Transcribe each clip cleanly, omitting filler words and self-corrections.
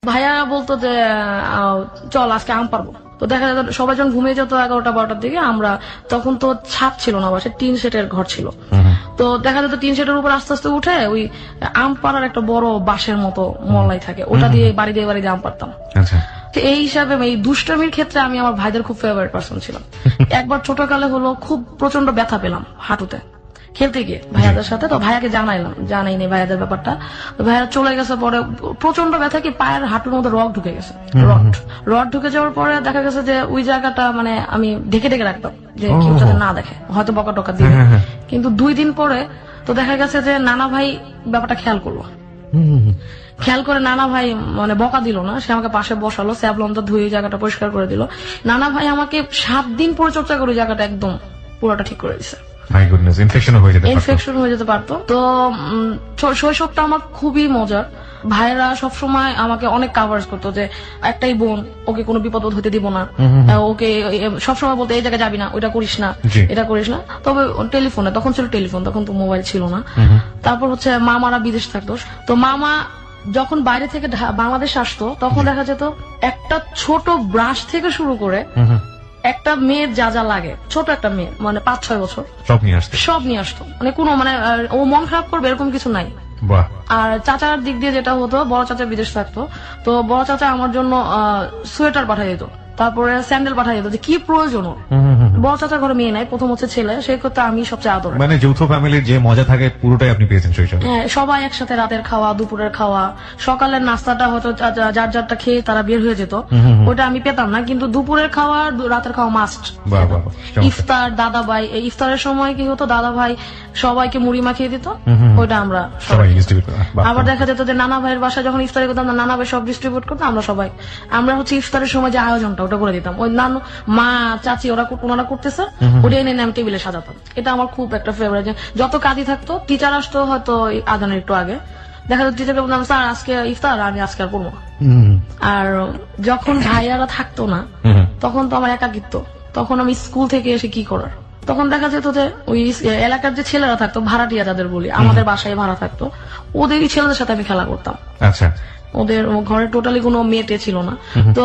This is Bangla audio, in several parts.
ভাইয়া বলতো যে চল আজকে আম পারবো। তো দেখা যেত সবাই যখন ঘুমিয়ে যেত 11টা-12টার দিকে, আমরা তখন তো ছাদ ছিল না, বাসায় টিন শেডের ঘর ছিল। তো দেখা যেত টিন শেডের উপর আস্তে আস্তে উঠে ওই আম পাড়ার একটা বড় বাঁশের মতো মলাই থাকে, ওটা দিয়ে বাড়ি দিয়ে আম পারতাম। তো এই হিসাবে এই দুষ্টামির ক্ষেত্রে আমি আমার ভাইদের খুব ফেভারিট পার্সন ছিলাম। একবার ছোটকালে হলো খুব প্রচন্ড ব্যথা পেলাম হাঁটুতে খেলতে গিয়ে ভাইয়াদের সাথে। তো ভাইয়াকে জানাইনি ভাইয়াদের ব্যাপারটা। তো ভাইয়ারা চলে গেছে, পরে প্রচন্ড ব্যথা কি পায়ের হাঁটুর মধ্যে রড ঢুকে গেছে। রড ঢুকে যাওয়ার পরে দেখা গেছে যে ওই জায়গাটা মানে আমি ঢেকে ঢেকে রাখতাম যে কেউ যাতে না দেখে, হয়তো বকা টকা দিবে। কিন্তু 2 দিন পরে তো দেখা গেছে যে নানা ভাই ব্যাপারটা খেয়াল করলো। খেয়াল করে নানা ভাই মানে বকা দিল না, সে আমাকে পাশে বসালো, স্যাবলনটা ধুয়ে জায়গাটা পরিষ্কার করে দিল। নানা ভাই আমাকে 7 দিন পরিচর্যা করে জায়গাটা একদম পুরোটা ঠিক করে দিচ্ছে। ইনফেকশন হয়ে যেতে পারতো। তো শৈশবটা আমার খুবই মজার। ভাইয়েরা সবসময় আমাকে অনেক কাভার করতো যে একটাই বোন, ওকে কোনো বিপদ হতে দিব না, ওকে সবসময় বলতো এই জায়গায় যাবি না, ওইটা করিস না, এটা করিস না। তবে টেলিফোনে, তখন ছিল টেলিফোন, তখন তো মোবাইল ছিল না। তারপর হচ্ছে মামারা বিদেশ থাকতো, তো মামা যখন বাইরে থেকে বাংলাদেশ আসতো তখন দেখা যেত একটা ছোট ব্রাশ থেকে শুরু করে একটা মেয়ের যা যা লাগে, ছোট একটা মেয়ে মানে 5-6 বছর, সব নিয়ে আসতো। মানে কোনো মানে ও মন খারাপ করবে এরকম কিছু নাই। আর চাচার দিক দিয়ে যেটা হতো, বড় চাচা বিদেশ থাকতো, তো বড় চাচা আমার জন্য সোয়েটার পাঠিয়ে দিত, তারপরে স্যান্ডেল পাঠিয়ে দিত, যে কি প্রয়োজন। বড় চাচার ঘরে মেয়ে নাই, প্রথম হচ্ছে ছেলে, সেই ক্ষেত্রে আমি সবচেয়ে আদর। মানে যৌথ ফ্যামিলির যে মজা থাকে পুরোটাই আপনি পেয়েছেন শৈশবে। হ্যাঁ, সবাই একসাথে রাতের খাওয়া, দুপুরের খাওয়া, সকালের নাস্তাটা হয়তো যার যারটা খেয়ে তারা বের হয়ে যেত, ওটা আমি পেতাম না। কিন্তু দুপুরের খাওয়া, রাতের খাওয়া মাস্ট। ইফতার, দাদা ভাই, ইফতারের সময় কি হতো, দাদা ভাই সবাইকে মুড়ি মাখিয়ে দিত, ওইটা আমরা সবাই। আবার দেখা যেত যে নানা ভাইয়ের বাসায় যখন ইফতারি করতাম, নানা ভাই সব ডিস্ট্রিবিউট করতো, আমরা হচ্ছে ইফতারের সময় যে আয়োজনটা ওটা করে দিতাম। ওই নানু, মা, চাচি ওনারা করতেছে, ওটাই এনে আমি টেবিলে সাজাতাম। এটা আমার খুব একটা ফেভারিট। যত কাজই থাকতো, টিচার আসতো হয়তো আজানের একটু আগে, দেখা যেত টিচারকে বলতাম স্যার আজকে ইফতার, আমি আজকে আর পড়বো না। আর যখন ভাইয়ারা থাকতো না, তখন তো আমার একাকিত্ব, তখন আমি স্কুল থেকে এসে কি করার, তখন দেখা যেত যে ওই এলাকার যে ছেলেরা থাকতো, ভাড়াটিয়া যাদের বলি, আমাদের বাসায় ভাড়া থাকতো, ওদেরই ছেলেদের সাথে আমি খেলা করতাম। আচ্ছা, ওদের ঘরে টোটালি কোনো মেয়েটে ছিল না। তো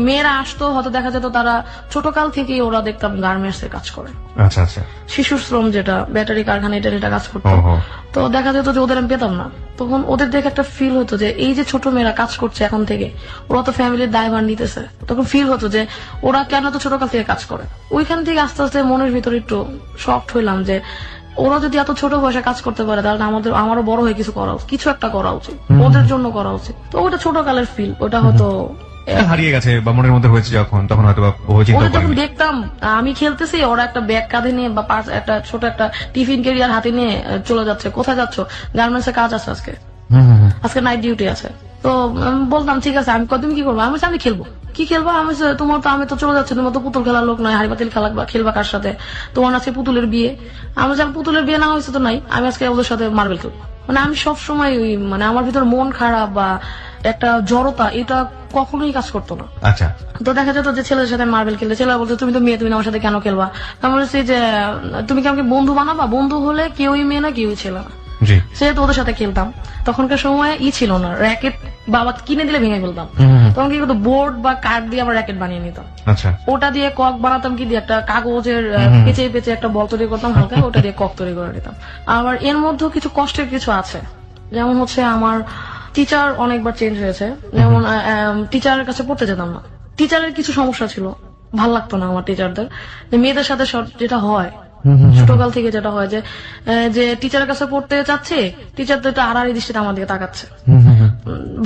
মেয়েরা আসতো, হয়তো দেখা যেত তারা ছোটকাল থেকেই ওরা দেখতাম গার্মেন্টস এর কাজ করে। আচ্ছা আচ্ছা, শিশু শ্রম, যেটা ব্যাটারি কারখানা, এটা কাজ করতো। তো দেখা যেত যে ওদের আমি পেতাম না, তখন ওদের দেখে একটা ফিল হতো যে এই যে ছোট মেয়েরা কাজ করছে এখন থেকে, ওরা তো ফ্যামিলির দায়ভার নিতেছে। তখন ফিল হতো যে ওরা কেন তো ছোটকাল থেকে কাজ করে। ওইখান থেকে আস্তে আস্তে মনের ভিতরে একটু শকড হইলাম যে ওরা যদি এত ছোট বয়সে কাজ করতে পারে, তাহলে আমারও বড় হয়ে কিছু একটা করা উচিত, ওদের জন্য করা উচিত। তো ওটা ছোটকালের ফিল, ওটা হয়তো হারিয়ে গেছে বা মনের মধ্যে হয়েছে তখন হয়তো যখন দেখতাম আমি খেলতেছি, ওরা একটা ব্যাগ কাঁধে নিয়ে বা একটা ছোট একটা টিফিন ক্যারিয়ার হাতে নিয়ে চলে যাচ্ছে। কোথায় যাচ্ছ? গার্মেন্টস এ কাজ আছে, আজকে নাইট ডিউটি আছে। তো বলতাম ঠিক আছে, তুমি কি করবো? আমি খেলবো। কি খেলবো? আমি তো চলে যাচ্ছি, তোমার তো পুতুল খেলার লোক নয়, হাড়ি পাতিল খেলবা কার সাথে? তোমার আজকে পুতুলের বিয়ে। আমি পুতুলের বিয়ে না হয়েছে তো নাই, আমি আজকে ওদের সাথে মার্বেল খেলবো। মানে আমি সবসময় ওই মানে আমার ভিতর মন খারাপ বা একটা জড়তা, এটা কখনোই কাজ করতো না। আচ্ছা, তো দেখা যেত যে ছেলেদের সাথে মার্বেল খেলতে, ছেলেরা বলতো তুমি তো মেয়ে, তুমি আমার সাথে কেন খেলবা? আমি বলছি যে তুমি কি আমাকে বন্ধু বানাবা? বন্ধু হলে কেউই মেয়ে না, কেউই ছেলে না, সেহেতু ওদের সাথে খেলতাম। তখনকার সময় ছিল না র্যাকেট, বাবা কিনে দিলে ভেঙে ফেলতাম। তখন কি করতো, বোর্ড বা কাঠ দিয়ে আমরা র্যাকেট বানিয়ে নিতাম। ওটা দিয়ে কক বানাতাম, কি দিয়ে একটা কাগজের পেঁচে পেঁচে একটা বল তৈরি করতাম হালকা, ওটা দিয়ে কক তৈরি করে নিতাম। আবার এর মধ্যেও কিছু কষ্টের কিছু আছে, যেমন হচ্ছে আমার টিচার অনেকবার চেঞ্জ হয়েছে। যেমন টিচারের কাছে পড়তে যেতাম না, টিচারের কিছু সমস্যা ছিল, ভাল লাগতো না আমার টিচারদের। মেয়েদের সাথে যেটা হয় ছোটকাল থেকে, যেটা হয় যে টিচারের কাছে পড়তে চাচ্ছে, টিচার তো আড়াআড়ি দৃষ্টিতে আমার দিকে তাকাচ্ছে,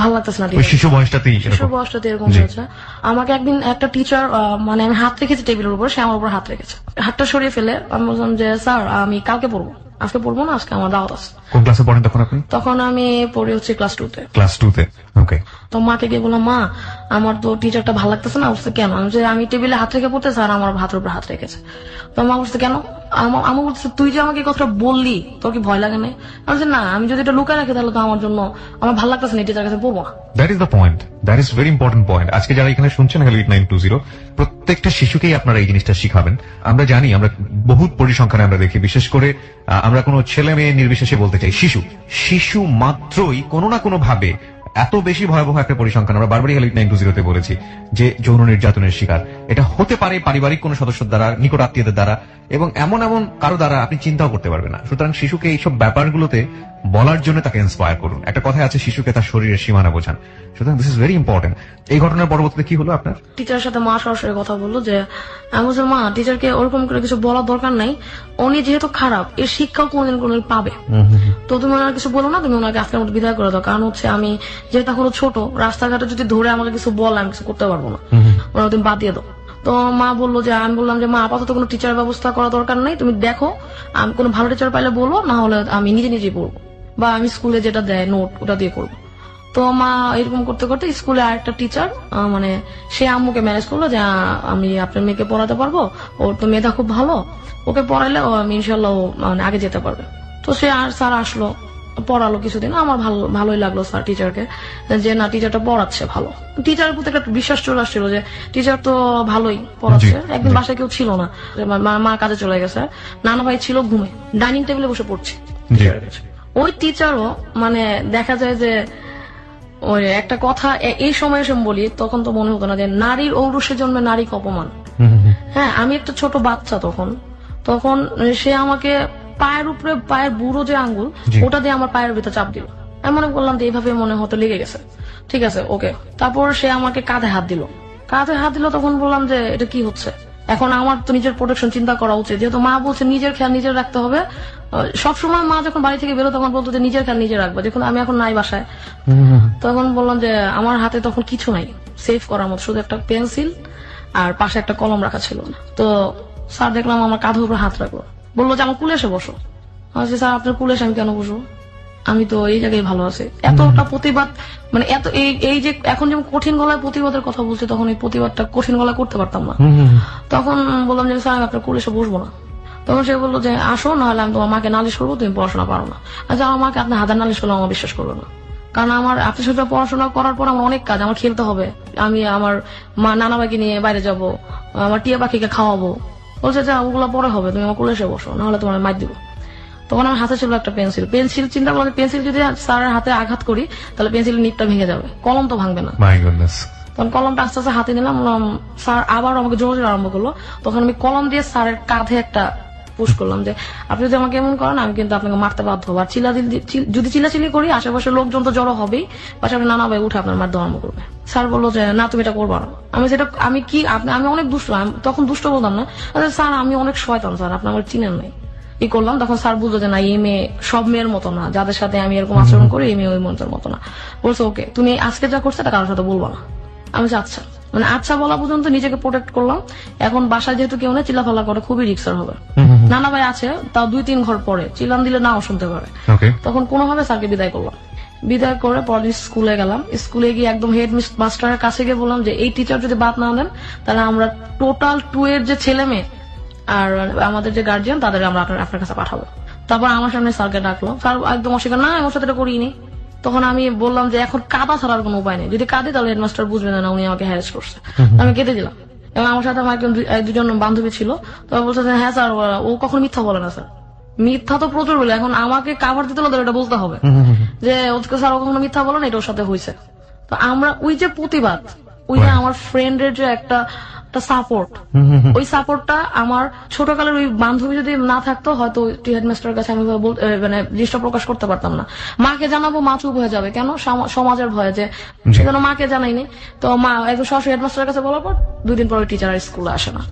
ভালো লাগতেছে না। শিশু বয়সটাতে এরকম হয়েছে। আমাকে একদিন একটা টিচার, মানে আমি হাত রেখেছি টেবিলের উপর, সে আমার উপর হাত রেখেছে, হাতটা সরিয়ে ফেলে আমি বললাম যে স্যার আমি কালকে পড়বো, আজকে পড়বো না, আজকে আমার দাওয়াত আছে। কোন ক্লাসে পড়েন তখন আপনি? তখন আমি পড়ি হচ্ছে ক্লাস 2-তে। ওকে। তো মাকে গিয়ে বললাম, মা আমার তো টিচারটা ভালো লাগতেছে না। বলছে কেন? আমি টেবিলে হাত রেখে পড়তেছি আর আমার হাতের উপর হাত রেখেছে। তো মা বলছে কেন? আমার বলছে তুই যে আমাকে কথাটা বললি, তোর কি ভয় লাগে না? আমি বলছি না, আমি যদি এটা লুকায় রাখি তাহলে তো আমার ভালো লাগতেছে না, টিচার কাছে পড়বো না। That is the point, that is very important point. আজকে যারা এখানে শুনছেন হেলথ 920, প্রত্যেকটা শিশুকেই আপনারা এই জিনিসটা শিখাবেন। আমরা জানি, আমরা বহুত পরিসংখ্যানে আমরা দেখি, বিশেষ করে আমরা কোনো ছেলে মেয়ে নির্বিশেষে বলতে চাই, শিশু মাত্রই কোনো না কোনো ভাবে এত বেশি ভয়াবহ একটা পরিসংখ্যান আমরা বারবারই হেলিট 920 বলেছি যে যৌন নির্যাতনের শিকার এটা হতে পারে পারিবারিক কোন সদস্যের দ্বারা, নিকট আত্মীয়দের দ্বারা, এবং এমন এমন কারো দ্বারা আপনি চিন্তাও করতে পারবেন না। সুতরাং শিশুকে এইসব ব্যাপারগুলোতে বলার জন্য তাকে ইন্সপায়ার করুন। একটা কথা আছে, শিশুকে তার শরীরের সীমানা বোঝান। সুতরাং দিস ইজ ভেরি ইম্পর্টেন্ট। এই ঘটনার পরবর্তীতে কি হলো আপনার? টিচারের সাথে মা সরাসরি কথা বললো যে আমি বলছি মা টিচারকে ওরকম করে কিছু বলার দরকার নাই, উনি যেহেতু খারাপ এর শিক্ষাও কোনদিন কোনদিন পাবে, তো তুমি ওনার কিছু বলো না, তুমি ওনাকে আজকের মতো বিদায় করে দাও। কারণ হচ্ছে আমি যেহেতু এখনো ছোট, রাস্তাঘাটে যদি ধরে আমাকে কিছু বলে আমি কিছু করতে পারবো না, ওনাকে তুমি বাদ দিয়ে দাও। তো মা বললো যে, আমি বললাম যে মা আপাতত কোনো টিচার ব্যবস্থা করা দরকার নাই, তুমি দেখো আমি কোনো ভালো টিচার পাইলে বলো, না হলে আমি নিজে নিজেই পড়বো, বা আমি স্কুলে যেটা দেয় নোট ওটা দিয়ে করবো। তো মা এরকম করতে করতে স্কুলে আরেকটা টিচার মানে সে আম্মুকে ম্যানেজ করলো যে আমি আপনার মেয়েকে পড়াতে পারবো, ওর তো মেয়েটা খুব ভালো, ওকে পড়াইলে আমি ইনশাল্লাহ মানে আগে যেতে পারবে। তো সে আর স্যার আসলো, পড়ালো কিছুদিন, আমার ভালোই লাগলো স্যার টিচারকে, যে না টিচারটা পড়াচ্ছে ভালো। টিচারের প্রতি একটা বিশ্বাস চলে আসছিল যে টিচার তো ভালোই পড়াচ্ছে। একদিন বাসায় কেউ ছিল না, মা কাজে চলে গেছে, নানা ভাই ছিল ঘুমে, ডাইনিং টেবিলে বসে পড়ছে। ওই টিচারও মানে দেখা যায় যে ওই একটা কথা এই সময় এসে বলি, তখন তো মনে হতো না যে নারীর ঔরসে জন্মে নারীকে অপমান। হ্যাঁ, আমি একটা ছোট বাচ্চা তখন সে আমাকে পায়ের উপরে, পায়ের বুড়ো যে আঙ্গুল ওটা দিয়ে আমার পায়ের ভিতরে চাপ দিল। আমি মনে করলাম যে এইভাবে মনে হতো লেগে গেছে, ঠিক আছে ওকে। তারপর সে আমাকে কাঁধে হাত দিল, তখন বললাম যে এটা কি হচ্ছে। এখন আমার তো নিজের প্রোটেকশন চিন্তা করা উচিত, যেহেতু মা বলছে নিজের খেয়াল নিজের রাখতে হবে। সবসময় মা যখন বাড়ি থেকে বেরো তখন বলতো যে নিজের খেয়াল নিজে রাখবো, যখন আমি এখন নাই বাসায়, তখন বললাম যে আমার হাতে তখন কিছু নাই সেভ করার মতো, শুধু একটা পেন্সিল আর পাশে একটা কলম রাখা ছিল। তো স্যার দেখলাম আমার কাঁধের উপর হাত রাখলো, বললো যে আমার কুলে এসে বসো। আমি স্যার আপনার কুলে এসে আমি কেন বসবো, আমি তো এই জায়গায় ভালো আছি। এতটা প্রতিবাদ, মানে এত এই যে এখন যেমন কঠিন গলায় প্রতিবাদের কথা বলছে, তখন এই প্রতিবাদটা কঠিন গলায় করতে পারতাম না। তখন বললাম যে স্যার আমি আপনার কুলে এসে বসবো না। তখন সে বললো যে আসো, নাহলে আমি তোমার মাকে নালিশ করবো, তুমি পড়াশোনা পারো না। আচ্ছা, আমার মাকে আপনি হাজার নালিশ করলে আমার বিশ্বাস করবে না, কারণ আমার আপনার সাথে পড়াশোনা করার পর আমার অনেক কাজ, আমার খেলতে হবে, আমি আমার মা নানা ভাইকে নিয়ে বাইরে যাবো, আমার টিয়া পাখিকে খাওয়াবো। বলছে যে ওগুলো পরে হবে, তুমি আমার কুলে এসে বসো, নাহলে তোমার মাইর দিব। তখন আমার হাতে ছিল একটা পেন্সিল, চিন্তা করলাম পেন্সিল যদি স্যারের হাতে আঘাত করি তাহলে পেন্সিলের নিপটা ভেঙে যাবে, কলম তো ভাঙবে না। তখন কলমটা আস্তে আস্তে হাতে নিলাম, স্যার আবার আমাকে জোর আরম্ভ করলো। তখন আমি কলম দিয়ে স্যারের কাঁধে একটা পুশ করলাম যে আপনি যদি আমাকে এমন করেন আমি কিন্তু আপনাকে মারতে বাধ্য হবো, আর যদি চিল্লাচিল্লি করি আশেপাশের লোকজন তো জড়ো হবেই, পাশাপাশি নানা ভাই উঠে আপনার মারতে আরম্ভ করবে। স্যার বললো যে না তুমি এটা করবো না। আমি অনেক দুষ্ট, তখন দুষ্ট বলতাম না, স্যার আমি অনেক শয়তান স্যার, আপনি আমার চিনেন নাই। ই করলাম, তখন স্যার বুঝলো যে না এই মেয়ে সব মেয়ের মতো না, যাদের সাথে আমি এরকম আচরণ করি এই মেয়ে ওই মন্ত্রের মতো না। বলছে ওকে তুমি আজকে যা করছো এটা কারোর সাথে বলবো না। আমি আচ্ছা, মানে আচ্ছা বলা পর্যন্ত নিজেকে প্রোটেক্ট করলাম। এখন বাসায় যেহেতু কেউ নেই, চিল্লাফাল্লা করে খুবই রিস্কের হবে। নানা ভাই আছে, তাও 2-3 ঘর পরে চিল্লান দিলে নাও শুনতে পারে। তখন কোনোভাবে স্যারকে বিদায় করলাম, বিদায় করে পরে স্কুলে গেলাম। স্কুলে গিয়ে একদম হেড মাস্টারের কাছে গিয়ে বললাম যে এই টিচার যদি বাদ না দেন তাহলে আমরা টোটাল 2 এর যে ছেলে মেয়ে আর আমাদের যে গার্জিয়ান তাদের আমরা আপনার কাছে পাঠাবো। তারপর আমার সামনে স্যারকে ডাকলো, স্যার একদম অস্বীকার, না ওর সাথে এটা করিনি। তখন আমি বললাম যে এখন কাঁদা ছাড়ার কোনো উপায় নেই, যদি কাঁদি তাহলে হেডমাস্টার বুঝবে না উনি আমাকে হ্যারাস করছে। আমি কেঁদে দিলাম, এবং আমার সাথে আমার দুজন বান্ধবী ছিল। তবে বলছে যে হ্যাঁ স্যার ও কখনো মিথ্যা বলে না স্যার, মিথ্যা তো প্রচুর বলে, এখন আমাকে কাভার দিতে হলে এটা বলতে হবে যে ওকে স্যার ও কখনো মিথ্যা বলে না, এটা ওর সাথে হয়েছে। তো আমরা ওই যে প্রতিবাদ, ওই যে আমার ফ্রেন্ডের যে একটা সাপোর্ট, ওই সাপোর্টটা আমার ছোটকালের ওই বান্ধবী যদি না থাকতো হয়তো হেডমাস্টারের কাছে আমি মানে জিনিসটা প্রকাশ করতে পারতাম না। মাকে জানাবো, মা চুপ হয়ে যাবে, কেন সমাজের ভয়ে, যে সেজন্য মাকে জানাইনি। তো মা একদম সরাসরি হেডমাস্টারের কাছে বলার পর 2 দিন পরে টিচার স্কুলে আসে না,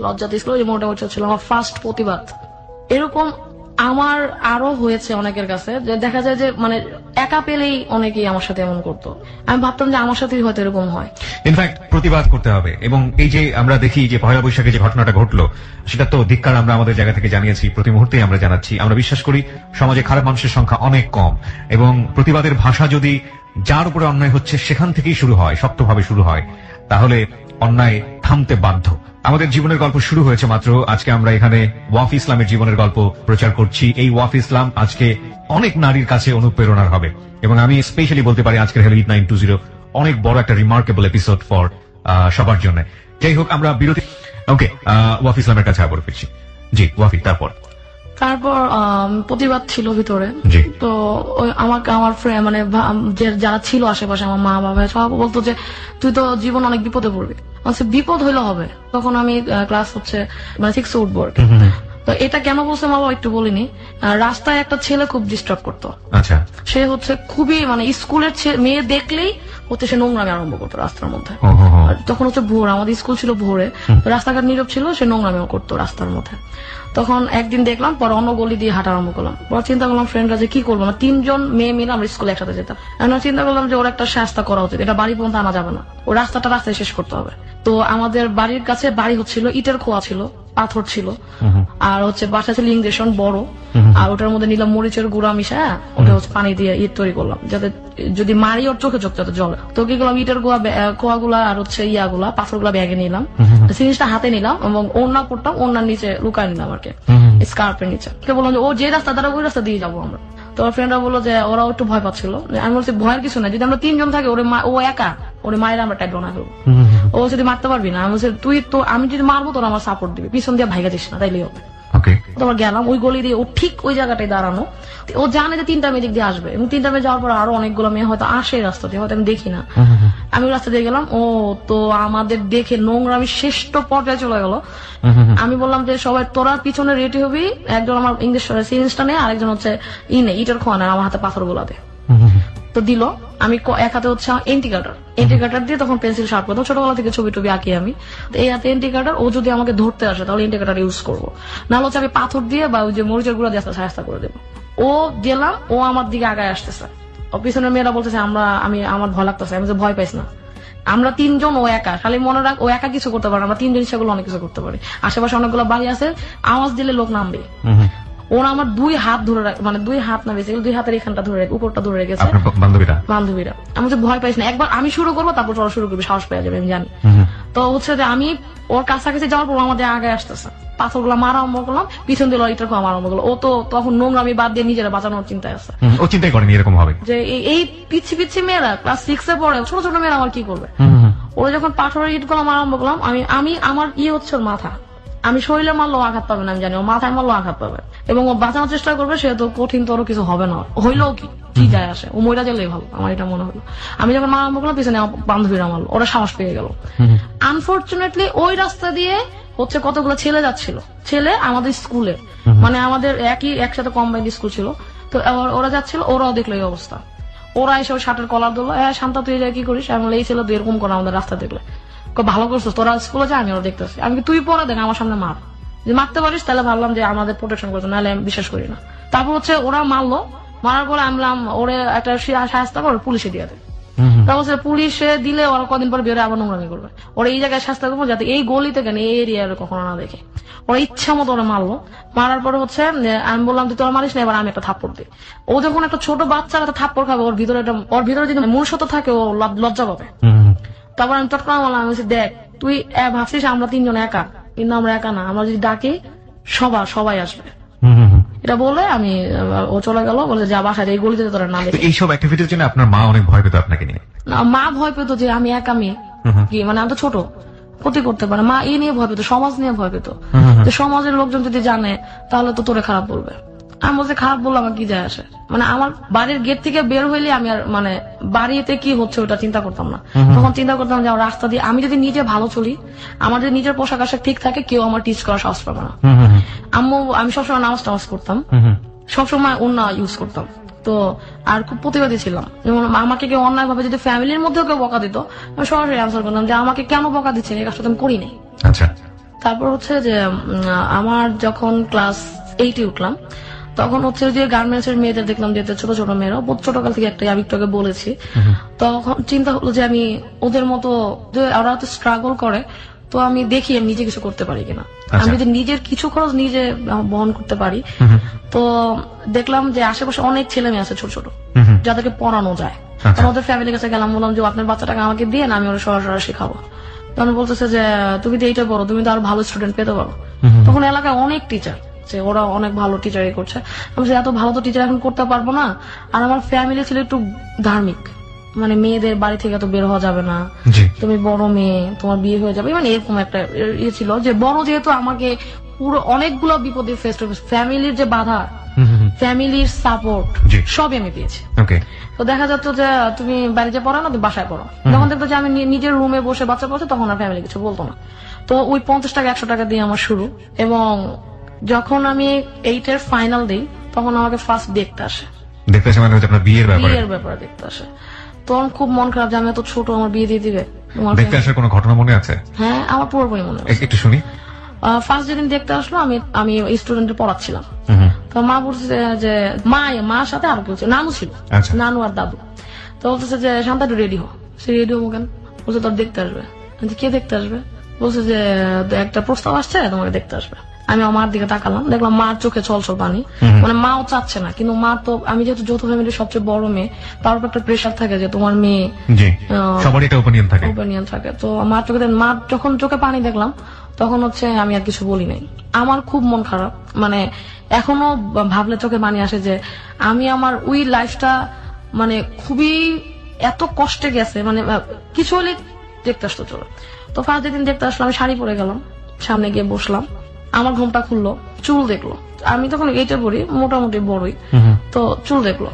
লজ্জাতে স্কুলে মোটামুটি ছিল আমার ফার্স্ট প্রতিবাদ। এরকম আমার আরো হয়েছে অনেকের কাছে, যে দেখা যায় যে মানে একা পেলেই অনেকেই আমার সাথে এমন করতো। আমি ভাবতাম যে আমার সাথেই হয়তো এরকম হয়। ইনফ্যাক্ট প্রতিবাদ করতে হবে, এবং এই যে আমরা দেখি যে পয়লা বৈশাখে যে ঘটনাটা ঘটলো সেটা তো ধিক্কার আমরা আমাদের জায়গা থেকে জানিয়েছি, প্রতি মুহূর্তেই আমরা জানাচ্ছি। আমরা বিশ্বাস করি সমাজে খারাপ মানুষের সংখ্যা অনেক কম, এবং প্রতিবাদের ভাষা যদি যার উপরে অন্যায় হচ্ছে সেখান থেকেই শুরু হয়, শক্তভাবে শুরু হয়, তাহলে অন্যায় থামতে বাধ্য। আমাদের জীবনের গল্প শুরু হয়েছে মাত্র, আজকে আমরা এখানে ওয়াফি ইসলামের জীবনের গল্প প্রচার করছি। এই ওয়াফি ইসলাম আজকে অনেক নারীর কাছে অনুপ্রেরণার হবে, এবং আমি স্পেশালি বলতে পারি আজকের হেলিট 920 অনেক বড় একটা রিমার্কেবল এপিসোড ফর সবার জন্য। যাই হোক, আমরা বিরতি। ওকে, ওয়াফি ইসলামের কাছে আবার ফিরছি। জি ওয়াফি, তারপর তারপর প্রতিবাদ ছিল ভিতরে। জি। তো আমাকে আমার ফ্রেন্ড মানে যারা ছিল আশেপাশে আমার মা বাবা সব বলতো যে তুই তো জীবন অনেক বিপদে পড়বি। বিপদ হইলে হবে। তখন আমি ক্লাস হচ্ছে মানে 6 উঠবো আর কি। তো এটা কেন বলছে মা বাবা একটু বলিনি। রাস্তায় একটা ছেলে খুব ডিস্টার্ব করতো। আচ্ছা। সে হচ্ছে খুবই মানে স্কুলের মেয়ে দেখলেই হচ্ছে সে নোংরামি আরম্ভ করতো রাস্তার মধ্যে। আর তখন হচ্ছে ভোর, আমাদের স্কুল ছিল ভোরে, রাস্তাঘাট নীরব ছিল, সে নোংরামি করতো রাস্তার মধ্যে। তখন একদিন দেখলাম, পরে অন্য গলি দিয়ে হাঁটা আরম্ভ করলাম। পরে চিন্তা করলাম ফ্রেন্ডরা যে কি করবো না, 3 জন মেয়ে মিলে আমরা স্কুলে একসাথে যেতাম। আমরা চিন্তা করলাম যে ওর একটা শাস্তা করা উচিত, এটা বাড়ি পর্যন্ত আনা যাবে না, ও রাস্তায় শেষ করতে হবে। তো আমাদের বাড়ির কাছে বাড়ি হচ্ছিল ইটের খোয়া ছিল, পাথর ছিল, আর হচ্ছে বাসা ছিল ইংরেশন বড়, আর ওটার মধ্যে নিলাম মরিচের গুঁড়া মিশা, ওটা হচ্ছে পানি দিয়ে ইট তৈরি করলাম যাতে যদি মারি ওর চোখে যাতে জলে। তো কি করলাম, ইটের খোয়া গুলা আর হচ্ছে ইয়াগুলা পাথর গুলা ব্যাগে নিলাম, জিনিসটা হাতে নিলাম এবং ওড়না করতাম, ওড়নার নিচে লুকায় নিলাম আর কি, স্কার্পের নিচে। বললাম যে ও যে রাস্তা দ্বারা ওই রাস্তা দিয়ে যাবো আমরা। তো ফ্রেন্ডরা বললো যে ওরাও একটু ভয় পাচ্ছিল। আমি বলছি ভয়ের কিছু না, যদি আমরা 3 জন থাকি ও একা, ওরে মায়ের আমরা টাইপ না করবো, ও যদি মারতে পারবি না। আমি বলছি তুই তো, আমি যদি মারবো তোর আমার সাপোর্ট দিবি, পিছন দিয়ে ভাইগা দিস না, তাইলেই হবে। তোমার গেলাম ওই গলি দিয়ে, ও ঠিক ওই জায়গাটায় দাঁড়ানো, ও জানে যে 3টা মেয়ে দিক দিয়ে আসবে এবং 3টা মেয়ে যাওয়ার পর আরো অনেকগুলো মেয়ে হয়তো আসে রাস্তা দিয়ে, হয়তো আমি দেখি না। আমি রাস্তা দিয়ে গেলাম, ও তো আমাদের দেখে নোংরামি শ্রেষ্ঠ পর্যায়ে চলে গেল। আমি বললাম যে সবাই তোরা পিছনে রেডি হবি, একজন আমার ইংলিশ সিরিঞ্জটা নেই, আরেকজন হচ্ছে ইটের খোয়া নেয়, আমার হাতে পাথর গোলাতে। তো দিল, আমি এক হাতে হচ্ছে এন্টিকাটার দিয়ে তখন পেন্সিল শার্প করতাম, ছোটবেলা থেকে ছবি টবি আঁকি আমি। এই হাতে এন্টিকাটার, ও যদি আমাকে ধরতে আসে তাহলে এন্টিকাটার ইউজ করবো, নাহলে হচ্ছে আমি পাথর দিয়ে বা ওই যে মরিচের গুঁড়া দিয়ে সাহায্য করে দেবো। ও গেলাম, ও আমার দিকে আগায় আসতেছে, ও পিছনের মেয়েরা বলতেছে আমার ভয় লাগতেছে। আমি ভয় পাইস না, আমরা 3 জন, ও একা, খালি মনে রাখ ও একা কিছু করতে পারে, আমরা 3 জন সেগুলো অনেক কিছু করতে পারি। আশেপাশে অনেকগুলো বাড়ি আছে, আওয়াজ দিলে লোক নামবে। ওরা আমার 2 হাত ধরে মানে 2 হাত না, বেশি 2 হাতের এখানটা ধরে, উপরটা ধরে রেখেছে বান্ধবীরা। আমি তো ভয় পাইস না, একবার আমি শুরু করবো তারপর ওরা শুরু করবে, সাহস পেয়ে যাবে আমি জানি। তো হচ্ছে যে আমি ওর কাছাকাছি যাওয়ার পর আমাদের আগে আসতেছে, পাথর গুলা মারা আরম্ভ করলাম, পিছন দিয়ে লরিটার মারা আরম্ভ করলো। ও তো তখন নোংরামি বাদ দিয়ে নিজেরা বাঁচানোর চিন্তায় আছে, ও চিন্তাই করেনি এরকম হবে যে এই পিচ্ছি মেয়েরা ক্লাস 6 এ পড়ে, ছোট ছোট মেয়েরা আমার কি করবে। ওরা যখন পাথরের ইট গুলা মারা আরম্ভ করলাম, আমি আমার হচ্ছে ওর মাথা, আমি শরীরে মারলেও আঘাত পাবে না, আমি জানি ও মাথায় মারলেও আঘাত পাবে এবং ও বাঁচানোর চেষ্টা করবে, সে তো কঠিন তোর কিছু হবে না, হইলেও কি যায় আসে, ও মইরা গেলেই ভালো, আমার এটা মনে হলো। আমি যখন মারা আরম্ভ করলাম, পিছনে আমার বান্ধবীরা মারলো, ওরা সাহস পেয়ে গেল। আনফর্চুনেটলি ওই রাস্তা দিয়ে হচ্ছে কতগুলো ছেলে যাচ্ছিল, ছেলে আমাদের স্কুলে, মানে আমাদের একসাথে কম্বাইন্ড স্কুল ছিল। তো ওরা যাচ্ছিল, ওরাও দেখলো এই অবস্থা, ওরা এসে শার্টের কলার ধরলো, শান্তা তুই যা কি করিস, আমি এই ছেলে তুই এরকম করে আমাদের রাস্তা দেখলে, ভালো করছো, তোরা স্কুলে যা, আমি ওরা দেখতেছি। আমি তুই পরে দেখ আমার সামনে মার, যদি মারতে পারিস তাহলে ভাবলাম যে আমাদের প্রোটেকশন করছো, নাহলে আমি বিশ্বাস করি না। তারপর হচ্ছে ওরা মারলো, মারার পরে আমলাম ওরে একটা শাস্তা করে পুলিশে দিয়ে দেয়। তারপর পুলিশে দিলে ওরা কদিন পর বেরোয় আবার নোংরামি করবে, ওরা এই জায়গায় শাস্তা করবো যাতে এই গলিতে কেন এই এরিয়ার কখনো না দেখে। ওরা ইচ্ছা মতো ওরা মারলো, মারার পরে হচ্ছে আমি বললাম তুই তোরা মারিস না, এবার আমি একটা থাপ্পড় দিই। ও যখন একটা ছোট বাচ্চা একটা থাপ্পড় খাবে, ওর ভিতরে যদি মনুষ্যত্ব থাকে, ও লজ্জা পাবে। তারপর আমি চটকাম বললাম, আমি বলছি দেখ তুই ভাবছিস আমরা 3 জন একা, কিন্তু আমরা একা না, আমরা যদি ডাকি সবাই আসবে। এটা বলে ও চলে গেল, বলে যা বাসায় এই গলিতে তোরা না দেখে। এইসব অ্যাক্টিভিটির জন্য আপনার মা অনেক ভয় পেত আপনাকে নিয়ে? না, মা ভয় পেত যে আমি একা মেয়ে, কি মানে আমি তো ছোট, ক্ষতি করতে পারে। মা এই নিয়ে ভয় পেত, সমাজ নিয়ে ভয় পেত, যে সমাজের লোকজন যদি জানে তাহলে তো তোরে খারাপ বলবে। আমি বলছি খারাপ বললে আমার কি যায় আসে, মানে আমার বাড়ির গেট থেকে বের হইলে আমি আর মানে বাড়িতে কি হচ্ছে ওটা চিন্তা করতাম না। তখন চিন্তা করতাম যে আমার রাস্তা দিয়ে আমি যদি নিজে ভালো চলি, আমার যদি নিজের পোশাক আশাক ঠিক থাকে, কেউ আমার টিচ করার সাহস পাবে না। আমি সবসময় নামাজ করতাম, সবসময় ওন্না ইউজ করতাম, তো আর খুব প্রতিবাদী ছিলাম। যেমন আমাকে কেউ অন্যায় ভাবে যদি ফ্যামিলির মধ্যেও কেউ বকা দিত, আমি সরাসরি আনসার করতাম যে আমাকে কেন বকা দিচ্ছেন, এই কাজটা আমি করি নাই। তারপর হচ্ছে যে আমার যখন ক্লাস 8 উঠলাম, তখন হচ্ছে যে গার্মেন্টস এর মেয়েদের দেখলাম যে ছোট ছোট মেয়েরা, ছোটকাল থেকে একটা আমি তোকে বলেছি, তখন চিন্তা হলো যে আমি ওদের মতো, ওরা তো স্ট্রাগল করে, তো আমি দেখি আমি নিজে কিছু করতে পারি কিনা, আমি যদি নিজের কিছু খরচ নিজে বহন করতে পারি। তো দেখলাম যে আশেপাশে অনেক ছেলে মেয়ে আছে ছোট ছোট, যাদেরকে পড়ানো যায়। ওদের ফ্যামিলির কাছে গেলাম, বললাম যে আপনার বাচ্চাটাকে আমাকে দিয়ে না, আমি ওরা সরাসরি শেখাবো। তখন বলতেছে যে তুমি তো এইটা বড়, তুমি তো আরো ভালো স্টুডেন্ট পেতে পারো। তখন এলাকায় অনেক টিচার, যে ওরা অনেক ভালো টিচারই করছে। আমি এত ভালো তো টিচার এখন করতে পারবো না, আর আমার ফ্যামিলি ছিল একটু ধার্মিক, মানে মেয়েদের বাড়ি থেকে তো বের হওয়া যাবে না, তুমি বড় মেয়ে, তোমার বিয়ে হয়ে যাবে, মানে এরকম একটা ইয়ে ছিল, যে বড় যেহেতু আমাকে পুরো অনেকগুলো বিপদে ফেস টু ফেস, ফ্যামিলির যে বাধা, ফ্যামিলির সাপোর্ট জি। সবই আমি পেয়েছি। ওকে, তো দেখা যেত যে তুমি বাড়িতে পড়ো না, তুমি বাসায় পড়ো, যখন দেখতো যে আমি নিজের রুমে বসে বাচ্চা পড়ছে তখন আর ফ্যামিলি কিছু বলতো না। তো ওই 50 টাকা 100 টাকা দিয়ে আমার শুরু, এবং যখন আমি 8 এর ফাইনাল দিই তখন আমাকে ফার্স্ট দেখতে আসে, দেখতে আসে মানে হচ্ছে আপনার বিয়ের ব্যাপারে? বিয়ের ব্যাপারে দেখতে আসে। তখন খুব মন খারাপ যে আমি এত ছোট, আমার বিয়ে দিয়ে দিবে। তোমার দেখতে আসার কোনো ঘটনা মনে আছে? হ্যাঁ, আমার পুরোপুরি মনে আছে। একটু শুনি। ফার্স্ট যেদিন দেখতে আসলো, আমি স্টুডেন্টের পড়াচ্ছিলাম, তো মা বলছে যে মার সাথে আরো কেউ ছিল, নানু ছিল, আচ্ছা। নানু আর দাদু। তো বলতেছে যে শান্তা একটু রেডি হো। সে রেডি হবো কেন? বলছে তোর দেখতে আসবে। আমি বলছি, কে দেখতে আসবে? বলছে যে একটা প্রস্তাব আসছে, তোমাকে দেখতে আসবে। আমি আমার দিকে তাকালাম, দেখলাম মার চোখে ছলছল পানি, মানে মাও চাচ্ছে না, কিন্তু মা তো, আমি যেহেতু যৌথ ফ্যামিলির সবচেয়ে বড় মেয়ে, তার উপর একটা প্রেশার থাকে যে তোমার মেয়ে, জি, সবারই একটা ওপিনিয়ন থাকে। ওপিনিয়ন থাকে। তো মার চোখে, মা যখন চোখে পানি দেখলাম তখন হচ্ছে আমি আর কিছু বলি নাই। আমার খুব মন খারাপ, মানে এখনো ভাবলে চোখে পানি আসে যে আমি আমার ওই লাইফটা মানে খুবই এত কষ্টে গেছে, মানে কিছু হলে দেখতে আসতো চলো। তো ফার্স্ট যেদিন দেখতে আসলাম আমি শাড়ি পরে গেলাম, সামনে গিয়ে বসলাম, আমার ঘুমটা খুললো, চুল দেখলো, আমি তখন এইটা পরি মোটামুটি বড়ই, তো চুল দেখলো,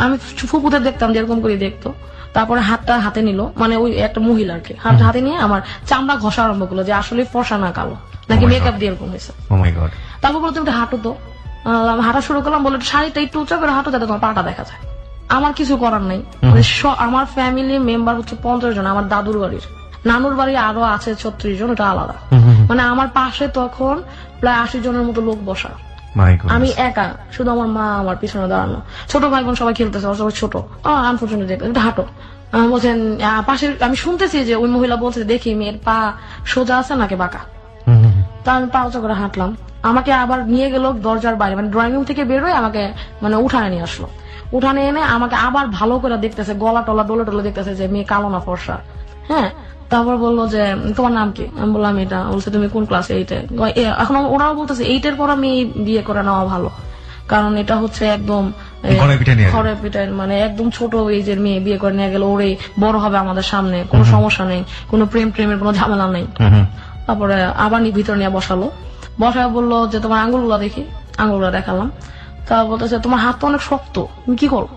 আমি ফুপুদের দেখতাম যেরকম করে দেখতো। তারপরে হাতটা হাতে নিল, মানে ওই একটা মহিলা আর কি, হাতটা হাতে নিয়ে আমার চামড়া ঘষা আরম্ভ করলো যে আসলে ফর্সা না কালো নাকি মেকআপ দিয়ে এরকম হয়েছে। ও মাই গড। তারপর বলতো একটু হাঁটো তো, হাঁটা শুরু করলাম, বলে শাড়িটা একটু উঁচা করে হাঁটো যাতে তোমার পাটা দেখা যায়। আমার কিছু করার নেই, মানে আমার ফ্যামিলি মেম্বার হচ্ছে 50 জন, আমার দাদুর বাড়ির, নানুর বাড়ি আরো আছে 36 জন, ওটা আলাদা। মানে আমার পাশে তখন প্রায় 80 জনের মতো লোক বসা, আমি একা, শুধু আমার মা আমার পিছনে দাঁড়ানো, ছোট ভাই বোন সবাই খেলতেছে, সবাই ছোট। আনফর্চুনেটলি হাঁটো বলছেন পাশে, আমি শুনতেছি যে ওই মহিলা বলছে দেখি মেয়ের পা সোজা আছে নাকি বাঁকা। তা আমি পা উঁচা করে হাঁটলাম, আমাকে আবার নিয়ে গেল দরজার বাইরে, মানে ড্রয়িং রুম থেকে বেরোয় আমাকে মানে উঠানে নিয়ে আসলো, উঠানে এনে আমাকে আবার ভালো করে দেখতেছে, গলা টলা ডলে টলে দেখতেছে যে মেয়ে কালো না ফর্সা। হ্যাঁ, তারপর বললো যে তোমার নাম কি? আমি বললাম এটা। বলছে তুমি কোন ক্লাস? 8-এ। এখন ওরাও বলতেছে 8-এর পর আমি বিয়ে করে নেওয়া ভালো, কারণ এটা হচ্ছে একদম ঘরে পিটায়, মানে একদম ছোট এজের মেয়ে বিয়ে করে নিয়ে গেল, ওরে বড় হবে আমাদের সামনে, কোনো সমস্যা নেই, কোনো প্রেমের কোনো ঝামেলা নেই। তারপরে আবার ভিতর নিয়ে বসালো, বসায় বললো যে তোমার আঙ্গুলগুলো দেখি, আঙ্গুলগুলো দেখালাম। তা বলতেছে তোমার হাত তো অনেক শক্ত, তুমি কি করো?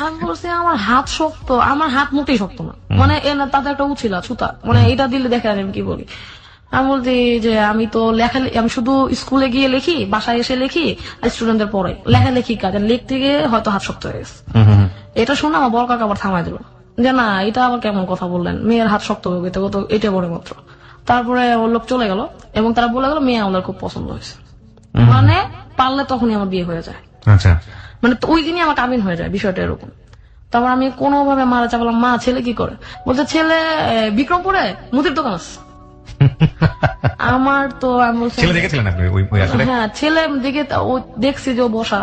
আমি বলছি আমার হাত শক্ত, আমার হাত মোটেই শক্ত না, মানে তাদের একটা উছিলা ছুতা, মানে এটা দিলে দেখে আমি কি বলি। আমি বলছি যে আমি তো আমি শুধু স্কুলে গিয়ে লিখি, বাসায় এসে লিখি, আর স্টুডেন্টদের পড়াই, লেখালেখি কাজ, লিখতে গিয়ে হয়তো হাত শক্ত হয়ে গেছে। এটা শুনে আমার বড় কাকা আবার থামাই দিল যে না, এটা আবার কেমন কথা বললেন, মেয়ের হাত শক্ত হয়ে গেছে, তো এটা বড় মাত্র। তারপরে ওর লোক চলে গেল এবং তারা বলে গেল মেয়ে আমাদের খুব পছন্দ হয়েছে, মানে পারলে তখনই আমার বিয়ে হয়ে যায়। আচ্ছা, মানে ওই দিনই আমার কাবিন হয়ে যায়, বিষয়টা এরকম। তারপর আমি কোনোভাবে মারা চাপলাম, মা ছেলে কি করে? বলছে ছেলে বিক্রমপুরে মুদির দোকান আছে। আমার তো আমি বলছি ছেলে দেখেছিলেন আপনি? হ্যাঁ, ছেলে দেখে দেখছি যে ও বসা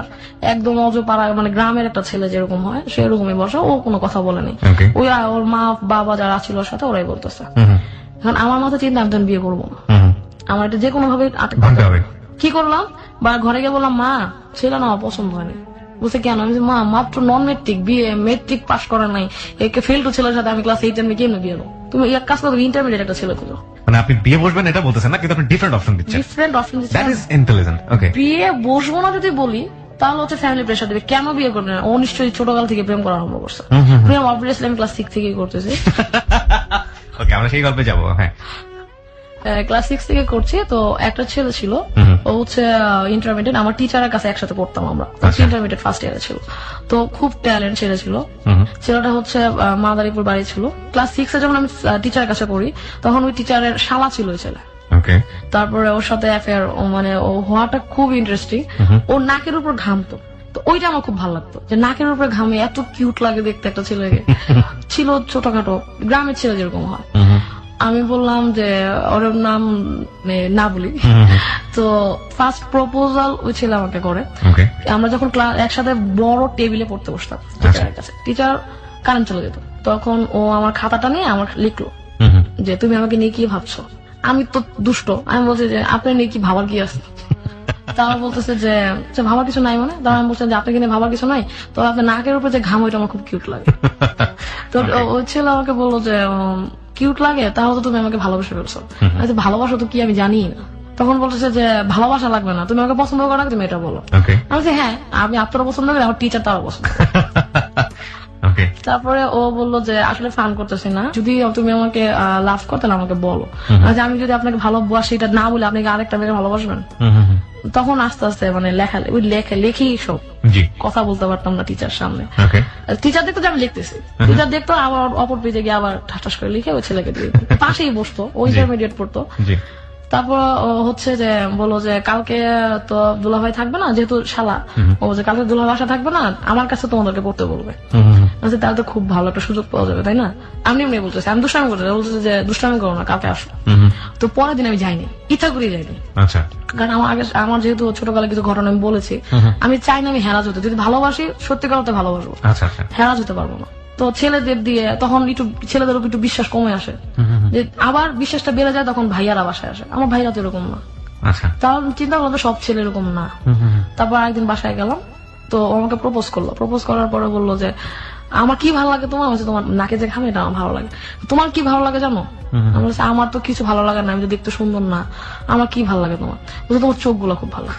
একদম অজপাড়া, মানে গ্রামের একটা ছেলে যেরকম হয় সেরকমই বসা, ও কোনো কথা বলেনি। ওই ওর মা বাবা যারা ছিল ওর সাথে ওরাই বলতেছে। এখন আমার মাথায় চিন্তা আমি বিয়ে করবো না, আমার এটা যে কোনো ভাবে আটকাতে হবে। কি করলাম, বা ঘরে গিয়ে বললাম মা ছেলে না আমার পছন্দ হয়নি। বলছে কেন? আমি মা মাত্র নন মেট্রিক বিয়ে, মেট্রিক পাস করা নাই, একে ফেল টু ছেলের সাথে আমি ক্লাস 8 এর কেমনে বিয়ে দেবো? তুমি এক কাজ করো, ইন্টারমিডিয়েট একটা ছেলে খুঁজো। মানে আপনি বিয়ে বসবেন এটা বলতেছেন না, কিন্তু আপনি ডিফারেন্ট অপশন দিচ্ছেন। ডিফারেন্ট অপশন দিচ্ছেন, দ্যাট ইজ ইন্টেলিজেন্ট। ওকে, বিয়ে বসবো না যদি বলি তাহলে হচ্ছে ফ্যামিলি প্রেশার দেবে, কেন বিয়ে করবে না? ও নিশ্চয়ই ছোটকাল থেকে প্রেম করা আরম্ভ করছে। প্রেম অবভিয়াসলি আমি ক্লাস 6 থেকেই করতেছি। ওকে, আমরা সেই গল্পে যাবো। হ্যাঁ, ক্লাস 6 থেকে করছি। তো একটা ছেলে ছিল, ও হচ্ছে ইন্টারমিডিয়েট, আমার টিচারের কাছে একসাথে পড়তাম আমরা, ইন্টারমিডিয়েট ফার্স্ট ইয়ারে ছিল। তো খুব ট্যালেন্ট ছেলে ছিল, ছেলেটা হচ্ছে মাদারীপুর বাড়ি ছিল। ক্লাস 6-এ যখন আমি টিচারের কাছে পড়ি তখন ওই টিচারের শালা ছিল ওই ছেলে। তারপরে ওর সাথে অ্যাফেয়ার, মানে ও হওয়াটা খুব ইন্টারেস্টিং। ওর নাকের উপর ঘামতো, তো ওইটা আমার খুব ভালো লাগতো যে নাকের উপরে ঘামে, এত কিউট লাগে দেখতে একটা ছেলেকে। ছিল ছোটখাটো গ্রামের ছেলে যেরকম হয়। আমি বললাম যে ওর নাম না বলি। তো ফার্স্ট প্রপোজাল ওই ছেলে আমাকে করে। আমরা যখন একসাথে বড় টেবিলে পড়তে বসতাম টিচারের কাছে, টিচার কারেন্ট চলে যেত, তখন ও আমার খাতাটা নিয়ে আমার লিখলো যে তুমি আমাকে নিয়ে কি ভাবছো? আমি তো দুষ্ট, আমি বলছি যে আপনি নিয়ে কি ভাবার কি আছে? তারা বলতেছে যে ভাবার কিছু নাই, মানে তারা আমি বলছেন যে আপনাকে নিয়ে ভাবার কিছু নাই, তো আপনার নাকের উপরে যে ঘাম ওইটা আমার খুব কিউট লাগে। তো ওই ছেলে আমাকে বললো যে কিউট লাগে, তাহলে তো তুমি আমাকে ভালোবেসে ফেলছো। ভালোবাসো তো কি আমি জানি না। তখন বলতেছে যে ভালোবাসা লাগবে না, তুমি আমাকে পছন্দ করো না, তুমি এটা বলো। আমি বলছি হ্যাঁ আমি আপনারও পছন্দ করি, আমার টিচার তারও পছন্দ করে। তারপরে ও বললো যে আসলে ফান করতেছি না, যদি তুমি আমাকে লাভ করো তাহলে আমাকে বলো, আমি যদি আপনাকে ভালোবাসি এটা না বলে আপনি আরেকটা মেয়েকে ভালোবাসবেন। তখন আস্তে আস্তে মানে লেখি সব কথা বলতে পারতাম না টিচার সামনে। টিচার দেখতো যে আমি লিখতেছি, টিচার দেখতো আবার অপর পেজে গিয়ে আবার ঠাস করে লিখে ওই ছেলেকে দিয়ে পাশেই বসতো, ও ইন্টারমিডিয়েট পড়তো। তারপর হচ্ছে যে বললো যে কালকে তো দুলাভাই থাকবে না, যেহেতু শালা, ও যে কালকে দুলাভাই বাসা থাকবে না, আমার কাছে তোমাদেরকে পড়তে বলবে। তাহলে তো খুব ভালো একটা সুযোগ পাওয়া যাবে, তাই না? আমি এমনি বলতেছি, আমি দুষ্টামি করতে বলতেছি যে দুষ্টামি করো না, কালকে আসো। তো পরের দিন আমি যাইনি, ইচ্ছা করেই যাইনি। কারণ আমার যেহেতু ছোটবেলায় কিছু ঘটনা আমি বলেছি, আমি চাই না আমি হেরাজ হতে, যদি ভালোবাসি সত্যিকার অর্থে ভালোবাসবো, হেরাজ হতে পারবো না। তো ছেলেদের দিয়ে তখন একটু ছেলেদের উপর একটু বিশ্বাস কমে আসে, যে আবার বিশ্বাসটা বেড়ে যায় তখন ভাইয়ারা বাসায় আসে। আমার ভাইরা তো এরকম না, তাহলে চিন্তা করলো সব ছেলে এরকম না। তারপর একদিন বাসায় গেলাম, তো আমাকে প্রপোজ করলো। প্রপোজ করার পরে বললো যে আমার কি ভালো লাগে তোমার, তোমার নাকে যে ঘামে এটা আমার ভালো লাগে। তোমার কি ভালো লাগে জানো? আমি বলছি আমার তো কিছু ভালো লাগে না, আমি তো দেখতে সুন্দর না, আমার কি ভালো লাগে তোমার? বলছে তোমার চোখ গুলা খুব ভালো,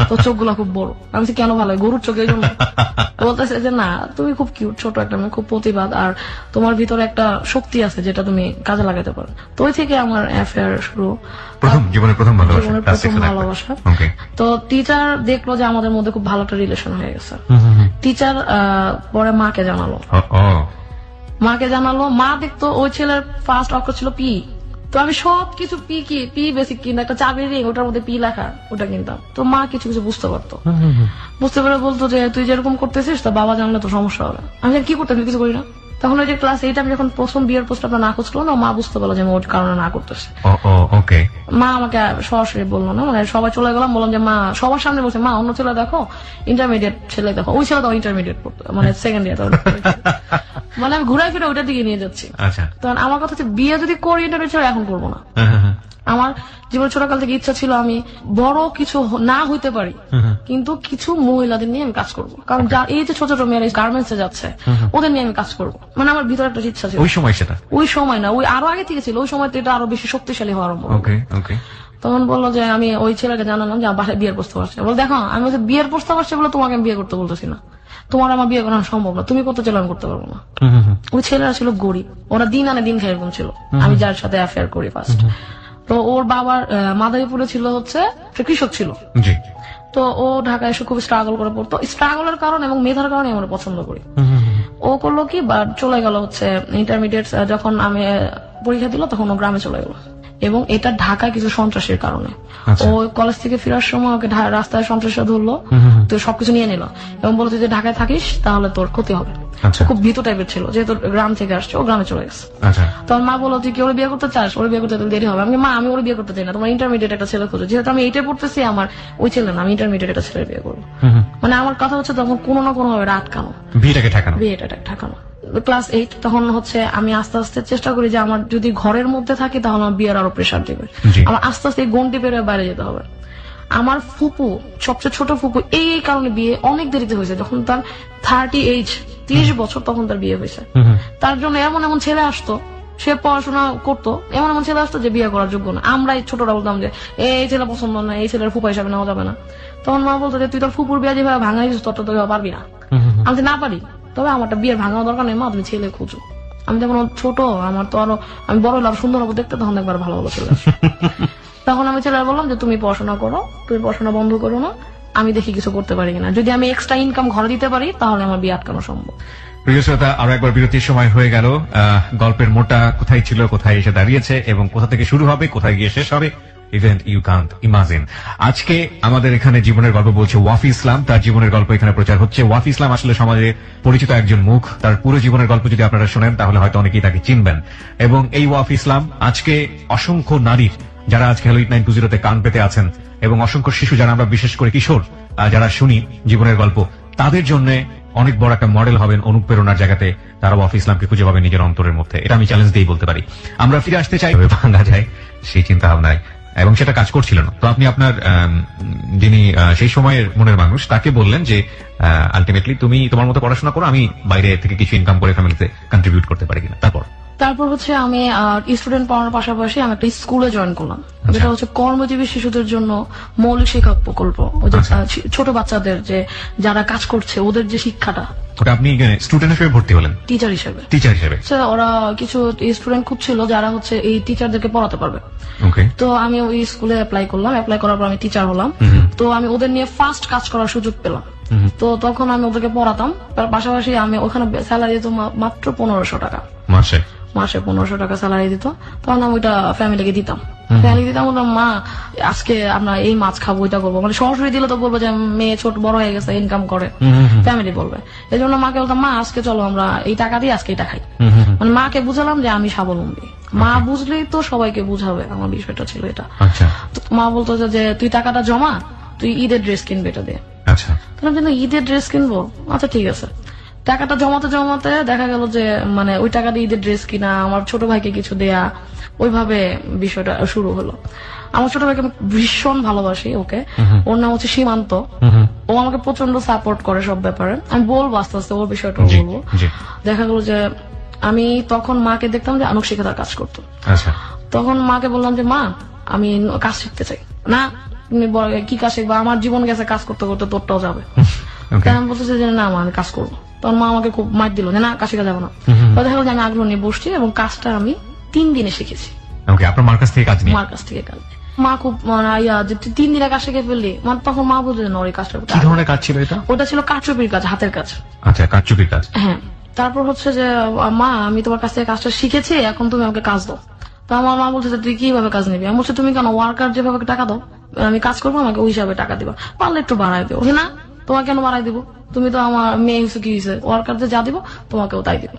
তোর চোখ গুলা খুব বড়। আমি বলছি কেন ভালো লাগে? গরুর চোখের জন্য। বলতেছে যে না তুমি খুব কিউট, ছোট একটা মেয়ে, খুব প্রতিবাদ, আর তোমার ভিতরে একটা শক্তি আছে যেটা তুমি কাজে লাগাতে পারো। তো ওই থেকে আমার অ্যাফেয়ার শুরু, জীবনের প্রথম ভালোবাসা। তো টিচার দেখলো যে আমাদের মধ্যে খুব ভালো একটা রিলেশন হয়ে গেছে। টিচার পরে মাকে জানালো, মা দেখতো ওই ছেলের ফার্স্ট অক্ষর ছিল পি। তো আমি সবকিছু পি বেসিক কিনা একটা চাবির রিং, ওটার মধ্যে পি লেখা, ওটা কিনতাম। তো মা কিছু কিছু বুঝতে পারতো, বুঝতে পেরে বলতো যে তুই যেরকম করতেছিস তা বাবা জানলে তো সমস্যা হবে। আমি কি করতে কিছু করি না। তখন ওই যে ক্লাস 8 আমি যখন প্রথম বিয়ের প্রস্তাবটা না করছিল না, মা বুঝতে পারলো যে আমি ওর কারণে না করতেছি। মা আমাকে সরাসরি বললো না, মানে সবাই চলে গেলাম, বললাম যে মা সবার সামনে বলছে মা অন্য ছেলে দেখো, ইন্টারমিডিয়েট ছেলে দেখো। ওই ছেলে তো ইন্টারমিডিয়েট পড়তো, মানে সেকেন্ড ইয়ার। মানে আমি ঘুরাই ফিরে ওইটার দিকে নিয়ে যাচ্ছি। তখন আমার কথা হচ্ছে বিয়ে যদি করি ইন্টারমিডিয়েট ছেলে এখন করবো না। আমার জীবনে ছোটকাল থেকে ইচ্ছা ছিল আমি বড় কিছু না হইতে পারি, কিন্তু কিছু মহিলাদের নিয়ে আমি কাজ করবো। কারণ এই যে ছোট ছোট মেয়েরা গার্মেন্টস এ যাচ্ছে, ওদের নিয়ে আমি কাজ করবো, মানে আমার ভিতরে একটা ইচ্ছা ছিল। ওই সময় না, ওই আরো আগে থেকে ছিল। ওই সময় তো এটা আরো বেশি শক্তিশালী হওয়ার আরম্ভ। তখন বললো যে আমি ওই ছেলেকে জানালাম যে আমার বাসায় বিয়ের প্রস্তাব আসছে। বল দেখো আমি বিয়ের প্রস্তাব আসছে বলে তোমাকে আমি বিয়ে করতে বলতেছি না, তোমার আমার বিয়ে করানো সম্ভব না, তুমি করতে চাইলে আমি করতে পারবো না। ওই ছেলেরা ছিল গরিব, ওরা দিন আনে দিন খাই এরকম ছিল। আমি যার সাথে অ্যাফেয়ার করি ফার্স্ট, তো ওর বাবার মাদারীপুরে ছিল হচ্ছে কৃষক ছিল। তো ও ঢাকায় এসে খুব স্ট্রাগল করে পড়তো, স্ট্রাগলের কারণে এবং মেধার কারণে আমরা পছন্দ করি। ও করলো কি চলে গেল হচ্ছে ইন্টারমিডিয়েট, যখন আমি পরীক্ষা দিল তখন ও গ্রামে চলে গেল। এবং এটা ঢাকায় কিছু সন্ত্রাসের কারণে। ও কলেজ থেকে ফেরার সময় ওকে রাস্তায় সন্ত্রাসীরা ধরলো, তো সবকিছু নিয়ে নিল এবং বলতো যে ঢাকায় থাকিস তাহলে তোর ক্ষতি হবে। খুব ভীতু টাইপের ছিল, যেহেতু গ্রাম থেকে আসছে, ও গ্রামে চলে গেছে। তখন মা বললো তুই কি ওর বিয়ে করতে চাস? ওর বিয়ে করতে দেরি হবে। আমি মা আমি ওর বিয়ে করতে চাই না, তোমার ইন্টারমিডিয়েট একটা ছেলে খোঁজো। যেহেতু আমি এইটাই পড়তেছি, আমার ওই ছেলে না, আমি ইন্টারমিডিয়েট একটা ছেলে বিয়ে করবো। মানে আমার কথা হচ্ছে তখন কোনো না কোনো ভাবে আটকানো, বিয়েটা ঠেকানো। ক্লাস 8 তখন হচ্ছে আমি আস্তে আস্তে চেষ্টা করি যে আমার যদি ঘরের মধ্যে থাকে তাহলে আমার বিয়ের আরো প্রেশার দেবে, আমার আস্তে আস্তে গন্ডি পেরে বাইরে যেতে হবে। আমার ফুপু, সবচেয়ে ছোট ফুপু, এই কারণে বিয়ে অনেক দেরিতে হয়েছে। যখন তার 30 বছর তখন তার বিয়ে হয়েছে। তার জন্য এমন এমন ছেলে আসতো, সে পড়াশোনা করতো, এমন এমন ছেলে আসতো যে বিয়ে করার যোগ্য না। আমরা ছোটরা বলতাম যে এই ছেলে পছন্দ না, এই ছেলের ফুপা হিসাবে নেওয়া যাবে না। তখন মা বলতো যে তুই তোর ফুপুর বিয়ে যেভাবে ভাঙাই দিস তত তো পারবি না। আমি না পারি, তবে আমারটা বিয়ের ভাঙানো দরকার নেই, মা তুমি ছেলে খুঁজো। আমি যখন ছোট, আমার তো আরো আমি বড় হলাম, সুন্দর হবো দেখতে, তখন একবার ভালো ভালো ছেলে আসে। তখন আমি ছেলে বললাম যে তুমি পড়াশোনা করো, তুমি পড়াশোনা বন্ধ করো না, আমি দেখি কিছু করতে পারি কিনা। যদি আমি এক্সট্রা ইনকাম ঘরে দিতে পারি তাহলে আমার বিয়ে আটকানো সম্ভব। প্রিয় শ্রোতা, আরো একবার বিরতির সময় হয়ে গেল। গল্পের মোটা কোথায় ছিল, কোথায় এসে দাঁড়িয়েছে এবং কোথা থেকে শুরু হবে, কোথায় গিয়ে শেষ হবে, ইভেন্ট ইউ কান্ট ইমাজিন। আজকে আমাদের এখানে জীবনের গল্প বলছে ওয়াফি ইসলাম, তার জীবনের গল্প এখানে প্রচার হচ্ছে। ওয়াফি ইসলাম আসলে সমাজে পরিচিত একজন মুখ, তার পুরো জীবনের গল্প যদি আপনারা শোনেন তাহলে হয়তো অনেকেই তাকে চিনবেন। এবং এই ওয়াফি ইসলাম আজকে অসংখ্য নারীর, যারা আজকে হ্যালো 8920 কান পেতে আছেন, এবং অসংখ্য শিশু যারা আমরা বিশেষ করে কিশোর যারা শুনি জীবনের গল্প, তাদের জন্য অনেক বড় একটা মডেল হবেন, অনুপ্রেরণার জায়গাতে তারা ওয়াফি ইসলামকে খুঁজে পাবেন নিজের অন্তরের মধ্যে। এটা আমি চ্যালেঞ্জ দিয়ে বলতে পারি। আমরা ফিরে আসতে চাই ভাঙা যায় সেই চিন্তা ভাবনায়, এবং সেটা কাজ করছিল না। তো আপনি আপনার যিনি সেই সময়ের মনের মানুষ তাকে বললেন যে আলটিমেটলি তুমি তোমার মতো পড়াশোনা করো, আমি বাইরে থেকে কিছু ইনকাম করে ফ্যামিলিতে কন্ট্রিবিউট করতে পারি কিনা। তারপর তারপর হচ্ছে আমি স্টুডেন্ট পড়ানোর পাশাপাশি আমি একটা স্কুলে জয়েন করলাম, যেটা হচ্ছে কর্মজীবী শিশুদের জন্য মৌলিক শিক্ষা প্রকল্প। ওই যে ছোট বাচ্চাদের যে যারা কাজ করছে ওদের যে শিক্ষাটা। ওটা আপনি স্টুডেন্ট হিসেবে ভর্তি হলেন? টিচার হিসেবে। টিচার হিসেবে ওরা কিছু স্টুডেন্ট খুব ছিল যারা হচ্ছে এই টিচারদেরকে পড়াতে পারবে। ওকে। তো আমি ওই স্কুলে অ্যাপ্লাই করলাম, অ্যাপ্লাই করার পর আমি টিচার হলাম। তো আমি ওদের নিয়ে ফার্স্ট কাজ করার সুযোগ পেলাম। তো তখন আমি ওদেরকে পড়াতাম, তার পাশাপাশি আমি ওখানে স্যালারি দিত মাত্র 1500 টাকা মাসে। মাসে 1500 টাকা স্যালারি দিত। তখন আমি ওইটা ফ্যামিলিকে দিতাম। ফ্যামিলি দিতাম, বললাম মা আজকে আমরা এই মাছ খাবো, ওইটা করবো। মানে সরাসরি দিলে তো বলবো যে মেয়ে ছোট বড় হয়ে গেছে, ইনকাম করে, ফ্যামিলি বলবে। এই জন্য মাকে বলতাম মা আজকে চলো আমরা এই টাকা দিয়ে আজকে এটা খাই। মানে মাকে বুঝালাম যে আমি স্বাবলম্বী। মা বুঝলেই তো সবাইকে বুঝাবে, আমার বিষয়টা ছিল এটা। মা বলতো যে তুই টাকাটা জমা, তুই ঈদের ড্রেস কিনবে এটা দিয়ে। আচ্ছা, ঈদের ড্রেস কিনবো, আচ্ছা ঠিক আছে। টাকাটা জমাতে জমাতে দেখা গেল যে মানে ওই টাকা দিয়ে ঈদের ড্রেস কিনা, আমার ছোট ভাইকে কিছু দেয়া, ওইভাবে বিষয়টা শুরু হলো। আমার ছোট ভাইকে আমি ভীষণ ভালোবাসি, ওকে। ওর নাম হচ্ছে সীমান্ত। ও আমাকে প্রচন্ড সাপোর্ট করে সব ব্যাপারে। আমি বলবো আস্তে আস্তে ওর বিষয়টা বলবো। দেখা গেল যে আমি তখন মাকে দেখতাম যে আনুষ্ঠানিকতার কাজ করতো। তখন মাকে বললাম যে মা আমি কাজ শিখতে চাই। না তুমি কি কাজ শিখবা, আমার জীবন গেছে কাজ করতে করতে, তোরটাও যাবে। আমি বলতেছি যে না মা আমি কাজ করবো। তখন মা আমাকে খুব মার দিল যে না কাজ শিখা যাবে না। দেখা গেল যে আমি আগ্রহ নিয়ে বসছি এবং কাজটা আমি 3 দিনে শিখেছি। আপনার মার কাছ থেকে কাজ নিয়ে? মার কাছ থেকে কাজ। মা খুব যে 3 দিনে কাজ শিখে ফেললি, মানে তখন মা বুঝলেন না ওই কাজটা কি ধরনের কাজ ছিল এটা? ওটা ছিল কারচুপির কাজ, হাতের কাজ। আচ্ছা, কারচুপির কাজ। হ্যাঁ। তারপর হচ্ছে যে মা আমি তোমার কাছ থেকে কাজটা শিখেছি, এখন তুমি আমাকে কাজ দাও। তো আমার মা বলছে তুই কিভাবে কাজ নিবি? আমি বলছি তুমি কেন ওয়ার্কার যেভাবে টাকা দাও আমি কাজ করবো, আমাকে ওই হিসাবে টাকা দিবা, পারলে একটু বাড়াই দেবো। না তোমাকে কেন বাড়াই দিব, তুমি তো আমার মেয়ে হয়েছে, কি হয়েছে, ওয়ার্কার যে যা দিব তোমাকেও তাই দিব।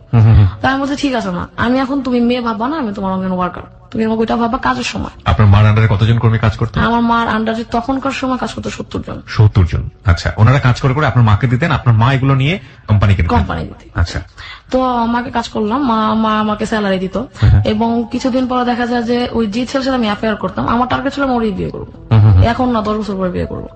তাই আমি বলছি ঠিক আছে মা, আমি এখন তুমি মেয়ে ভাববা না, আমি তোমার ওয়ার্কার, তুমি আমাকে ওইটা ভাববা কাজের সময়। আপনার মার আন্ডারে কতজন কর্মী কাজ করতেন? আমার মার আন্ডারে তখনকার সময় কাজ করতো 70 জন। 70 জন। আচ্ছা, ওনারা কাজ করে করে আপনার মাকে দিতেন, আপনার মা এগুলো নিয়ে কোম্পানি দিতেন। আচ্ছা, তো মাকে কাজ করলাম, মা আমাকে স্যালারি দিত। এবং কিছুদিন পরে দেখা যায় যে ওই যে ছেলের সাথে আমি অ্যাফেয়ার করতাম, আমার টার্গেট ছিল ওরই বিয়ে করবো, এখন না 10 বছর পরে বিয়ে করবো।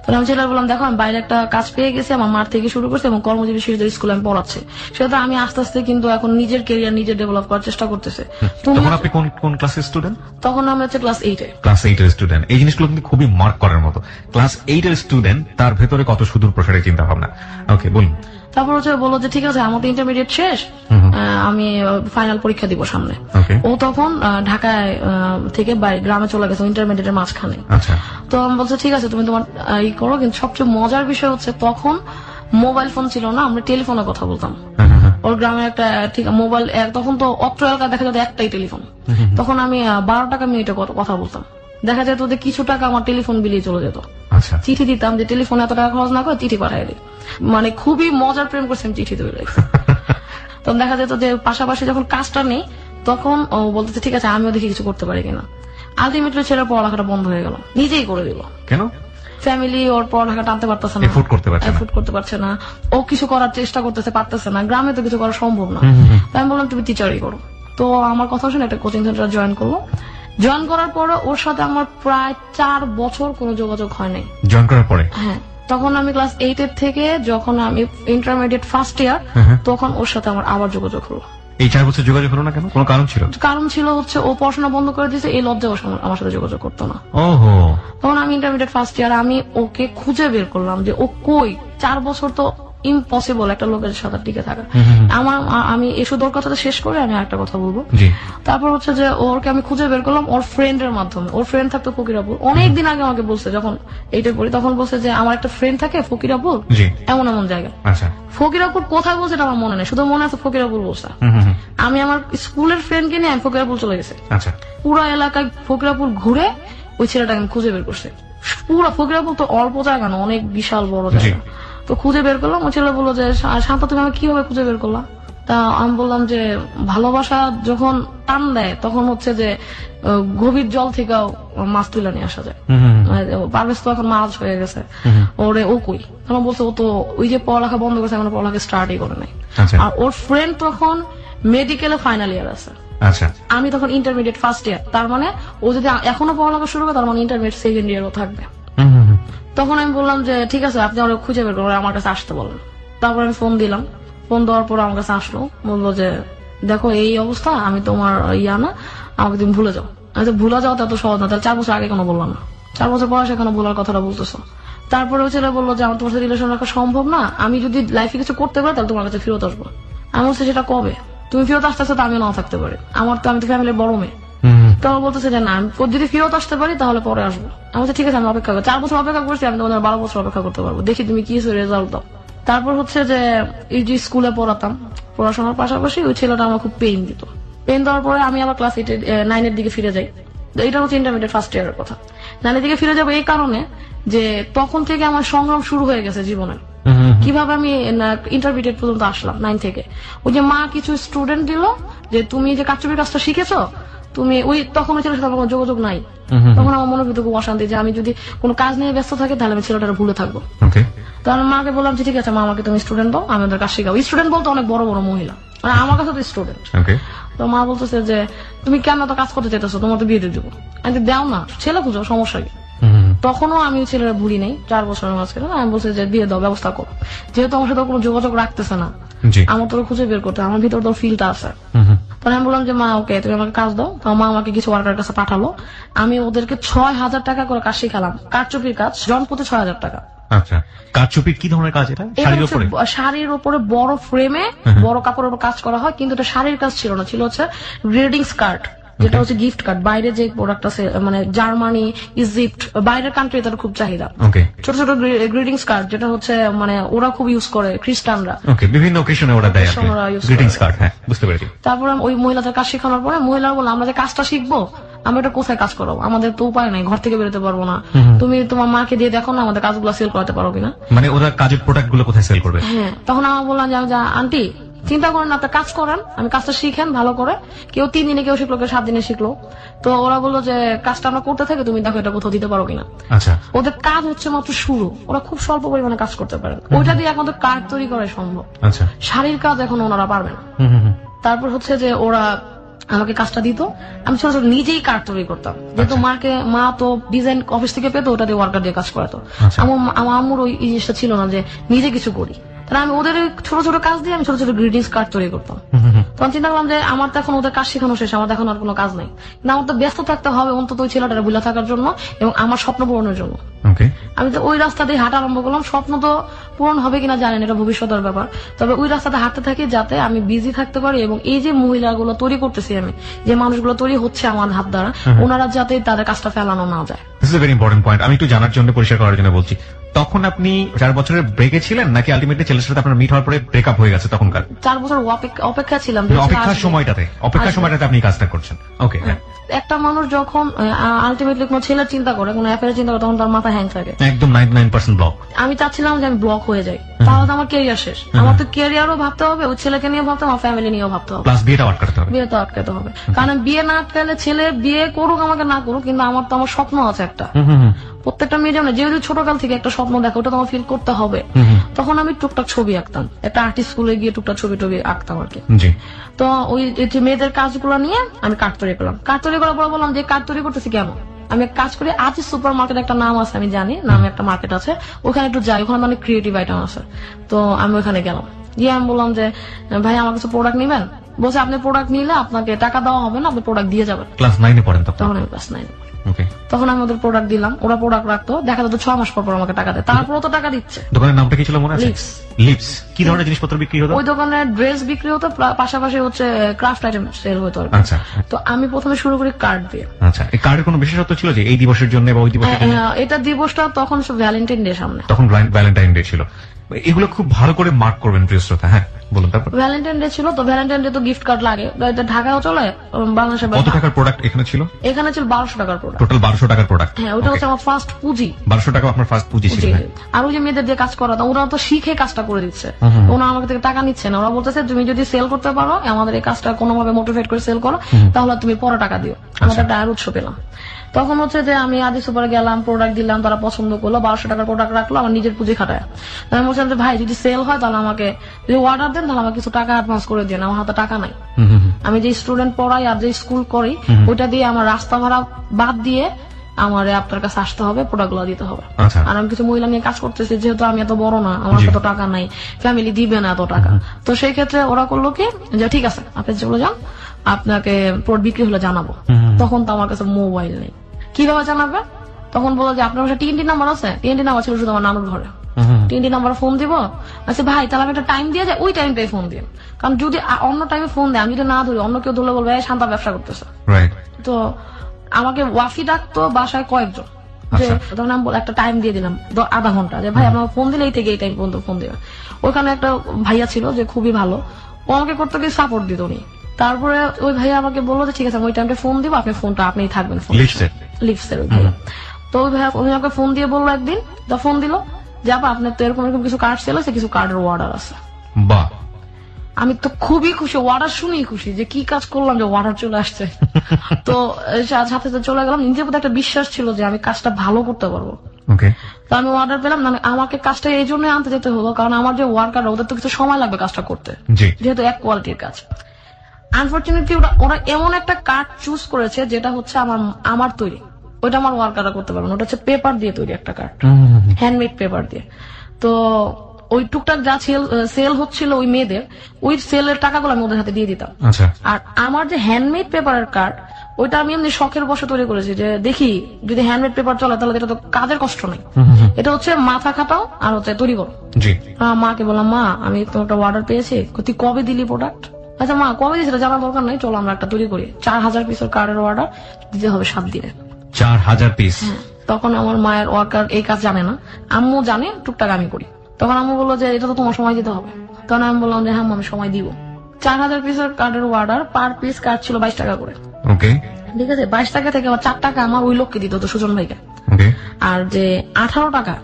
তাহলে আমি ছেলে বললাম দেখো আমি বাইরে একটা কাজ পেয়ে গেছি, আমার মার থেকে শুরু করছি এবং কর্মজীবী শিশুদের স্কুলে আমি পড়াচ্ছি। সেটা আমি আস্তে আস্তে কিন্তু এখন নিজের কেরিয়ার নিজে ডেভেলপ করার চেষ্টা করতেছে। তখন আপনি কোন ক্লাসের স্টুডেন্ট? তখন আমি হচ্ছে ক্লাস 8 এর স্টুডেন্ট। এই জিনিসগুলো কিন্তু খুবই মার্ক করার মতো। ক্লাস 8 এর স্টুডেন্ট, তার ভেতরে কত সুদূর প্রসারের চিন্তা ভাবনা। ওকে, বলুন। তারপর হচ্ছে বললো যে ঠিক আছে আমার তো ইন্টারমিডিয়েট শেষ, আমি ফাইনাল পরীক্ষা দিব সামনে। ও তখন ঢাকায় থেকে গ্রামে চলে গেছে ইন্টারমিডিয়েটের মাঝখানে। তো আমি বলছি ঠিক আছে তুমি তোমার ই করো, কিন্তু সবচেয়ে মজার বিষয় হচ্ছে তখন মোবাইল ফোন ছিল না, আমরা টেলিফোনে কথা বলতাম। ওর গ্রামে একটা ঠিক মোবাইল, তখন তো অত্র এলাকায় দেখা যেত একটাই টেলিফোন। তখন আমি 12 টাকা মিনিটে কথা বলতাম। দেখা যেত যে কিছু টাকা আমার টেলিফোন বিলিয়ে চলে যেত। চিঠি দিতাম যে টেলিফোনে এত টাকা খরচ না করে চিঠি পাঠাই দিই। মানে খুবই মজার প্রেম করছি আমি চিঠি তৈরি। তখন দেখা যেত যে পাশাপাশি যখন কাজটা নেই তখন ও বলতেছে ঠিক আছে আমিও দেখি কিছু করতে পারি কিনা। আলটিমেটলি ছেলের পড়ালেখাটা বন্ধ হয়ে গেল, নিজেই করে দিল। কেন? ফ্যামিলি ওর পড়ালেখা টানতে পারতেছে না, এফোর্ড করতে পারছে না, ও কিছু করার চেষ্টা করতেছে, পারতেছে না, গ্রামে তো কিছু করা সম্ভব না। তাই আমি বললাম তুমি টিচারই করো। তো আমার কথা শুনে একটা কোচিং সেন্টার জয়েন করলো। জয়েন করার পরে ওর সাথে আমার প্রায় 4 বছর কোনো যোগাযোগ হয় নাই। জয়েন করার পরে? হ্যাঁ। তখন আমি ক্লাস 8 এর থেকে যখন আমি ইন্টারমিডিয়েট ফার্স্ট ইয়ার, তখন ওর সাথে আমার আবার যোগাযোগ হলো। এই 4 বছর যোগাযোগ হলো না কেন? কোনো কারণ ছিল? কারণ ছিল হচ্ছে ও পড়াশোনা বন্ধ করে দিয়েছে, এই লজ্জায় আমার সাথে যোগাযোগ করতো না। ওহো। তখন আমি ইন্টারমিডিয়েট ফার্স্ট ইয়ার, আমি ওকে খুঁজে বের করলাম যে ও কই। 4 বছর তো ইম্পসিবল একটা লোকের সাথে টিকে থাকা। আমি শুধু ওর কথাটা শেষ করে আমি একটা কথা বলবো। তারপর হচ্ছে যে ওরকে আমি খুঁজে বের করলাম ওর ফ্রেন্ডের মাধ্যমে। ওর ফ্রেন্ড থাকতো ফকিরাপুর। অনেকদিন আগে আমাকে বলছে, যখন এইটা পড়ি তখন বলছে যে আমার একটা ফ্রেন্ড থাকে ফকিরাপুর, এমন এমন জায়গায়। ফকিরাপুর কোথায় বলছে আমার মনে নেই, শুধু মনে আছে ফকিরাপুর বলছে। আমি আমার স্কুলের ফ্রেন্ডকে নিয়ে আমি ফকিরাপুর চলে গেছি। পুরো এলাকায় ফকিরাপুর ঘুরে ওই ছেলেটাকে আমি খুঁজে বের করছি। পুরো ফকিরাপুর তো অল্প জায়গা না, অনেক বিশাল বড় জায়গা। তো খুঁজে বের করলাম। ওই ছেলে বললো যে শান্ত তুমি আমাকে কিভাবে খুঁজে বের করলা? তা আমি বললাম যে ভালোবাসা যখন টান দেয় তখন হচ্ছে যে গভীর জল থেকেও মাছ তুলে নিয়ে আসা যায়। পারভেজ তো এখন মাছ হয়ে গেছে, ওরে ও কই? তখন বলছে ও তো ওই যে পড়ালেখা বন্ধ করেছে, এখন পড়ালেখা স্টার্টই করে নাই। আর ওর ফ্রেন্ড তখন মেডিকেলে ফাইনাল ইয়ার আছে, আমি তখন ইন্টারমিডিয়েট ফার্স্ট ইয়ার। তার মানে ও যদি এখনো পড়ালেখা শুরু করে তার মানে ইন্টারমিডিয়েট সেকেন্ড ইয়ারও থাকবে। তখন আমি বললাম যে ঠিক আছে আপনি আমার খুঁজে বের করবেন, আমার কাছে আসতে বলেন। তারপর আমি ফোন দিলাম। ফোন দেওয়ার পর আমার কাছে আসলো, বললো যে দেখো এই অবস্থা, আমি তোমার ইয়া না, আমাকে তুমি ভুলে যাও। আমি তো ভুলে যাও তত সহজ না, তাহলে 4 বছর আগে কেন বললাম না? 4 বছর পর সেখানে ভুলার কথাটা বলতেছো। তারপরে ওই ছেলে বললো যে আমার তোমার সাথে রিলেশন রাখা সম্ভব না, আমি যদি লাইফে কিছু করতে পারি তাহলে তোমার কাছে ফেরত আসবো। আমি বলছি সেটা কবে? তুমি ফেরত আসতে আসতে আমিও নাও থাকতে পারি, আমি তো ফ্যামিলির বড় মেয়ে। তখন বলতেছে যে না, আমি যদি ফেরত আসতে পারি তাহলে পরে আসবো। আমি বলছি ঠিক আছে, আমি অপেক্ষা করবো। 4 বছর অপেক্ষা করছি, আমি তোমাদের 12 বছর অপেক্ষা করতে পারবো, দেখি তুমি কি রেজাল্ট দাও। তারপর হচ্ছে যে এই যে স্কুলে পড়াতাম, পড়াশোনার পাশাপাশি ওই ছেলেটা আমার খুব পেইন দিত। পেইন দেওয়ার পরে আমি আবার ক্লাস 9 দিকে ফিরে যাই। এটা হচ্ছে ইন্টারমিডিয়েট ফার্স্ট ইয়ারের কথা। 9 দিকে ফিরে যাবো এই কারণে যে তখন থেকে আমার সংগ্রাম শুরু হয়ে গেছে জীবনের। কিভাবে আমি ইন্টারমিডিয়েট পর্যন্ত আসলাম 9 থেকে। ওই যে মা কিছু স্টুডেন্ট দিল যে তুমি যে কারচুপির কাজটা শিখেছো, তুমি তখন ওই ছেলের সাথে আমার কোনো যোগাযোগ নাই। তখন আমার মনের ভিতরে খুব অশান্তি যে আমি যদি কোনো কাজ নিয়ে ব্যস্ত থাকি তাহলে আমি ছেলেটার ভুলে থাকবো। তো আমি মাকে বললাম যে ঠিক আছে মা, আমাকে তুমি স্টুডেন্ট দাও, আমি ওদের কাজ শিখাবো। স্টুডেন্ট বলতে অনেক বড় বড় মহিলা, মানে আমার কাছে তো স্টুডেন্ট। তো মা বলতেছে যে তুমি কেন তো কাজ করতে চাইতেছো, তোমার তো বিয়ে দিয়ে দেবো। আমি দাও না, ছেলে খুঁজো, সমস্যা কি? তখনও আমি ছেলেরা ভুলি নেই, 4 বছরের মাঝখানে আমি বলছি যে বিয়ে দাও, ব্যবস্থা করো। যেহেতু আমার সাথে কোনো যোগাযোগ রাখতেছে না, আমার তো খুঁজে বের করতে, আমার ভিতর তো ফিলটা আছে। তখন আমি বললাম যে মা ওকে, তুমি আমাকে কাজ দাও। তো মা আমাকে কিছু ওয়ার্কার কাছে পাঠালো, আমি ওদেরকে 6000 টাকা করে কাজ শিখালাম, কারচুপির কাজ, জন প্রতি 6000 টাকা। আচ্ছা, কারচুপির কি ধরনের কাজ? এটা শাড়ির উপরে বড় ফ্রেমে বড় কাপড়ের উপর কাজ করা হয়, কিন্তু এটা শাড়ির কাজ ছিল না, ছিল হচ্ছে গ্রেডিং স্কার্ট, যেটা হচ্ছে গিফট কার্ড। বাইরে যে প্রোডাক্ট আছে, মানে জার্মানি, ইজিপ্ট, বাইরের কান্ট্রি তার খুব চাহিদা। ছোট ছোট গ্রিটিংস কার্ড, যেটা হচ্ছে মানে ওরা খুব ইউজ করে, খ্রিস্টানরা বিভিন্ন অকেশনে ওরা দেয় গ্রিটিংস কার্ড। হ্যাঁ, বুঝতে পেরেছি। তারপর ওই মহিলাদের কাজ শেখানোর পরে মহিলারা বললো আমরা যে কাজটা শিখবো, আমরা এটা কোথায় কাজ করাবো, আমাদের তো উপায় নাই, ঘর থেকে বেরোতে পারবো না, তুমি তোমার মাকে দিয়ে দেখো না আমাদের কাজগুলো সেল করাতে পারো কিনা। মানে ওরা কাজের প্রোডাক্ট গুলো কোথায় সেল করবে? হ্যাঁ, তখন আমার বললাম যে আন্টি চিন্তা করেন, আপনার কাজ করেন, আমি কাজটা শিখেন ভালো করে। কেউ 3 দিনে, কেউ শিখলো, কেউ 7 দিনে শিখলো। তো ওরা বললো যে কাজটা আমরা করতে থাকি, তুমি দেখো এটা কোথাও দিতে পারো কিনা। আচ্ছা, ওদের কাজ হচ্ছে মাত্র শুরু, ওরা খুব স্বল্প পরিমাণে কাজ করতে পারে, ওইটা দিয়ে একমাত্র কার্ড তৈরি করা সম্ভব। আচ্ছা, শাড়ির কাজ এখন ওনারা পারবে না। তারপর হচ্ছে যে ওরা আমাকে কাজটা দিত, আমি ছোট ছোট নিজেই কার্ড তৈরি করতাম, যেহেতু মা তো ডিজাইন অফিস থেকে পেতো, ওটা দিয়ে ওয়ার্কার দিয়ে কাজ করাতো। আমার আম্মুর ওই জিনিসটা ছিল না যে নিজে কিছু করি, তাহলে আমি ওদের ছোট ছোট কাজ দিয়ে আমি ছোট ছোট গ্রিটিংস কার্ড তৈরি করতাম। তখন চিন্তা করলাম যে আমার তো এখন ওদের কাজ শেখানো শেষ, আমার এখন আর কোনো কাজ নাই, না আমার তো ব্যস্ত থাকতে হবে অন্তত ওই ছেলেটার ভুলে থাকার জন্য এবং আমার স্বপ্ন পূরণের জন্য। আমি তো ওই রাস্তা দিয়ে হাঁটা আরম্ভ করলাম। স্বপ্ন তো পূরণ হবে কিনা জানেন, এটা ভবিষ্যতের ব্যাপার, তবে ওই রাস্তাতে হাঁটতে থাকি যাতে আমি বিজি থাকতে পারি এবং এই যে মহিলাগুলো তৈরি করতেছি, আমি যে মানুষগুলো তৈরি হচ্ছে আমার হাত দ্বারা, ওনারা যাতে তাদের কাজটা ফেলানো না যায়। This is a very important point. আমি একটু জানার জন্য, পরিষ্কার করার জন্য বলছি, তখন আপনি 4 বছরের ব্রেকে ছিলেন নাকি আলটিমেটলি ছেলের সাথে আপনার মিট হওয়ার পরে ব্রেকআপ হয়ে গেছে? তখনকার 4 বছর অপেক্ষা ছিলাম, অপেক্ষার সময়টাতে আপনি কাজটা করছেন। ওকে, একটা মানুষ যখন আলটিমেটলি কোনো ছেলের চিন্তা করে, কোনো অ্যাফেয়ার চিন্তা করে, তখন তার মাথা হ্যাং থাকে, একদম 99% ব্লক। আমি চাচ্ছিলাম যে আমি ব্লক হয়ে যাই, তাহলে তো আমার ক্যারিয়ার শেষ। আমার তো ক্যারিয়ারও ভাবতে হবে, ওই ছেলেকে নিয়ে ভাবতে হবে, আমার ফ্যামিলি নিয়েও ভাবতে হবে, প্লাস বিয়েটা আটকাতে হবে। কারণ বিয়ে না আটকালে ছেলে বিয়ে করুক আমাকে না করুক, কিন্তু আমার তো আমার স্বপ্ন আছে একটা। প্রত্যেকটা মেয়ে যেমন যেহেতু ছোটকাল থেকে একটা স্বপ্ন দেখো, ওটা তোমার ফিল করতে হবে। তখন আমি টুকটাক ছবি আঁকতাম, একটা আর্টিস্ট স্কুলে গিয়ে টুকটাক ছবি আঁকতাম আর কি। তো ওই মেয়েদের কাজগুলো নিয়ে আমি কার্ড তৈরি করলাম। কার্ড তৈরি করার পর বললাম যে কার্ড তৈরি করতেছি কেন, আমি কাজ করি আজি সুপার মার্কেট, একটা নাম আছে আমি জানি, নামে একটা মার্কেট আছে, ওখানে একটু যাই, ওখানে অনেক ক্রিয়েটিভ আইটেম আছে। তো আমি ওখানে গেলাম, গিয়ে আমি বললাম যে ভাই আমার কাছে প্রোডাক্ট নিবেন? বলছে আপনি প্রোডাক্ট নিলে আপনাকে টাকা দেওয়া হবে না, আপনি প্রোডাক্ট দিয়ে যাবেন। ক্লাস 9 পড়েন তখন? আমি ক্লাস 9। তখন আমি ওদের প্রোডাক্ট দিলাম, ওরা প্রোডাক্ট রাখতো, দেখা যেত 6 মাস পর আমাকে টাকা দেয়, তারপরও তো টাকা দিচ্ছে। দোকানের নামটা কি ছিল মনে আছে? লিপস। কি ধরনের জিনিসপত্র বিক্রি হতো? ওই দোকানে ড্রেস বিক্রি হতো, পাশাপাশি হচ্ছে ক্রাফট আইটেম সেল হতো। আচ্ছা, তো আমি প্রথমে শুরু করি কার্ড দিয়ে। আচ্ছা, এই কার্ডের কোনো বিশেষত্ব ছিল যে এই দিবসের জন্য বা ওই দিবসের জন্য? এটা দিবসটা তখন ভ্যালেন্টাইন ডে সামনে, তখন ভ্যালেন্টাইন ডে ছিল। এগুলো খুব ভালো করে মার্ক করবেন প্রিয় শ্রোতা। হ্যাঁ বলুন। তারপর ভ্যালেন্টাইন ডে ছিল, তো ভ্যালেন্টাইন ডে তো গিফট কার্ড লাগে, ঢাকাও চলে, বাংলাদেশে। কত টাকার প্রোডাক্ট এখানে ছিল? এখানে ছিল 1200 টাকার প্রোডাক্ট, টোটাল 1200 টাকার প্রোডাক্ট। হ্যাঁ, ওটা হচ্ছে আমার ফার্স্ট পুঁজি। 1200 টাকা আপনার ফার্স্ট পুঁজি ছিল। আর ওই যে মেয়েদের দিয়ে কাজ করাতাম, ওরা তো শিখে কাজটা করে দিচ্ছে, ওরা আমাকে থেকে টাকা নিচ্ছে না। ওরা বলতেছে তুমি যদি সেল করতে পারো, আমাদের এই কাজটা কোনোভাবে মোটিভেট করে সেল করো, তাহলে তুমি পরে টাকা দিও। আমাদের একটা আয়ের উৎস পেলাম। তখন হচ্ছে যে আমি আদি সুপারে গেলাম, প্রোডাক্ট দিলাম, তারা পছন্দ করলো, 1200 টাকার প্রোডাক্ট রাখলো, আমার নিজের পুঁজি খাটায়। আমি বলছিলাম যে ভাই যদি সেল হয় তাহলে আমাকে যদি অর্ডার দেন তাহলে আমাকে কিছু টাকা অ্যাডভান্স করে দেন, আমার হাতে টাকা নাই। আমি যে স্টুডেন্ট পড়াই আর যে স্কুল করি ওইটা দিয়ে আমার রাস্তা ভাড়া বাদ দিয়ে আমার আপনার কাছে আসতে হবে, প্রোডাক্ট গুলো দিতে হবে। আচ্ছা। আর আমি কিছু মহিলা নিয়ে কাজ করতেছি, যেহেতু আমি এত বড় না, আমার এত টাকা নাই, ফ্যামিলি দিবে না এত টাকা। তো সেই ক্ষেত্রে ওরা করলো কি যে ঠিক আছে আপনি চলে যান, আপনাকে প্রোডাক্ট বিক্রি হলে জানাবো। তখন তো আমার কাছে মোবাইল নেই, কিভাবে জানাবে? তখন বললো যে আপনার কাছে TNT নাম্বার আছে? TNT নাম্বার ছিল শুধু আমার নানুর ঘরে। TNT নাম্বার ফোন দিব? আচ্ছা ভাই তাহলে আমি একটা টাইম দিয়ে যাই, ওই টাইমটাই ফোন দিন, কারণ যদি অন্য টাইমে ফোন দেয়, আমি যদি না ধরি, অন্য কেউ ধরলে বলবে শান্তা ব্যবসা করতেছে। তো আমাকে ওয়াফি ডাকতো বাসায় কয়েকজন, যে ধরুন আমি একটা টাইম দিয়ে দিলাম আধা ঘন্টা, যে ভাই আপনার ফোন দিলে এই থেকে এই টাইম পর্যন্ত ফোন দিবে। ওইখানে একটা ভাইয়া ছিল যে খুবই ভালো, ও আমাকে করতে গিয়ে সাপোর্ট দিত উনি। তারপরে ওই ভাইয়া আমাকে বললো যে ঠিক আছে আমি ওই টাইমটা ফোন দিব, আপনি ফোনটা আপনিই থাকবেন লিফটের ওই ভাইয়া। তো ওই ভাইয়া উনি আমাকে ফোন দিয়ে বললো একদিন, তো ফোন দিল যে আপা আপনার তো এরকম এরকম কিছু কার্ড ছিল, সে কিছু কার্ডের অর্ডার আছে। বাহ, আমি তো খুবই খুশি, অর্ডার শুনেই খুশি যে কি কাজ করলাম যে অর্ডার চলে আসছে। তো সাথে সাথে চলে গেলাম, নিজের প্রতি একটা বিশ্বাস ছিল যে আমি কাজটা ভালো করতে পারবো। তো আমি অর্ডার পেলাম, মানে আমাকে কাজটা এই জন্য আনতে যেতে হলো কারণ আমার যে ওয়ার্কার ওদের তো কিছু সময় লাগবে কাজটা করতে, যেহেতু এক কোয়ালিটির কাজ। আনফরচুনেটলি ওরা এমন একটা কার্ড চুজ করেছে যেটা হচ্ছে আমার তৈরি, ওইটা আমার ওয়ার্কাররা করতে পারবে না, ওটা হচ্ছে পেপার দিয়ে তৈরি একটা কার্ড, হ্যান্ডমেড পেপার দিয়ে। তো ওই টুকটাক যা সেল হচ্ছিল ওই মেয়েদের, ওই সেলের টাকাগুলো আমি ওদের হাতে দিয়ে দিতাম। আর আমার যে হ্যান্ডমেড পেপারের কার্ড, ওইটা আমি এমনি শখের বসে তৈরি করেছি যে দেখি যদি হ্যান্ডমেড পেপার চলে তাহলে এটা তো কাজের কষ্ট নেই, এটা হচ্ছে মাথা খাটাও আর হচ্ছে তৈরি করো। মাকে বললাম মা আমি তোমার একটা অর্ডার পেয়েছি, তুই কবে দিলি প্রোডাক্ট? আচ্ছা মা কবে দিয়েছিল জানার দরকার নেই, চলো আমরা একটা তৈরি করি, 4000 পিসের কার্ডের অর্ডার দিতে হবে 7 দিনে। 4000 পিস? তখন আমার মায়ের ওয়ার্কার এই কাজ জানে না, আম্মু জানে, টুকটাক আমি করি। তখন আম্মু বললো যে এটা তো তোমার সময় দিতে হবে। তখন আমি বললাম যে হ্যাঁ আমি সময় দিব। 4000 পিসের কার্ডের অর্ডার, পার পিস কার্ড ছিল 22 টাকা করে। ঠিক আছে, 22 টাকা থেকে আবার 4 টাকা আমার ওই লোককে দিত, তো সুজন ভাইকে। আর যে 18 টাকা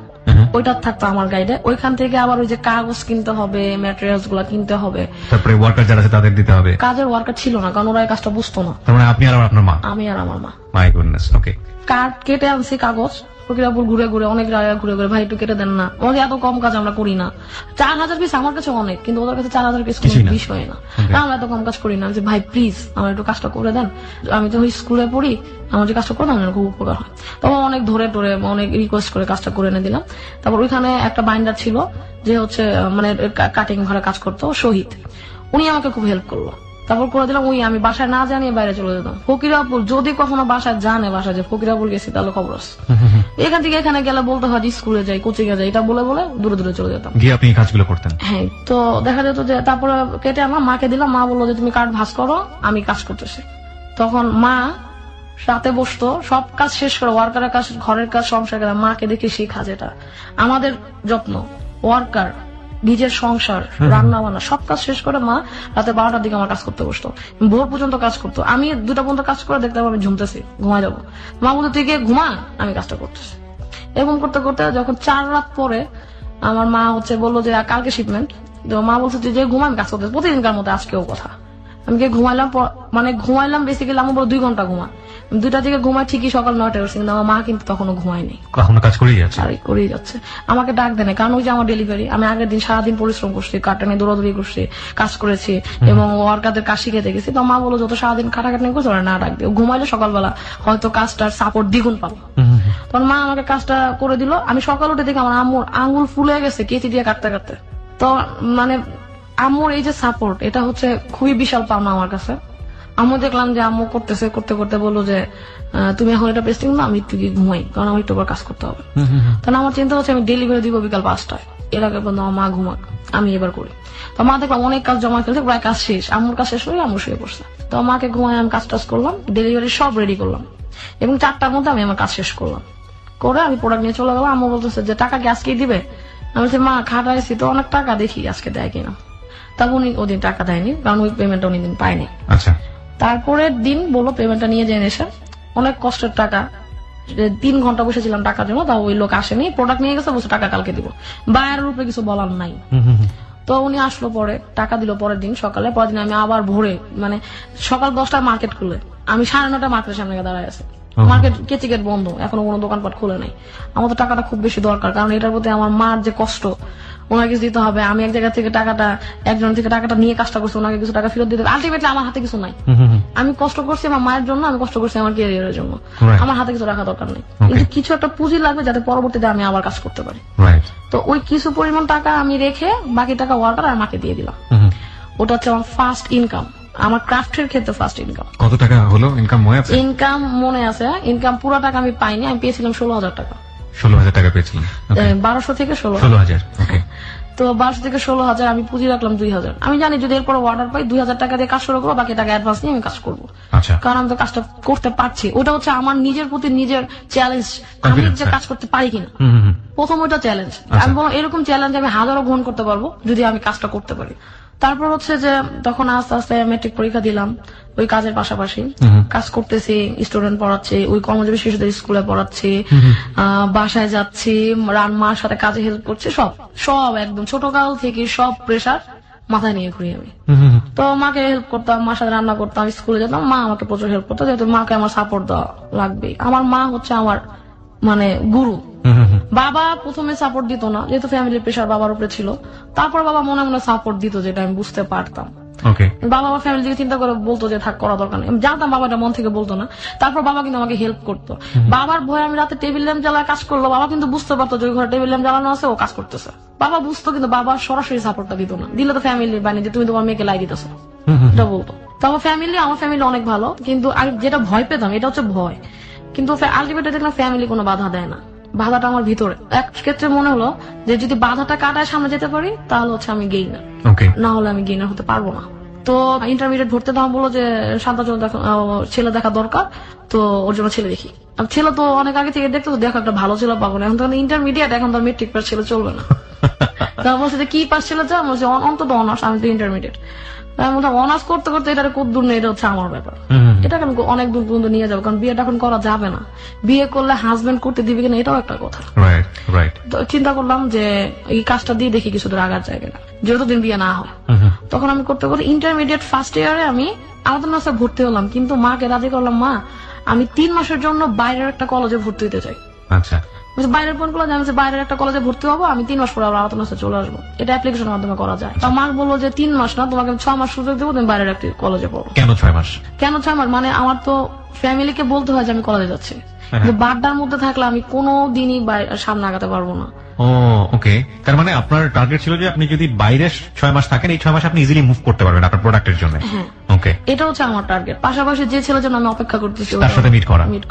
ওইটা থাকতো আমার গাইডে, ওইখান থেকে আবার ওই যে কাগজ কিনতে হবে, ম্যাটেরিয়ালস গুলা কিনতে হবে, তারপরে ওয়ার্কার যারা আছে তাদের দিতে হবে। কাজের ওয়ার্কার ছিল না কারণ ওরা এই কাজটা বুঝতো না। তার মানে আপনি আর আপনার মা? আমি আর আমার মা। My goodness. ওকে, কার্ড কেটে আনছি, কাগজ ফকিরাপুর ঘুরে ঘুরে, অনেক জায়গায় ঘুরে ঘুরে, ভাই একটু কেটে দেন না, আমাদের এত কম কাজ আমরা করি না। 4000 পিস আমার কাছে অনেক, কিন্তু ওদের কাছে 4000 পিস কোনো বিষয় না, আমরা এত কম কাজ করি না। যে ভাই প্লিজ আমার একটু কাজটা করে দেন, আমি তো স্কুলে পড়ি, আমার যে কাজটা করে দেন আমার খুব উপকার হয়। তখন অনেক ধরে টরে অনেক রিকোয়েস্ট করে কাজটা করে এনে দিলাম। তারপর ওইখানে একটা বাইন্ডার ছিল যে হচ্ছে মানে কাটিং ঘরে কাজ করতো, শহীদ, উনি আমাকে খুব হেল্প করলো। তারপর করে দিলাম, ওই আমি বাসায় না জানিয়ে বাইরে চলে যেতাম। ফকিরাপুর যদি কখনো বাসায় জানে, বাসায় যে ফকিরাপুর গেছি তাহলে খবর আছে। এখান থেকে এখানে গেলে বলতে হয় স্কুলে যাই, কোচিং এ যাই, এটা বলে বলে দূরে দূরে চলে যেতাম, গিয়ে আপনি কাজগুলো করতেন। হ্যাঁ, তো দেখা যেত যে তারপরে কেটে আমার মাকে দিলাম, মা বললো যে তুমি কার্ড ভাঁজ করো, আমি কাজ করতেছি। তখন মা রাতে বসতো, সব কাজ শেষ করে, ওয়ার্কারের কাজ, ঘরের কাজ, সংসার কাজ, মাকে দেখে শিখা, যেটা আমাদের যত্ন, ওয়ার্কার, নিজের সংসার, রান্না বান্না সব কাজ শেষ করে মা রাতে 12টার দিকে আমার কাজ করতে বসতো, ভোর পর্যন্ত কাজ করতো। আমি 2টা পর্যন্ত কাজ করে দেখতাম আমি ঝুমতেছি, ঘুমাই যাবো, মা বলতো তুই গিয়ে ঘুমা, আমি কাজটা করতেছি। এরকম করতে করতে যখন 4 রাত পরে আমার মা হচ্ছে বললো যে কালকে শিপমেন্ট, মা বলছে যে ঘুমা, আমি কাজ করতেছি প্রতিদিনকার মতো আজকেও কথা। আমি গিয়ে ঘুমাইলাম, মানে ঘুমাইলাম বেসিক্যালি আমার বড় 2 ঘন্টা ঘুমা, 2টা থেকে ঘুমাই ঠিকই সকাল 9টায় উঠছি, কিন্তু আমার মা কিন্তু তখনও ঘুমায়নি, কখনো কাজ করেই যাচ্ছে, করেই যাচ্ছে। আমাকে ডাক দেয় না, কারণ ওই যে আমার ডেলিভারি, আমি আগের দিন সারাদিন পরিশ্রম করছি, কাটানে দৌড়াদৌড়ি করছি, কাজ করেছি এবং ওয়ার্কারদের কাজ শিখেতে গেছি। তো মা বলো যত সারাদিন খাটাখাটি করছে ওরা না ডাকবে, ঘুমাইলে সকালবেলা হয়তো কাজটার সাপোর্ট দ্বিগুণ পাবো। তখন মা আমাকে কাজটা করে দিল। আমি সকাল উঠে দেখি আমার আম্মুর আঙ্গুল ফুলে গেছে কেচি দিয়ে কাটতে কাটতে। তো মানে আম্মুর এই যে সাপোর্ট, এটা হচ্ছে খুবই বিশাল পাওনা আমার কাছে। আম্মু দেখলাম যে আম্মু করতেছে, করতে করতে বললো যে তুমি এখন এটা পেস্টিং না, আমি একটু ঘুমাই, কারণ আমার একটু কাজ করতে হবে। তাহলে আমার চিন্তা হচ্ছে আমি ডেলিভারি দিব বিকাল 5টায়, এর আগে বললাম মা ঘুমাক, আমি এবার করি। তো মা দেখলাম অনেক কাজ জমা ফেলছে, প্রায় কাজ শেষ, আম্মুর কাজ শেষ হয়ে আম্মু শুয়ে পড়ছে। তো মাকে ঘুমাই, আমি কাজ টাজ করলাম, ডেলিভারি সব রেডি করলাম এবং 4টার মধ্যে আমি আমার কাজ শেষ করলাম, করে আমি প্রোডাক্ট নিয়ে চলে গেলাম। আম্মু বলতেছে যে টাকা কি আজকেই দিবে? আমি বলছি মা খাটাইছি তো অনেক টাকা, দেখি আজকে দেয় কিনা। তবে উনি ওদিন টাকা দেয়নি, কারণ ওই পেমেন্টটা উনি দিন পায়নি। আচ্ছা, তারপরের দিন বললো পেমেন্টটা নিয়ে জেনে এসে, অনেক কষ্টের টাকা, 3 ঘন্টা বসেছিলাম টাকার জন্য, তাও ওই লোক আসেনি, প্রোডাক্ট নিয়ে গেছে, বলছে টাকা কালকে দিব, বায়ারের উপরে কিছু বলার নাই। তো উনি আসলো, পরে টাকা দিল পরের দিন সকালে। পরের দিন আমি আবার ভোরে, মানে সকাল 10টায় মার্কেট খুলে, আমি 9:30 মার্কেটের সামনে দাঁড়ায় আছে, মার্কেট কেচি গেট বন্ধ, এখনো কোনো দোকানপাট খুলে নাই। আমার তো টাকাটা খুব বেশি দরকার, কারণ এটার প্রতি আমার মার যে কষ্ট, ওনাকে কিছু দিতে হবে, আমি এক জায়গা থেকে টাকাটা একজন থেকে টাকাটা নিয়ে কাজটা করছি, ওনাকে কিছু টাকা ফেরত দিতে হবে। আলটিমেটলি আমার হাতে কিছু নাই। আমি কষ্ট করছি আমার মায়ের জন্য, আমি কষ্ট করছি আমার ক্যারিয়ারের জন্য, আমার হাতে কিছু রাখা দরকার নেই, কিন্তু কিছু একটা পুঁজি লাগবে যাতে পরবর্তীতে আমি আবার কাজ করতে পারি। তো ওই কিছু পরিমাণ টাকা আমি রেখে বাকি টাকা ওয়ার্কার আর মাকে দিয়ে দিলাম। ওটা হচ্ছে আমার ফার্স্ট ইনকাম, আমার ক্রাফটের ক্ষেত্রে ফার্স্ট ইনকাম। কত টাকা হলো ইনকাম মনে আছে? ইনকাম মনে আছে, ইনকাম পুরো টাকা আমি পাইনি, আমি পেয়েছিলাম 16,000 টাকা। 16,000 টাকা পেয়েছিলেন? 1200 থেকে 16,000। ওকে। তো 1200 থেকে 16,000 আমি পুঁজি রাখলাম 2,000। আমি জানি যদি এরপর অর্ডার পাই 2,000 টাকা দিয়ে কাজ শুরু করবো, বাকি টাকা অ্যাডভান্স নিয়ে আমি কাজ করবো। আচ্ছা। কারণ আমি তো কাজটা করতে পারছি, ওটা হচ্ছে আমার নিজের প্রতি নিজের চ্যালেঞ্জ, আমি যে কাজ করতে পারি কিনা। প্রথম ওইটা চ্যালেঞ্জ, আমি বললাম এরকম চ্যালেঞ্জ আমি হাজারো গ্রহণ করতে পারবো যদি আমি কাজটা করতে পারি। তারপর হচ্ছে যে তখন আস্তে আস্তে মেট্রিক পরীক্ষা দিলাম, ওই কাজের পাশাপাশি কাজ করতেছি, স্টুডেন্ট পড়াচ্ছি, ওই কর্মজীবী শিশুদের স্কুলে পড়াচ্ছি, বাসায় যাচ্ছি, মার সাথে কাজে হেল্প করছি, সব সব একদম ছোটকাল থেকে সব প্রেশার মাথায় নিয়ে ঘুরি আমি। তো মাকে হেল্প করতাম, মার সাথে রান্না করতাম, স্কুলে যেতাম, মা আমাকে প্রচুর হেল্প করতো, যেহেতু মাকে আমার সাপোর্ট দেওয়া লাগবে। আমার মা হচ্ছে আমার মানে গুরু। বাবা প্রথমে সাপোর্ট দিত না, যেহেতু ফ্যামিলির প্রেশার বাবার উপরে ছিল। তারপর বাবা মনে মনে সাপোর্ট দিত, যেটা আমি বুঝতে পারতাম। বাবা আমার ফ্যামিলি থেকে চিন্তা করে বলতো যে থাক, করা দরকার নেই। আমি জানতাম বাবাটা মন থেকে বলতো না। তারপর বাবা কিন্তু আমাকে হেল্প করতো। বাবার ভয়ে আমি রাতে টেবিল ল্যাম্প জ্বালায় কাজ করলো, বাবা কিন্তু বুঝতে পারতো যে ওই ঘরে টেবিল ল্যাম্প জ্বালানো আছে, ও কাজ করতেছে। বাবা বুঝতো, কিন্তু বাবা সরাসরি সাপোর্টটা দিত না। দিলে তো ফ্যামিলির বানিয়ে যে তুমি তোমার মেয়েকে লাই দিতেছো, এটা বলতো। তো আমার ফ্যামিলি অনেক ভালো, কিন্তু আমি যেটা ভয় পেতাম এটা হচ্ছে ভয়। কিন্তু আলটিমেটলি দেখলাম ফ্যামিলি কোনো বাধা দেয় না, বাধাটা আমার ভিতরে। এক ক্ষেত্রে মনে হলো যে যদি বাধাটা কাটায় সামনে যেতে পারি তাহলে হচ্ছে আমি গেইনার, না হলে আমি গেইনার হতে পারবো না। তো ইন্টারমিডিয়েট ভর্তি দেওয়া বললো যে শান্তার জন্য ছেলে দেখা দরকার, তো ওর জন্য ছেলে দেখি। ছেলে তো অনেক আগে থেকে দেখতো, দেখো একটা ভালো ছেলে পাবো না, এখন তো ইন্টারমিডিয়েট, এখন তো মেট্রিক পাস ছেলে চলবে না। তা বলছে যে কি পাস ছেলে চাও? বলছে অন্তত অনার্স, আমি তো ইন্টারমিডিয়েট। অনার্স করতে করতে এটা খুব দূর নেই, এটা হচ্ছে আমার ব্যাপার, এটাকে আমি অনেক দূর পর্যন্ত নিয়ে যাবো, কারণ বিয়েটা এখন করা যাবে না। বিয়ে করলে হাজবেন্ড করতে দিবে কিনা এটাও একটা কথা। তো চিন্তা করলাম যে এই কাজটা দিয়ে দেখি কিছু দূর আগার জায়গা, যতদিন বিয়ে না হয়। তখন আমি করতে করতে ইন্টারমিডিয়েট ফার্স্ট ইয়ারে আমি আমাদের নার্সে ভর্তি হলাম, কিন্তু মাকে রাজি করলাম, মা আমি 3 মাসের জন্য বাইরের একটা কলেজে ভর্তি হতে চাই। আচ্ছা। বাইরের কোন কলেজ? আমি বাইরের একটা কলেজে ভর্তি হবো, আমি 3 মাস পরে আবার আলাদা নার্সে চলে আসবো, এটা অ্যাপ্লিকেশনের মাধ্যমে করা যায়। তো মা বললো যে 3 মাস না, তোমাকে 6 মাস সুযোগ দেবো, তুমি বাইরের একটা কলেজে পড়ো। কেন 6 মাস? কেন 6 মাস? মানে আমার তো ফ্যামিলিকে বলতে হয় যে আমি কলেজে যাচ্ছি, বাড্ডার মধ্যে থাকলে আমি কোনো দিনই সামনে আগাতে পারবো না। ওকে, তার মানে আপনার টার্গেট ছিল যে আপনি যদি বাইরে 6 মাস থাকেন, এই 6 মাস আপনি ইজিলি মুভ করতে পারবেন আপনার প্রোডাক্টের জন্য। ওকে, এটা হচ্ছে আমার টার্গেট। পাশাপাশি যে ছেলের জন্য আমি অপেক্ষা করতেছি তার সাথে মিট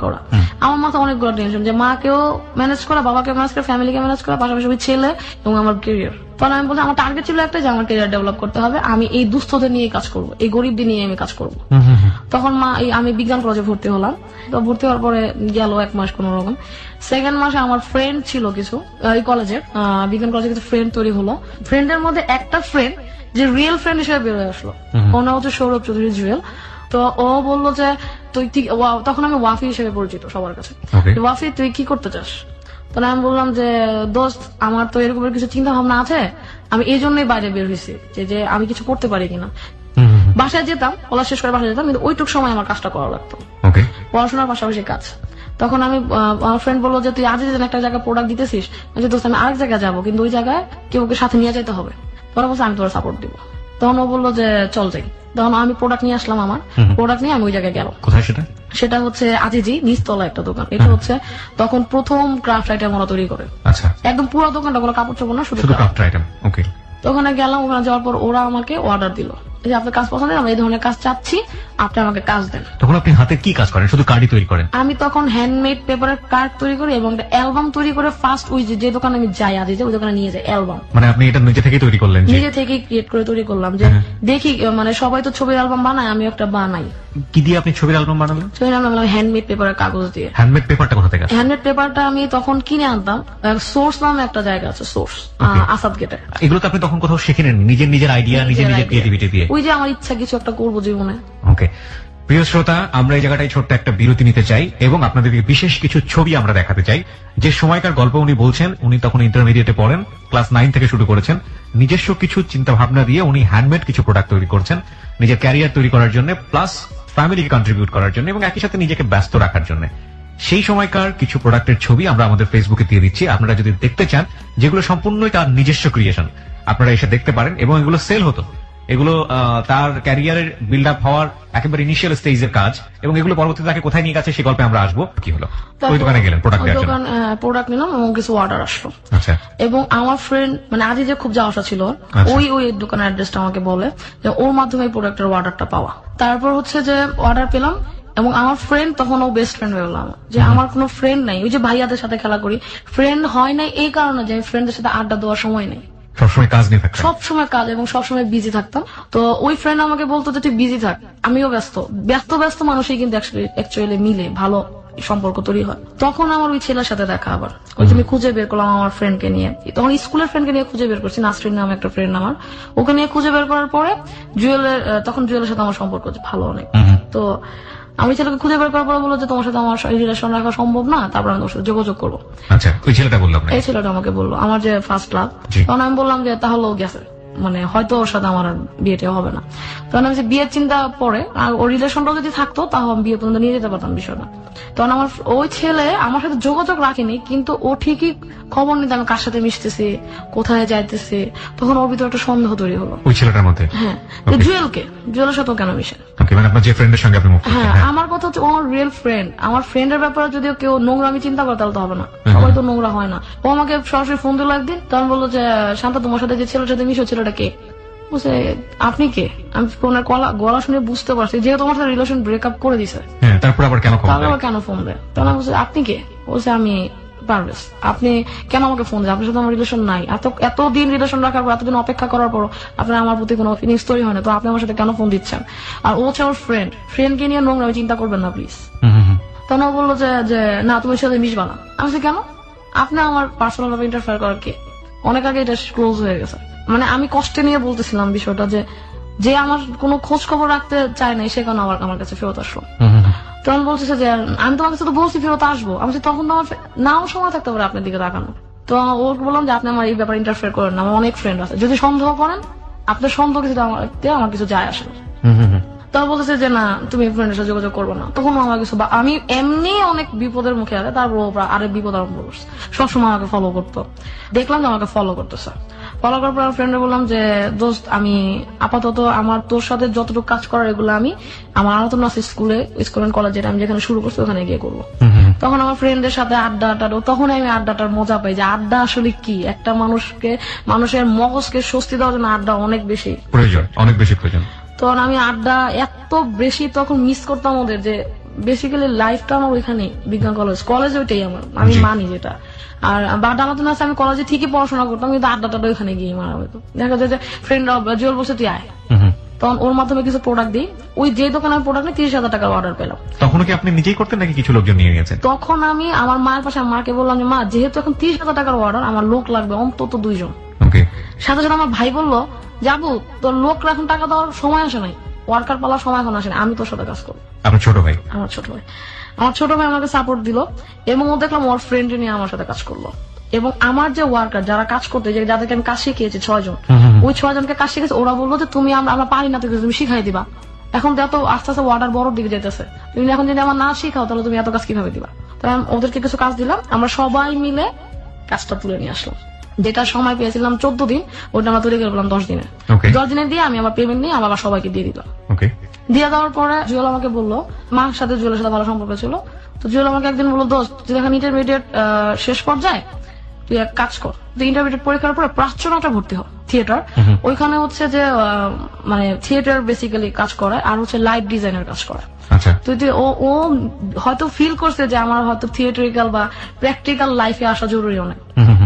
করা। আমার মাথায় অনেকগুলো টেনশন, যে মাকেও ম্যানেজ করা, বাবাকে ম্যানেজ করা, ফ্যামিলিকে ম্যানেজ করা, পাশাপাশি ওই ছেলে এবং আমার ক্যারিয়ার। তখন আমি বলছি আমার টার্গেট ছিল একটা, যে আমার ক্যারিয়ার ডেভেলপ করতে হবে, আমি এই দুস্থদের নিয়ে কাজ করবো, এই গরিবদের নিয়ে আমি কাজ করবো। তখন আমি বিজ্ঞান কলেজে ভর্তি হলাম। তো ভর্তি হওয়ার পরে গেল 1 মাস কোন রকম। সেকেন্ড মাসে আমার ফ্রেন্ড ছিল কিছু, এই কলেজের বিজ্ঞান কলেজে কিছু ফ্রেন্ড তৈরি হলো। ফ্রেন্ডের মধ্যে একটা ফ্রেন্ড যে রিয়েল ফ্রেন্ড হিসেবে বেরোয় আসলো, ওর নাম হচ্ছে সৌরভ চৌধুরী জুয়েল। তো ও বললো যে তুই, তখন আমি ওয়াফি হিসেবে পরিচিত সবার কাছে, ওয়াফি তুই কি করতে চাস? তাহলে আমি বললাম যে দোস্ত আমার তো এরকম কিছু চিন্তা ভাবনা আছে, আমি এই জন্যই বাইরে বের হয়েছি, যে আমি কিছু করতে পারি কিনা। বাসায় যেতাম, পড়া শেষ করে বাসায় যেতাম, কিন্তু ওইটুক সময় আমার কাজটা করা লাগতো, পড়াশোনার পাশাপাশি কাজ। তখন আমি আমার ফ্রেন্ড বললো যে তুই আজ একটা জায়গায় প্রোডাক্ট দিতেছিস, দোস্ত আমি আরেক জায়গায় যাবো, কিন্তু ওই জায়গায় কেউ সাথে নিয়ে যেতে হবে। পরে বলছে আমি তোর সাপোর্ট দিব। তখন ও বললো যে চল যাই। তখন আমি প্রোডাক্ট নিয়ে আসলাম, আমার প্রোডাক্ট নিয়ে আমি ওই জায়গায় গেলাম। কোথায় সেটা? সেটা হচ্ছে আজিজি নিচতলা একটা দোকান। এটা হচ্ছে তখন প্রথম ক্রাফট আইটেম ওরা তৈরি করে। আচ্ছা। একদম পুরো দোকানটা কোনো কাপড় চোপড় না, শুধু ক্রাফট আইটেম। ওকে। তো ওখানে গেলাম, ওখানে যাওয়ার পর ওরা আমাকে অর্ডার দিল যে আপনার কাজ পছন্দ, আমরা এই ধরনের কাজ চাচ্ছি, আপনি আমাকে কাজ দেন। তখন আপনি হাতে কি কাজ করেন? শুধু কার্ডই তৈরি করেন? আমি তখন হ্যান্ডমেড পেপারের কার্ড তৈরি করি এবং একটা অ্যালবাম তৈরি করে ফার্স্ট ওই যে দোকানে আমি যাই আজ ওই দোকানে নিয়ে যাই অ্যালবাম। মানে আপনি এটা নিজে থেকে তৈরি করলেন? নিজে থেকে ক্রিয়েট করে তৈরি করলাম, যে দেখি মানে সবাই তো ছবির অ্যালবাম বানায়, আমি একটা বানাই। কি দিয়ে আপনি ছবির অ্যালবাম বানালেন? ছবির অ্যালবাম হ্যান্ডমেড পেপারের কাগজ দিয়ে। হ্যান্ডমেড পেপারটা কোথা থেকে? হ্যান্ডমেড পেপারটা আমি তখন কিনে আনতাম, সোর্স নামে একটা জায়গা আছে, সোর্স আসাদ গেটে। এগুলো তো আপনি তখন কোথাও শিখে নেন? নিজের আইডিয়া, নিজের ক্রিয়েটিভিটি দিয়ে? ওই যে আমার ইচ্ছা কিছু একটা করবো জীবনে। ওকে, প্রিয় শ্রোতা, আমরা এই জায়গাটায় ছোট্ট একটা বিরতি নিতে চাই এবং আপনাদেরকে বিশেষ কিছু ছবি আমরা দেখাতে চাই। যে সময়কার গল্প উনি বলছেন, উনি তখন ইন্টারমিডিয়েটে পড়েন, ক্লাস 9 থেকে শুরু করেছেন। নিজস্ব কিছু চিন্তা ভাবনা দিয়ে উনি হ্যান্ডমেড কিছু প্রোডাক্ট তৈরি করছেন, নিজের ক্যারিয়ার তৈরি করার জন্য, প্লাস ফ্যামিলিকে কন্ট্রিবিউট করার জন্য, এবং একই সাথে নিজেকে ব্যস্ত রাখার জন্য। সেই সময়কার কিছু প্রোডাক্টের ছবি আমরা আমাদের ফেসবুকে দিয়ে দিচ্ছি। আপনারা যদি দেখতে চান, যেগুলো সম্পূর্ণই তার নিজস্ব ক্রিয়েশন, আপনারা এসে দেখতে পারেন। এবং এগুলো সেল হতো, এগুলো তার ক্যারিয়ারের বিল্ড আপ হওয়ার একেবারে ইনিশিয়াল স্টেজের কাজ, এবং এগুলো পরবর্তীতে তাকে কোথায় নিয়ে গেছে সেই গল্পে আমরা আসবো। কি হলো, ওই দোকানে গেলেন প্রোডাক্ট দেওয়ার জন্য? প্রোডাক্ট নিলাম এবং কিছু অর্ডার আসলো। আচ্ছা। এবং আমার ফ্রেন্ড মানে আজ যে খুব যাওয়া আসা ছিল, ওই দোকানের অ্যাড্রেসটা আমাকে বলে যে ওর মাধ্যমে প্রোডাক্টের অর্ডারটা পাওয়া। তারপর হচ্ছে যে অর্ডার পেলাম, এবং আমার ফ্রেন্ড তখন ও বেস্ট ফ্রেন্ড হয়ে গেলাম। যে আমার কোনো ফ্রেন্ড নাই, ওই যে ভাইয়াদের সাথে খেলা করি, ফ্রেন্ড হয় নাই এই কারণে যে আমি ফ্রেন্ডদের সাথে আড্ডা দেওয়ার সময় নেই, সবসময় কাজ নিয়ে থাকতাম, সবসময় কাজ এবং সবসময় বিজি থাকতাম। তো ওই ফ্রেন্ড আমাকে বলতো যে তুই বিজি থাক, আমিও ব্যস্ত মানুষই কিন্তু অ্যাকচুয়ালি মিলে ভালো সম্পর্ক তৈরি হয়। তখন আমার ওই ছেলের সাথে দেখা, আবার ওই তুমি খুঁজে বের করলাম আমার ফ্রেন্ডকে নিয়ে, তখন স্কুলের ফ্রেন্ডকে নিয়ে খুঁজে বের করছি, নাসরিন নামে একটা ফ্রেন্ড আমার, ওকে নিয়ে খুঁজে বের করার পরে তখন জুয়েলের সাথে আমার সম্পর্ক ভালো অনেক। তো আমি ছেলেকে খুঁজে বের করার পরে বললো যে তোমার সাথে আমার রিলেশন রাখা সম্ভব না, তারপর আমি তোমার সাথে যোগাযোগ করবো। আচ্ছা, ওই ছেলেটা বললাম, এই ছেলেটা আমাকে বললো, আমার যে ফার্স্ট লাভ। তখন আমি বললাম যে তাহলে ও গেছে, মানে হয়তো ওর সাথে আমার বিয়েটা হবে না। তখন আমি যে বিয়ের চিন্তা পরে, আর ওর রিলেশনটা যদি থাকতো তাহলে আমি বিয়ে পর্যন্ত নিয়ে যেতে পারতাম বিষয়টা। তখন আমার ওই ছেলে আমার সাথে যোগাযোগ রাখেনি, কিন্তু ও ঠিকই খবর নিতে আমি কার সাথে মিশতেছি, কোথায় যাইতেছি, তখন ওর ভিতরে একটা সন্দেহ তৈরি হলো ওই ছেলেটার মধ্যে। হ্যাঁ, জুয়েলের সাথেও কেন মিশে? মানে আপনার যে ফ্রেন্ডের সঙ্গে আপনি মুখ করছেন। হ্যাঁ, আমার কথা হচ্ছে ও আমার রিয়েল ফ্রেন্ড। আমার ফ্রেন্ডের ব্যাপারে যদি কেউ নোংরা আমি চিন্তা করে তাহলে তো হবে না, সবাই তো নোংরা হয় না। ও আমাকে সরাসরি ফোন দিল একদিন, তখন বললো যে শান্তা তোমার সাথে যে ছেলের সাথে মিশো, ছেলেটা কে? বলছে আপনি কে? আমি ফোনের গলা শুনে বুঝতে পারছি যেহেতু তোমার সাথে রিলেশন ব্রেকআপ করে দিছে। তারপর আবার কেন ফোন দেয়? তখন আমি বলছি আপনি কে? বলছে আমি পারভেজ। আপনি কেন আমাকে ফোন দেয়? আপনার সাথে আমার রিলেশন নাই, এতদিন রিলেশন রাখার পর, এতদিন অপেক্ষা করার পর আপনার আমার প্রতি কোনো ফিলিংস তৈরি হয় না, তো আপনি আমার সাথে কেন ফোন দিচ্ছেন? আর ও হচ্ছে আমার ফ্রেন্ডকে নিয়ে নোংরা আমি চিন্তা করবেন না প্লিজ। তখন ও বললো যে না তুমি সাথে মিশবা না। আমি বলছি কেন? আপনি আমার পার্সোনাল ভাবে ইন্টারফেয়ার করার কে? অনেক আগে এটা ক্লোজ হয়ে গেছে। মানে আমি কষ্টে নিয়ে বলতেছিলাম বিষয়টা, যে আমার কোনো খোঁজ খবর রাখতে চায় না, সে কেন আমার কাছে ফেরত আসলো। তখন বলতেছে যে আমি তোমার কাছে তো বলছি ফেরত আসবো। আমি তখন তো আমার নাও সময় থাকতে পারে আপনার দিকে তাকানো। তো ওকে বললাম যে আপনি আমার এই ব্যাপারে ইন্টারফেয়ার করেন না, আমার অনেক ফ্রেন্ড আছে, যদি সন্দেহ করেন আপনার সন্দেহ কিছু আমার কিছু যায় আসে না। তখন বলতেছে যে না তুমি ফ্রেন্ডের সাথে যোগাযোগ করবো না। তখন আমার কিছু আমি এমনি অনেক বিপদের মুখে আছে, তারপর আরেক বিপদ আরম্ভ করছে। সবসময় আমাকে ফলো করতো, দেখলাম যে আমাকে ফলো করতেছে। ফলো করার পর আমার ফ্রেন্ডে বললাম যে দোস্ত আমি আপাতত আমার তোর সাথে যতটুকু কাজ করার এগুলো আমি আমার আনাতন আছে স্কুল এন্ড কলেজ, যেটা আমি যেখানে শুরু করছি ওখানে গিয়ে করবো। তখন আমার ফ্রেন্ডের সাথে আড্ডাটা, তখন আমি আড্ডাটার মজা পাই যে আড্ডা আসলে কি, একটা মানুষের মগজকে স্বস্তি দেওয়ার জন্য আড্ডা অনেক বেশি প্রয়োজন। তখন আমি আড্ডা এত বেশি তখন মিস করতাম ওদের, যে বেসিক্যালি লাইফটা আমার ওইখানে বিজ্ঞান কলেজ ওইটাই আমি মানি যেটা। আর বাড্ডা আমার আছে, আমি কলেজে ঠিকই পড়াশোনা করতাম, কিন্তু আড্ডাটা ওইখানে গিয়ে মারা হতো। দেখা যায় যে ফ্রেন্ড জুয়েল বসে তুই আয়, তখন ওর মাধ্যমে কিছু প্রোডাক্ট দিই। ওই যে দোকানে আমি প্রোডাক্ট নিয়ে 30,000 টাকার অর্ডার পেলাম। তখন কি আপনি নিজেই করতেন নাকি কিছু লোকজন নিয়ে গেছেন? তখন আমি আমার মায়ের পাশে মাকে বললাম যে মা যেহেতু এখন 30,000 টাকার অর্ডার, আমার লোক লাগবে অন্তত 2 জন। সাথে সাথে আমার ভাই বললো যাবো তোর লোক এখন টাকা দেওয়ার সময় আসে নাই, ওয়ার্কার পালার সময় এখন আসে না, আমি তোর সাথে কাজ করবো। আমার ছোট ভাই আমাকে সাপোর্ট দিল, এবং ও দেখলাম ওর ফ্রেন্ড নিয়ে আমার সাথে কাজ করলো। এবং আমার যে ওয়ার্কার যারা কাজ করতে, যাদেরকে আমি কাজ শিখিয়েছি 6 জন, ওই 6 জনকে কাজ শিখেছে। ওরা বললো যে তুমি আমরা পারি না, তুমি শিখাই দিবা। এখন তো এত আস্তে আস্তে অর্ডার বড় দিকে যেতেছে, তুমি এখন যদি আমার না শিখাও তাহলে তুমি এত কাজ কিভাবে দিবা? তাহলে ওদেরকে কিছু কাজ দিলাম, আমরা সবাই মিলে কাজটা তুলে নিয়ে আসলাম। যেটা সময় পেয়েছিলাম 14 দিন, ওটা আমরা তৈরি করলাম 10 দিনে। 10 দিনে দিয়ে আমি আমার পেমেন্ট নিয়ে আমার সবাইকে দিয়ে দিলাম। দিয়ে দেওয়ার পরে জুয়েল আমাকে বললো, মার সাথে জুয়েলের সাথে ভালো সম্পর্ক ছিল, তো জুয়েল আমাকে একদিন বললো দোস্ত তুই এখন ইন্টারমিডিয়েট শেষ পর্যায়ে তুই এক কাজ কর, তুই ইন্টারমিডিয়েট পরীক্ষার পরে প্রাচ্যনাটে ভর্তি হ, থিয়েটার। ওইখানে হচ্ছে যে মানে থিয়েটার বেসিক্যালি কাজ করে, আর হচ্ছে লাইট ডিজাইনের কাজ করে। তুই ও হয়তো ফিল করছে যে আমার হয়তো থিয়েটারিক্যাল বা প্র্যাকটিক্যাল লাইফে আসা জরুরি অনেক।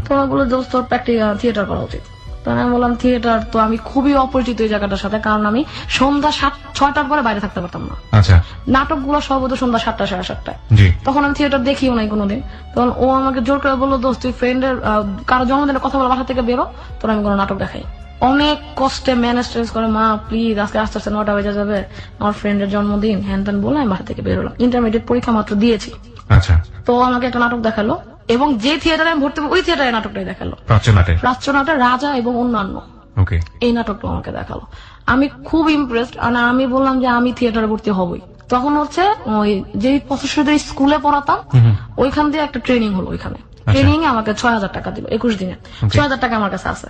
তো আমার বললো দোস্ত তোর প্র্যাকটিক্যাল থিয়েটার করা উচিত। তখন আমি বললাম থিয়েটার, তো আমি খুবই অপরিচিত এই জায়গাটার সাথে, কারণ আমি সন্ধ্যা 6টার পরে বাইরে থাকতে পারতাম না। নাটক গুলো সব হতো সন্ধ্যা 7টা 7:30টায়। তখন আমি থিয়েটার দেখিও নাই কোনোদিন। তখন ও আমাকে জোর করে বললো দোস্ত তুই ফ্রেন্ডের কারো জন্মদিনের কথা বলে বাসা থেকে বেরো, তোর আমি কোনো নাটক দেখাই। অনেক কষ্টে ম্যানেজ করে মা প্লিজ আজকে আস্তে আস্তে 9টা বেজে যাবে, আমার ফ্রেন্ডের জন্মদিন হ্যান ত্যান বলে আমি বাসা থেকে বেরোলাম। ইন্টারমিডিয়েট পরীক্ষা মাত্র দিয়েছি। তো আমাকে একটা নাটক দেখালো, এবং যে থিয়েটারে আমি ভর্তি ওই থিয়েটারে নাটকটাই দেখালো, প্রাচ্যনাটে রাজা এবং অন্যান্য। এই নাটকটা আমাকে দেখালো, আমি খুব ইমপ্রেসড। আর আমি বললাম যে আমি থিয়েটারে ভর্তি হবই, তখন হচ্ছে ওই যে প্রফেসরদের স্কুলে পড়াতাম ওইখান দিয়ে একটা ট্রেনিং হলো, ওইখানে ট্রেনিং এ আমাকে 6,000 টাকা দিল 21 দিনে। 6,000 টাকা আমার কাছে আছে।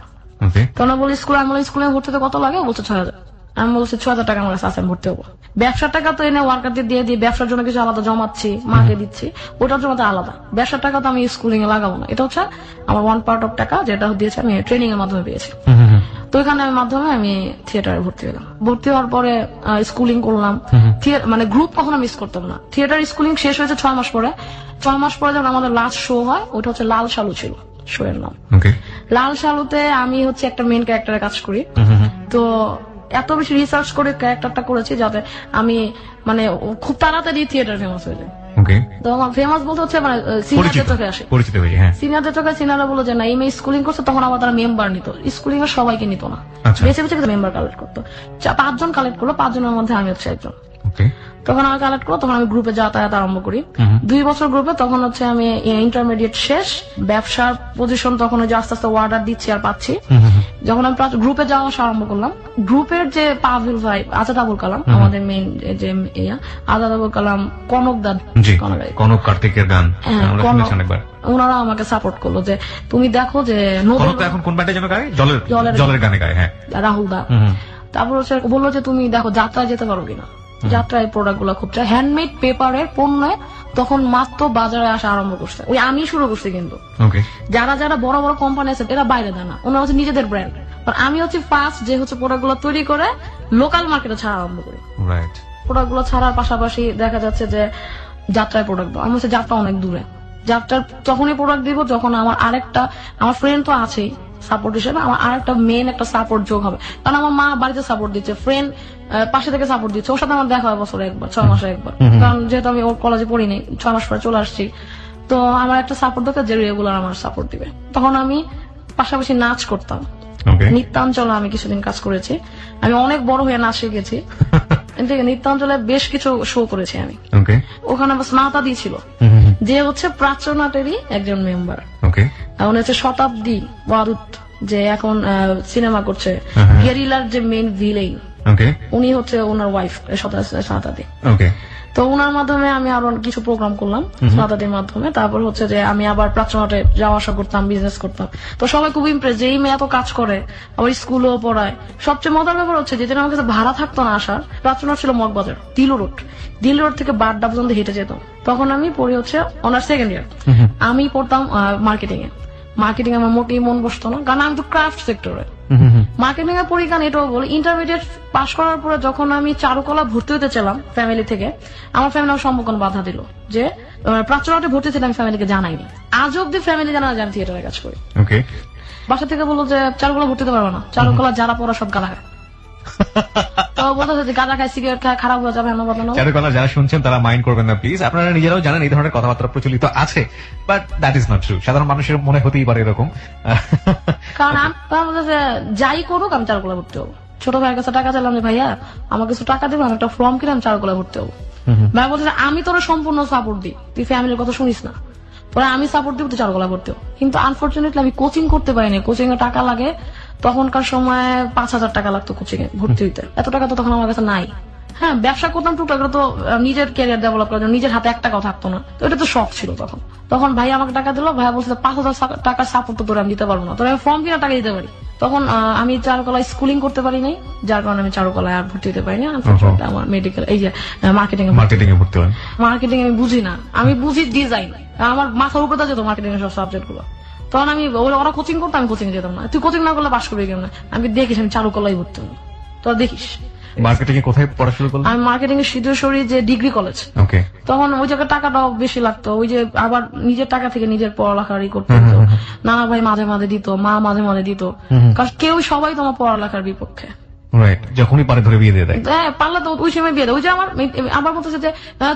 তখন বলি স্কুলে, আমি বলি স্কুলে ভর্তি হতে কত লাগে? বলছে 6,000। আমি বলছি 6,000 টাকা আমার কাছে আছে, আমি ভর্তি হবো। ব্যবসার টাকা তো এনে ওয়ার্কারদের দিয়ে দিয়ে ব্যবসার জন্য কিছু আলাদা জমাচ্ছি, মাকে দিচ্ছি, ওটার জন্য তো আলাদা। ব্যবসার টাকা তো আমি স্কুলিং এ লাগাবো না। এটা হচ্ছে আমার ওয়ান পার্ট অফ টাকা, যেটা দিয়েছে আমি ট্রেনিং এর মাধ্যমে পেয়েছি। তো ওইখানে মাধ্যমে আমি থিয়েটারে ভর্তি হলাম। ভর্তি হওয়ার পরে স্কুলিং করলাম, মানে গ্রুপ কখনো মিস করতাম না। থিয়েটার স্কুলিং শেষ হয়েছে 6 মাস পরে। 6 মাস পরে যখন আমাদের লাস্ট শো হয়, ওটা হচ্ছে লাল শালু ছিল শো এর নাম। লাল শালুতে আমি হচ্ছে একটা মেইন ক্যারেক্টারে কাজ করি। তো এত বেশি রিসার্চ করে ক্যারেক্টারটা করেছি যাতে আমি মানে খুব তাড়াতাড়ি থিয়েটার ফেমাস হয়ে যায়। তো আমার ফেমাস বলতে হচ্ছে মানে সিনিয়রদের চোখে আসে, পরিচিত হয়ে যায়। সিনিয়রদের চোখে। সিনিয়ররা বলো যে না, এই মেয়ে স্কুলিং করছে, তখন আবার তারা মেম্বার নিত। স্কুলিং এর সবাইকে নিত না, বেছে বেছে মেম্বার কালেক্ট করতো। 5 জন কালেক্ট করলো, 5 জনের মধ্যে আমি হচ্ছে একজন। তখন আমি কালেক্ট করবো, তখন আমি গ্রুপে যাতায়াত আরম্ভ করি। 2 বছর গ্রুপে, তখন হচ্ছে আমি ইন্টারমিডিয়েট শেষ, ব্যবসার পজিশন তখন যে আস্তে আস্তে অর্ডার দিচ্ছি আর পাচ্ছি। যখন আমি গ্রুপে যাওয়া আসা আরম্ভ করলাম, গ্রুপের যে পাভিল ভাই আজাদ আবুল কালাম, আমাদের মেইন যে আজাদ আবুল কালাম, কনক কার্তিকের গান ওনারা আমাকে সাপোর্ট করলো যে তুমি দেখো যে এখন কোন ব্যান্ডে যেন গায়, জলের গানে গায়, হ্যাঁ, রাহুল দা। তারপর হচ্ছে বললো যে তুমি দেখো যাত্রায় যেতে পারো কিনা। যাত্রায় প্রোডাক্ট গুলো খুব চাই, হ্যান্ডমেড পেপারের পণ্য তখন মাত্র বাজারে আসা আরম্ভ করছে। ওই আমি শুরু করছি, কিন্তু যারা যারা বড় বড় কোম্পানি আছে এরা বাইরে দেয় না, ওনারা হচ্ছে নিজেদের ব্র্যান্ড। আমি হচ্ছে ফার্স্ট যে হচ্ছে প্রোডাক্ট গুলো তৈরি করে লোকাল মার্কেটে ছাড়া আরম্ভ করি। প্রোডাক্ট গুলো ছাড়ার পাশাপাশি দেখা যাচ্ছে যে যাত্রায় প্রোডাক্ট দাও। আমি হচ্ছে যাত্রা অনেক দূরে, যাত্রার তখনই প্রোডাক্ট দিব যখন আমার আরেকটা, আমার ফ্রেন্ড তো আছেই সাপোর্ট হিসেবে, আমার আরেকটা মেইন একটা সাপোর্ট যোগ হবে। কারণ আমার মা বাড়িতে সাপোর্ট দিচ্ছে, ফ্রেন্ড পাশে থেকে সাপোর্ট দিচ্ছে, ওর সাথে আমার দেখা হয় বছরে একবার, 6 মাসে একবার। কারণ যেহেতু আমি ওর কলেজে পড়িনি, 6 মাস পরে চলে আসছি, তো আমার একটা সাপোর্ট দরকার যে রেগুলার আমার সাপোর্ট দিবে। তখন আমি পাশাপাশি নাচ করতাম, নৃত্যাঞ্চলে আমি কিছুদিন কাজ করেছি। আমি অনেক বড় হয়ে নাচ শিখেছি। নৃত্যাঞ্চলে বেশ কিছু শো করেছি আমি। ওখানে স্নাতা দিয়েছিল, যে হচ্ছে প্রাচ্য নাটেরই একজন মেম্বার। উনি হচ্ছে শতাব্দী বারুদ, যে এখন সিনেমা করছে, গেরিলার যে মেইন ভিলেন, উনি হচ্ছে ওনার ওয়াইফ শতাব্দী। তো ওনার মাধ্যমে আমি আরো কিছু প্রোগ্রাম করলাম শতাব্দীর মাধ্যমে। তারপর হচ্ছে যে আমি আবার প্রাচ্য নাটে যাওয়া আসা করতাম, বিজনেস করতাম। তো সবাই খুব ইমপ্রেস যে এই মেয়ে এত কাজ করে, আবার স্কুলেও পড়ায়। সবচেয়ে মজার ব্যাপার হচ্ছে যেদিন আমার কাছে ভাড়া থাকতো না আসার, প্রাচ্য নাট ছিল মগবাজার, দিল রোড থেকে বাড্ডা পর্যন্ত হেঁটে যেতাম। তখন আমি পড়ি হচ্ছে অনার্স সেকেন্ড ইয়ার। আমি পড়তাম মার্কেটিং এ। মার্কেটিং আমার মোটেই মন বসতো না, কারণ আমি তো ক্রাফট সেক্টরে মার্কেটিং এ পড়ি। কারণ এটাও বলি, ইন্টারমিডিয়েট পাশ করার পরে যখন আমি চারুকলা ভর্তি হতে চাইলাম ফ্যামিলি থেকে, আমার ফ্যামিলি আমার সম্পূর্ণ বাধা দিল যে প্রাচ্য নাটে ভর্তি ছিল। আমি ফ্যামিলিকে জানাইনি, আজ অব্দি ফ্যামিলি জানা যায় আমি থিয়েটারে কাজ করি। বাসা থেকে বললো যে চারুকলা ভর্তি হতে পারবো না, চারুকলা যারা পড়া সব গালা খায়। তো বলতেছে যে গাঁজা খায়, সিগারেট খায়, খারাপ হয়ে যাবে। চারুকলা যারা শুনছেন তারা মাইন্ড করবেন না প্লিজ, আপনারা নিজেরাও জানেন এই ধরনের কথাবার্তা প্রচলিত আছে, but that is not true. সাধারণ মানুষের মনে হতেই পারে এরকম। কারণ যাই করুক আমি চারুকলা ভর্তি হবো। ছোট ভাইয়ের কাছে টাকা চাইলাম যে ভাইয়া আমার কিছু টাকা দেবো, আমি একটা ফর্ম কিনে আমি চারুকলা ভর্তি হবো। ভাই বলছে আমি তোরা সম্পূর্ণ সাপোর্ট দিই, তুই ফ্যামিলির কথা শুনিস না, পরে আমি সাপোর্ট দিব, তুই চারুকলা ভর্তি হবো। কিন্তু আনফর্চুনেটলি আমি কোচিং করতে পারিনি। কোচিং এ টাকা লাগে, তখনকার সময় 5,000 টাকা লাগতো কোচিং এ ভর্তি হইতে। এত টাকা তো তখন আমার কাছে নাই। হ্যাঁ, ব্যবসা করতাম টুকটাক, তো নিজের ক্যারিয়ার ডেভেলপ করার জন্য নিজের হাতে 1 টাকাও থাকতো না। তো এটা তো শখ ছিল তখন। তখন ভাই আমাকে টাকা দিল, ভাইয়া বলছিল 5,000 টাকার সাপোর্ট তো তোরা আমি দিতে পারবো না, তোরা আমি ফর্ম কিনা টাকা দিতে পারি। তখন আমি চারুকলায় স্কুলিং করতে পারি নাই, যার কারণে আমি চারুকলায় আর ভর্তি হতে পারিনি। আমার মেডিকেল এই যে মার্কেটিং এ ভর্তি হলাম। মার্কেটিং আমি বুঝি না, আমি বুঝি ডিজাইন, আমার মাথার উপরে যেত মার্কেটিং এর সব সাবজেক্ট গুলো। তখন আমি ওরা কোচিং করতো, আমি কোচিং যেতাম না। তুই কোচিং না করলে পাস করবি কেমন? আমি দেখিস আমি চারুকলায় ভর্তি হলাম, তোরা দেখিস। মার্কেটিং এ কোথায় পড়াশোনা করলেন? আমি মার্কেটিং এ সিদ্ধেশ্বরী যে ডিগ্রি কলেজ। তখন ওই জায়গায় টাকাটাও বেশি লাগতো, ওই যে আবার নিজের টাকা থেকে নিজের পড়ালেখারই করতে হতো। নানা ভাই মাঝে মাঝে দিত, মা মাঝে মাঝে দিত, কারণ কেউ সবাই তোমার পড়ালেখার বিপক্ষে। যখনই পারে ধরে বিয়ে দিয়ে দেয়। হ্যাঁ, পারলে তো ওই সময় বিয়ে দেয়। ওই যে আমার বলতেছে যে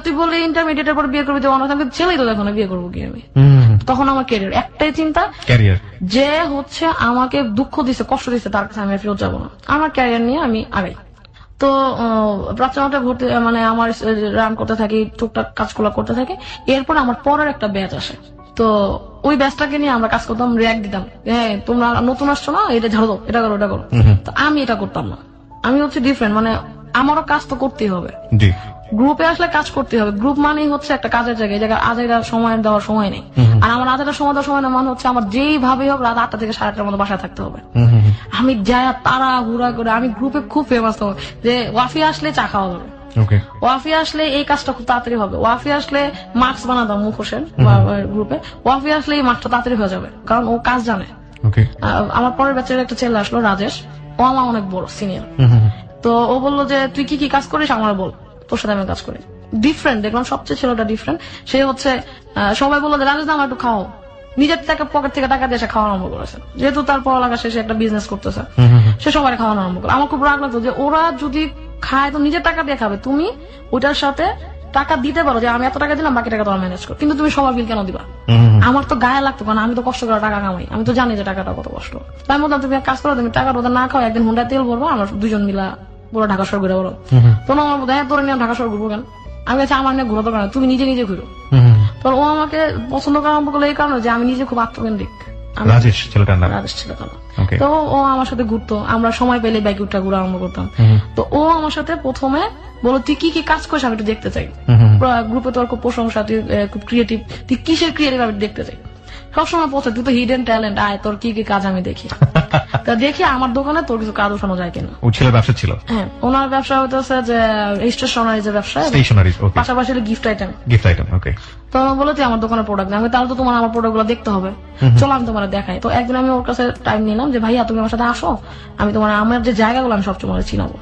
তুই বললি ইন্টারমিডিয়েটের পর বিয়ে করবি, আমি ছেলেই তো দেখো না, বিয়ে করবো কি আমি। তখন আমার ক্যারিয়ার, একটাই চিন্তা, ক্যারিয়ার যে হচ্ছে আমাকে দুঃখ দিচ্ছে, কষ্ট দিচ্ছে, তার কাছে আমি ফেরত যাবো না, আমার ক্যারিয়ার নিয়ে আমি আগাই। তো প্রাচ্য নাটে ভর্তি মানে আমার রান করতে থাকি, টুকটাক কাজগুলো করতে থাকি। এরপর আমার পরের একটা ব্যাচ আসে, তো ওই ব্যাচটাকে নিয়ে আমরা কাজ করতাম, র্যাক দিতাম। হ্যাঁ, তোমরা নতুন আসছো না, এটা ঝাড়ো দাও, এটা করো, এটা করো। তো আমি এটা করতাম না, আমি হচ্ছে ডিফারেন্ট, মানে আমারও কাজ তো করতেই হবে। গ্রুপে আসলে কাজ করতে হবে। গ্রুপ মানেই হচ্ছে একটা কাজের জায়গা, এই জায়গায় আজাইরা সময় দেওয়ার সময় নেই। আর আমার আজাইরা সময় দেওয়ার সময় না মানে হচ্ছে আমার যেইভাবে হোক রাত 8টা থেকে 8:30টার মধ্যে বাসায় থাকতে হবে। আমি যায় তারা হুড়া করে, আমি গ্রুপে খুব ফেমাস হবো যে ওয়াফি আসলে চা খাওয়া যাবে, ওয়াফি আসলে এই কাজটা খুব তাড়াতাড়ি হবে, ওয়াফি আসলে মাস্ক বানাতাম মুখোশের গ্রুপে, ওয়াফি আসলে এই মাস্কটা তাড়াতাড়ি হয়ে যাবে, কারণ ও কাজ জানে। আমার পরের ব্যাচের একটা ছেলে আসলো রাজেশ, ও আমার অনেক বড় সিনিয়র। তো ও বললো যে তুই কি কি কাজ করিস আমার বল, তোর সাথে আমি কাজ করি। ডিফারেন্ট দেখলাম, সবচেয়ে ছেলেটা ডিফারেন্ট। সে হচ্ছে সবাই বললো যে রাজেশ আমার একটু খাও, নিজের টাকা পকেট থেকে টাকা দিয়ে সে খাওয়া আরম্ভ করেছে, যেহেতু তার পড়ালেখা শেষে একটা বিজনেস করতেছে, সে সবাই খাওয়ানো আরম্ভ করে। আমার খুব রাগ লাগতো যে ওরা যদি খায় তো নিজের টাকা দিয়ে খাবে, তুমি ওইটার সাথে টাকা দিতে পারো যে আমি এত টাকা দিলাম বাকি টাকা তোমার ম্যানেজ করো, কিন্তু তুমি সবার বিল কেন দিবা? আমার তো গায়ে লাগতো, কারণ আমি তো কষ্ট করে টাকা কামাই, আমি তো জানি যে টাকাটা কত কষ্ট। তাই বলতাম তুমি এক কাজ করো, তুমি টাকা ওদের না খাও, একদিন হুন্ডা তেল ভরবো, আমরা দুজন মিলা পুরো ঢাকা শহর ঘুরে বলো। তখন আমার মধ্যে তোর নিয়ে ঢাকা শহর ঘুরবো কেন? আমি কাছে আমার নিয়ে ঘুরো দরকার না, তুমি নিজে নিজে ঘুরো। তো ও আমাকে পছন্দ করা আরম্ভ করলো এই কারণে যে আমি নিজে খুব আত্মকেন্দ্রিক। রাজেশ ছেলেটার নাম? রাজেশ ছেলেটার নাম। তো ও আমার সাথে ঘুরতো, আমরা সময় পেলে বাইক উঠা ঘুরা আরম্ভ করতাম। তো ও আমার সাথে প্রথমে বলো তুই কি কি কাজ করিস আমি একটু দেখতে চাই, গ্রুপে তোর খুব প্রশংসা, তুই খুব ক্রিয়েটিভ, তুই কিসের ক্রিয়েটিভ আমি দেখতে চাই। সবসময় পৌঁছে তুই তো হিডেন ট্যালেন্ট, আয় তোর কি কি কাজ আমি দেখি। তা দেখি আমার দোকানে তোর কিছু কাজ ওঠানো যায় কিনা। ও ছেলের ব্যবসা ছিল? হ্যাঁ, ওনার ব্যবসা হইতেছে যে স্টেশনারিজ এর ব্যবসা, পাশাপাশি গিফট আইটেম। ওকে। তো আমি বলে তুই আমার দোকানের প্রোডাক্ট নেই, তাহলে তো তোমার আমার প্রোডাক্ট গুলো দেখতে হবে, চলো আমি তোমার দেখাই। তো একদিন আমি ওর কাছে টাইম নিলাম যে ভাইয়া তুমি আমার সাথে আসো, আমি তোমার আমার যে জায়গাগুলো আমি সবচেয়ে তোমার চিনাবো।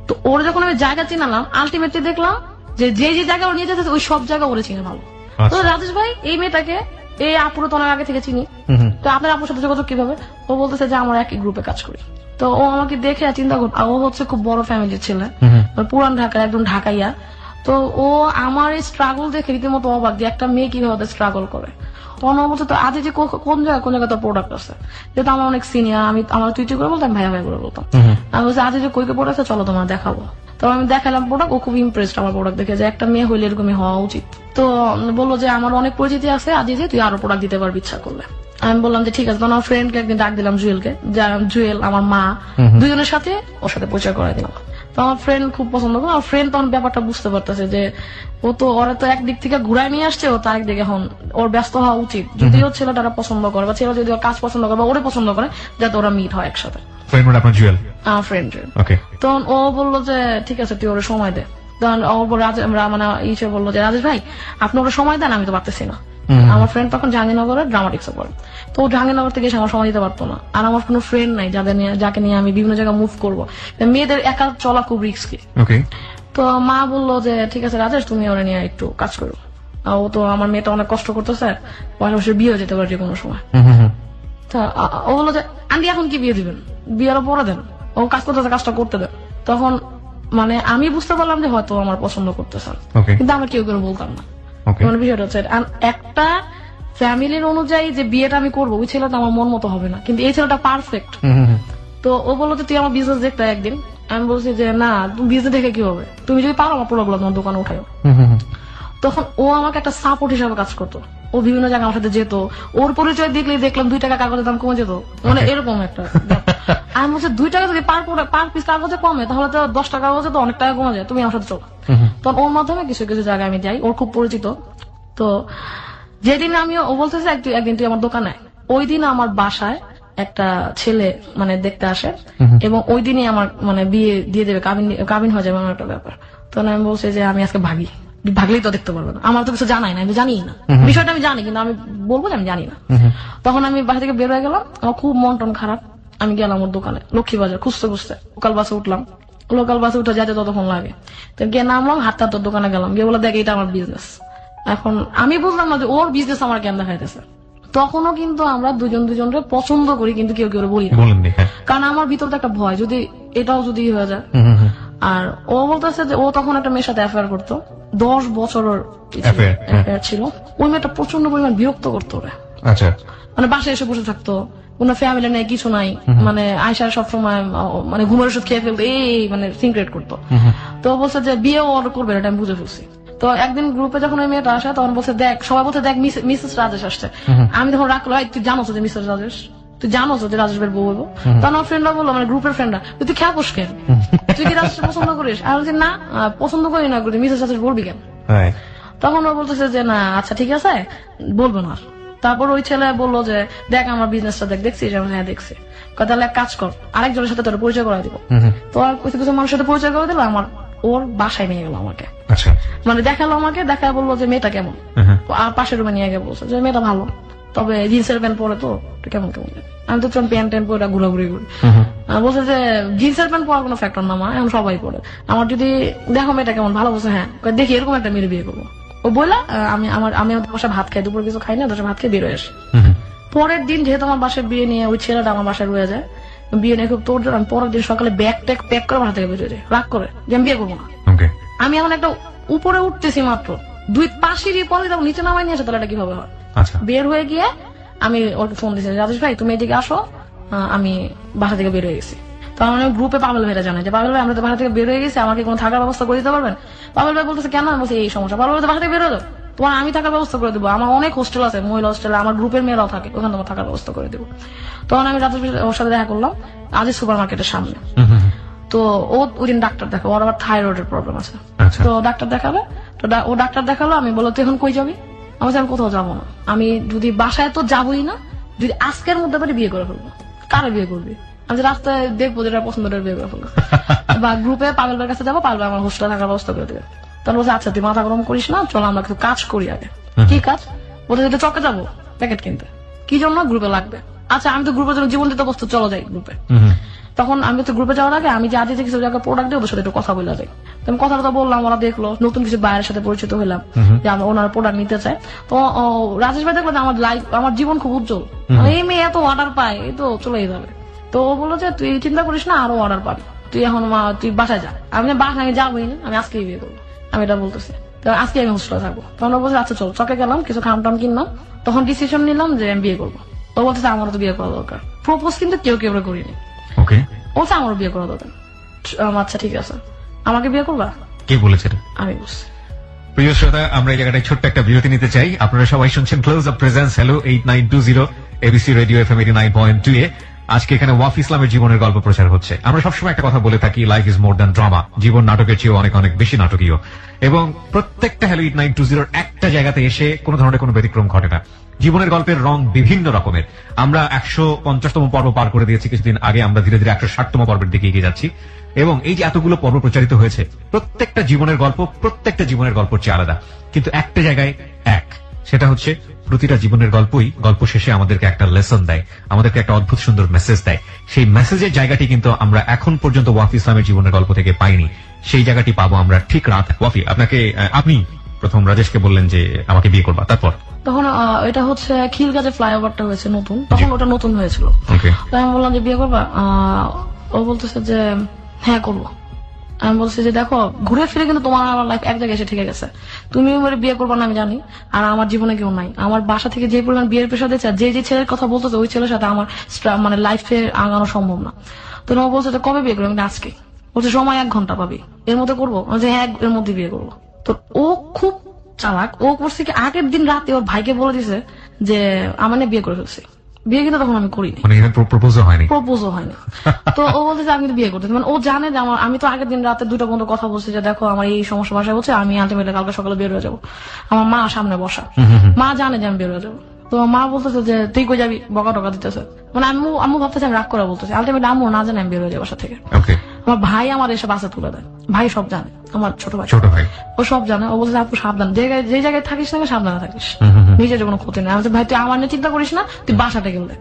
তো ওর যখন আমি জায়গা চিনালাম, আলটিমেটলি দেখলাম যে যে জায়গা ওর নিয়ে যেতে ওই সব জায়গা ওরে চিনে ভালো। তো রাজেশ ভাই এই মেয়েটাকে এই আপুরো তো অনেক আগে থেকে চিনি, তো আপনার আপুর সাথে যোগাযোগ কিভাবে? ও বলতেছে যে আমরা একই গ্রুপে কাজ করি। তো ও আমাকে দেখে চিন্তা করতো, ও হচ্ছে খুব বড় ফ্যামিলির ছেলে, পুরান ঢাকার একদম ঢাকাইয়া। তো ও আমার এই স্ট্রাগল দেখে রীতিমতো অবাক যে একটা মেয়ে কিভাবে স্ট্রাগল করে। তখন ও বলছে তো আজ যে কোন জায়গায় তোর প্রোডাক্ট আছে, যেহেতু আমার অনেক সিনিয়র, আমি আমার তুই করে বলতাম, ভাইয়া ভাই করে বলতাম। আমি বলছি আজ যে কইকে প্রোডাক্ট আছে চলো তোমার দেখাবো। তো আমি দেখালাম প্রোডাক্ট, ও খুব ইমপ্রেসড আমার প্রোডাক্ট দেখে, যে একটা মেয়ে হইলে এরকমই হওয়া উচিত। তো বললো যে আমার অনেক পরিচিতি আছে, আজ যে তুই আরো প্রোডাক্ট দিতে পারবি ইচ্ছা করলে। আমি বললাম যে ঠিক আছে। তখন আমার ফ্রেন্ডকে একদিন ডাক দিলাম, জুয়েলকে, জুয়েল আমার মা, দুজনের সাথে ওর সাথে পরিচয় করাই দিলাম। তো আমার ফ্রেন্ড খুব পছন্দ করে, আমার ফ্রেন্ড তখন ব্যাপারটা বুঝতে পারতেছে যে ও তো ওরা তো একদিক থেকে ঘুরাই নিয়ে আসছে, ও তার একদিকে এখন ওর ব্যস্ত হওয়া উচিত, যদি ওর ছেলেটারা পছন্দ করে বা ছেলে যদি ওর কাজ পছন্দ করে বা ওরে পছন্দ করে, যাতে ওরা মিট হয় একসাথে। তখন ও বললো যে ঠিক আছে তুই ওর সময় দে। তখন মানে ইসে বললো যে রাজেশ ভাই আপনি ওরা সময় দেন, আমি তো পারতেছি না। আমার ফ্রেন্ড তখন জাহাঙ্গীরনগরে ড্রামাটিক্স পড়ে, তো জাহাঙ্গীরনগর থেকে এসে আমার সময় দিতে পারতো না। আর আমার কোনো ফ্রেন্ড নাই যাকে নিয়ে আমি বিভিন্ন জায়গায় মুভ করবো, মেয়েদের একা চলা খুব রিস্কি। তো মা বললো যে ঠিক আছে রাজেশ তুমি ওরা নিয়ে একটু কাজ করো, ও তো আমার মেয়েটা অনেক কষ্ট করতেছে, পাশাপাশি বিয়ে হয়ে যেতে পারে যে কোনো সময়। তা ও বললো যে আন্টি এখন কি বিয়ে দিবেন, বিয়েরও পরে দেন, ও কাজ করতেছে কাজটা করতে দেন। তখন মানে আমি বুঝতে পারলাম যে হয়তো আমার পছন্দ করতেছে, কিন্তু আমরা কেউ কেউ বলতাম না। মানে বিষয়টা হচ্ছে একটা ফ্যামিলির অনুযায়ী যে বিয়েটা আমি করবো, ওই ছেলেটা আমার মন মতো হবে না, কিন্তু এই ছেলেটা পারফেক্ট। তো ও বললো যে তুই আমার বিজনেস দেখতে একদিন। আমি বলছি যে না, তুমি বিজনেস দেখে কি হবে, তুমি যদি পারো আমার প্রোডাক্টগুলো তোমার দোকানে উঠাও। তখন ও আমাকে একটা সাপোর্ট হিসাবে কাজ করতো, ও বিভিন্ন জায়গায় আমার সাথে যেত, ওর পরিচয় দেখলেই দেখলাম 2 টাকা কাগজের দাম কমে যেত, মানে এরকম একটা। আমি বলছি 2 টাকা যদি পার পিস কাগজে কমে, তাহলে তো 10 টাকা কাগজে তো অনেক টাকা কমে যায়, তুমি আমার সাথে চলো। তখন ওর মাধ্যমে কিছু কিছু জায়গায় আমি যাই, ওর খুব পরিচিত। তো যেদিন ও বলতেছে একদিন তুই আমার দোকানে, ওই দিন আমার বাসায় একটা ছেলে মানে দেখতে আসে, এবং ওই দিনই আমার মানে বিয়ে দিয়ে দেবে, কাবিন হয়ে যাবে, এমন একটা ব্যাপার। তখন আমি বলছি যে আমি আজকে ভাগলেই তো দেখতে পারবো না, আমার তো কিছু জানাই না, আমি জানি না বিষয়টা, আমি জানি কিন্তু আমি বলবো যে আমি জানি না। তখন আমি বাসা থেকে বের হয়ে গেলাম, আমার খুব মন টন খারাপ। আমি গেলাম ওর দোকানে, লক্ষ্মীবাজার, খুঁজতে লোকাল বাসে উঠলাম, লোকাল বাসে উঠে যেতে ততক্ষণ লাগে। তো গিয়ে নামলাম, হাঁটতে তোর দোকানে গেলাম, গিয়ে বলে দেখ এটা আমার বিজনেস। এখন আমি বুঝলাম না যে ওর বিজনেস আমার কেন দেখাইতেছে। তখনও কিন্তু আমরা দুজনকে পছন্দ করি, কিন্তু কেউ কেউ বলি না, কারণ আমার ভিতরে একটা ভয় যদি এটাও যদি হয়ে যায়। আর ও বলতেছে যে ও তখন একটা মেয়ের সাথে অ্যাফেয়ার করতো, 10 বছরের অ্যাফেয়ার ছিল। ওই মেয়েটা প্রচন্ড পরিমাণ বিরক্ত করতো ওরা, মানে বাসায় এসে বসে থাকতো, কোন ফ্যামিলি নেই, কিছু নাই, মানে আয়সা সবসময় মানে ঘুমের ওষুধ খেয়ে ফেলতো, এই মানে সিনক্রেট করতো। তো বলছে যে বিয়েও অর্ডার করবে, এটা আমি বুঝে ফেলছি। তো একদিন গ্রুপে যখন ওই মেয়েটা আসে, তখন বলছে দেখ, সবাই বলছে দেখ মিসেস রাজেশ আসছে। আমি তখন রাখলো, তুই জানো যে মিসেস রাজেশ, তুই জানো যে রাজেশ ভাইয়ের বউ হইব? তখন আমার ফ্রেন্ডরা বললো, মানে গ্রুপের ফ্রেন্ডরা, তুই খেয়া পোষ কেন, তুই কি রাজেশ পছন্দ করিস? আর বলছি না, পছন্দ করি না, করি মিসেস রাজেশ বলবি কেন? তখন ও বলতেছে যে না আচ্ছা ঠিক আছে বলবো না। তারপর ওই ছেলে বললো যে দেখ আমার বিজনেসটা দেখছিস? হ্যাঁ দেখছি। তাহলে এক কাজ কর, আরেকজনের সাথে তোর পরিচয় করে দিব। তো আর কিছু কিছু মানুষের সাথে পরিচয় করে দিল, আমার ওর বাসায় নিয়ে গেল আমাকে, মানে দেখালো আমাকে, দেখা বললো যে মেয়েটা কেমন, আর পাশের রুমে নিয়ে গিয়ে বলছে যে মেয়েটা ভালো, তবে জিন্সের প্যান্ট পরে তো কেমন কেমন। আমি তো প্যান্ট ট্যান্ট পরে ঘুরাঘুরি করি। বলছে যে জিন্সের প্যান্ট পরার কোনো ফ্যাক্টর না মা, এখন সবাই পরে, আমার যদি দেখো মেয়েটা কেমন ভালো। বলছে হ্যাঁ, দেখি এরকম একটা মেয়ের বিয়ে করবো। ও বললা আমি ওদের বাসায় ভাত খাই, দুপুর কিছু খাই না, ওদের ভাত খেয়ে বের হয়ে আসি। পরের দিন যেহেতু আমার বাসায় বিয়ে নিয়ে ওই ছেলেটা আমার বাসায় রয়ে যায়, বিয়ে নিয়ে খুব তোর জোর, আমি পরের দিন সকালে ব্যাগ ট্যাগ প্যাক করে বাসা থেকে বেরিয়ে যাই রাগ করে যে আমি বিয়ে করবো না। আমি এখন একটা উপরে উঠতেছি মাত্র 2-5 সিঁড়ি পরে তখন নিচে নামাই নিয়ে আসে, তাহলে এটা কিভাবে হয়? বের হয়ে গিয়ে আমি ওকে ফোন দিয়েছি, রাজেশ ভাই তুমি এদিকে আসো, আমি বাসা থেকে বের হয়ে গেছি। তখন আমি গ্রুপে পাবেল ভাইরা জানাই যে পাবেল ভাই আমরা তো বাসা থেকে বের হয়ে গেছি, আমাকে কোনো থাকার ব্যবস্থা করে দিতে পারবেন? পাবেল ভাই বলতেছে কেন? আমি বলছি এই সমস্যা। পাবেল ভাই বাসা থেকে বের হয়ে যাও, তোমার আমি থাকার ব্যবস্থা করে দেবো, আমার অনেক হোস্টেল আছে, মহিলা হোস্টেলে আমার গ্রুপের মেয়েরাও থাকে, ওখানে তোমার থাকার ব্যবস্থা করে দেবো। তখন আমি রাজেশ ওর সাথে দেখা করলাম আজিজ সুপার মার্কেটের সামনে। তো ও ওই দিন ডাক্তার দেখাবো, ওর আবার থাইরয়েডের প্রবলেম আছে, তো ডাক্তার দেখাবে। তো ও ডাক্তার দেখালো, আমি বললো তুই এখন কই যাবি? আমি আমি কোথাও যাবো না, আমি যদি বাসায় তো যাবোই না, যদি আজকের মধ্যে পারি বিয়ে করে ফেলবো। কারে বিয়ে করবি? আমি রাস্তায় দেখবো যেটা পছন্দ বিয়ে করে ফেলবো, বা গ্রুপে পাগল ভাইয়ের কাছে যাবো, পাগল ভাই আমার হোস্টেলে থাকার ব্যবস্থা করে দেবে। তখন বলছে আচ্ছা তুই মাথা গরম করিস না, চলো আমরা কিছু কাজ করি আগে। কি কাজ? বলতে যেতে চকে যাবো প্যাকেট কিনতে। কি জন্য? গ্রুপে লাগবে। আচ্ছা আমি তো গ্রুপের জন্য জীবন দিতে বস্তু, চলো যাই গ্রুপে। তখন আমি তো গ্রুপে যাওয়ার আগে আমি যে আজকে কিছু জায়গায় প্রোডাক্ট দিই ওদের সাথে একটু কথা বলে যাই। আমি কথাটা বললাম, ওরা দেখলো, নতুন কিছু বাইরের সাথে পরিচিত হলাম যে আমরা ওনার প্রোডাক্ট নিতে চাই। তো রাজেশ ভাই দেখলো আমার লাইফ, আমার জীবন খুব উজ্জ্বল, এই মেয়ে এত অর্ডার পায়, এই তো চলেই যাবে। তো ও বললো যে তুই চিন্তা করিস না, আরো অর্ডার পাবি, তুই এখন তুই বাসায় যা। আমি বাসায় আমি যাবোই না, আমি আজকেই বিয়ে করবো, আমি এটা বলতেছি। তো আজকে আমি হোস্টেলে থাকবো। তখন ও বলছে আচ্ছা চল, চকে গেলাম, কিছু খাম টাম কিনলাম, তখন ডিসিশন নিলাম যে আমি বিয়ে করবো। ও বলতেছে আমারও তো বিয়ে করা দরকার। প্রপোজ কিন্তু কেউ কেউ করিনি, বলছে আমারও বিয়ে করা দরকার। আচ্ছা ঠিক আছে, আমাকে বিয়ে করবা? কে বলেছে? আমি বলছি। প্রিয় শ্রোতা, আমরা এই জায়গাটায় ছোট্ট একটা বিরতি নিতে চাই। আপনারা সবাই শুনছেন close up presence hello 8920 ABC radio FM 89.2 এ। আজকে এখানে ওয়াফি ইসলামের জীবনের গল্প প্রচার হচ্ছে। আমরা সবসময় একটা কথা বলে থাকি, life is more than drama. জীবন নাটকের চেয়ে অনেক অনেক বেশি নাটকীয়, এবং প্রত্যেকটা হ্যালো 8920 একটা জায়গাতে এসে কোনো ধরনের কোনো ব্যতিক্রম ঘটে না। জীবনের গল্পের রং বিভিন্ন রকমের। আমরা 150তম পর্ব পার করে দিয়েছি কিছুদিন আগে, আমরা ধীরে ধীরে 160তম পর্বের দিকে এগিয়ে যাচ্ছি। এবং এই যে এতগুলো পর্ব প্রচারিত হয়েছে, প্রত্যেকটা জীবনের গল্প প্রত্যেকটা জীবনের গল্পের চেয়ে আলাদা, কিন্তু একটা জায়গায় এক, সেটা হচ্ছে প্রতিটা জীবনের গল্পই গল্প শেষে আমাদেরকে একটা লেসন দেয়, আমাদেরকে একটা অদ্ভুত সুন্দর মেসেজ দেয়। সেই মেসেজের জায়গাটি কিন্তু আমরা এখন পর্যন্ত ওয়াফি ইসলামের জীবনের গল্প থেকে পাইনি, সেই জায়গাটি পাবো আমরা ঠিক রাত। ওয়াফি, আপনি প্রথম রাজেশকে বললেন যে আমাকে বিয়ে করবা, তারপর? তখন এটা হচ্ছে খিলগাজে ফ্লাইওভারটা হয়েছে নতুন, তখন ওটা নতুন হয়েছিল। আমি বললাম যে বিয়ে করবা? ও বলতেছে যে হ্যাঁ করবো। আমি বলছি যে দেখো ঘুরে ফিরে কিন্তু তোমার আমার লাইফ এক জায়গায় এসে ঠিক গেছে, তুমি বিয়ে করবো না আমি জানি, আর আমার জীবনে কেউ নাই। আমার বাসা থেকে যে পরিমাণ বিয়ের পেশা দিচ্ছে, যে ছেলের কথা বলতেছে ওই ছেলের সাথে আমার মানে লাইফে আগানো সম্ভব না। তো ও বলছে যে কবে বিয়ে করবো? আমি আজকে। বলছে সময় 1 ঘন্টা পাবি, এর মধ্যে করবো? যে হ্যাঁ এর মধ্যে বিয়ে করবো। তো ও খুব চালাক, ও করছে কি আগের দিন রাতে ওর ভাইকে বলে দিছে যে আমার বিয়ে করে ফেলছে। বিয়ে কিন্তু তখন আমি করিনি, প্রপোজও হয়নি। তো ও বলতেছে আমি কিন্তু বিয়ে করতেছি, মানে ও জানে যে আমি তো আগের দিন রাতে 2টা বন্ধু কথা বলছি যে দেখো আমার এই সমস্যা বাসায় হচ্ছে, আমি আলটিমেটলি কালকে সকালে বের হয়ে যাবো। আমার মা সামনে বসা, মা জানে যে আমি বের হয়ে যাবো। তো মা বলতেছে যে তুই কই যাবি, বকা টকা দিতেছে, মানে আম্মু ভাবতেছে আমি রাগ করে বলতেছি, আলটিমেটলি আম্মু না জানে আমি বের হয়ে যাবো বাসা থেকে। আমার ভাই আমার এসে বাসে তুলে দেয়, ভাই সব জানে, আমার ছোট ভাই ও সব জানে। ও বলছে আপু সাবধান, যে জায়গায় থাকিস না সাবধানে থাকিস, নিজের কোনো ক্ষতি নেই। আমি ভাই তুই আমার নিয়ে চিন্তা করিস না, তুই বাসাটা গেলে।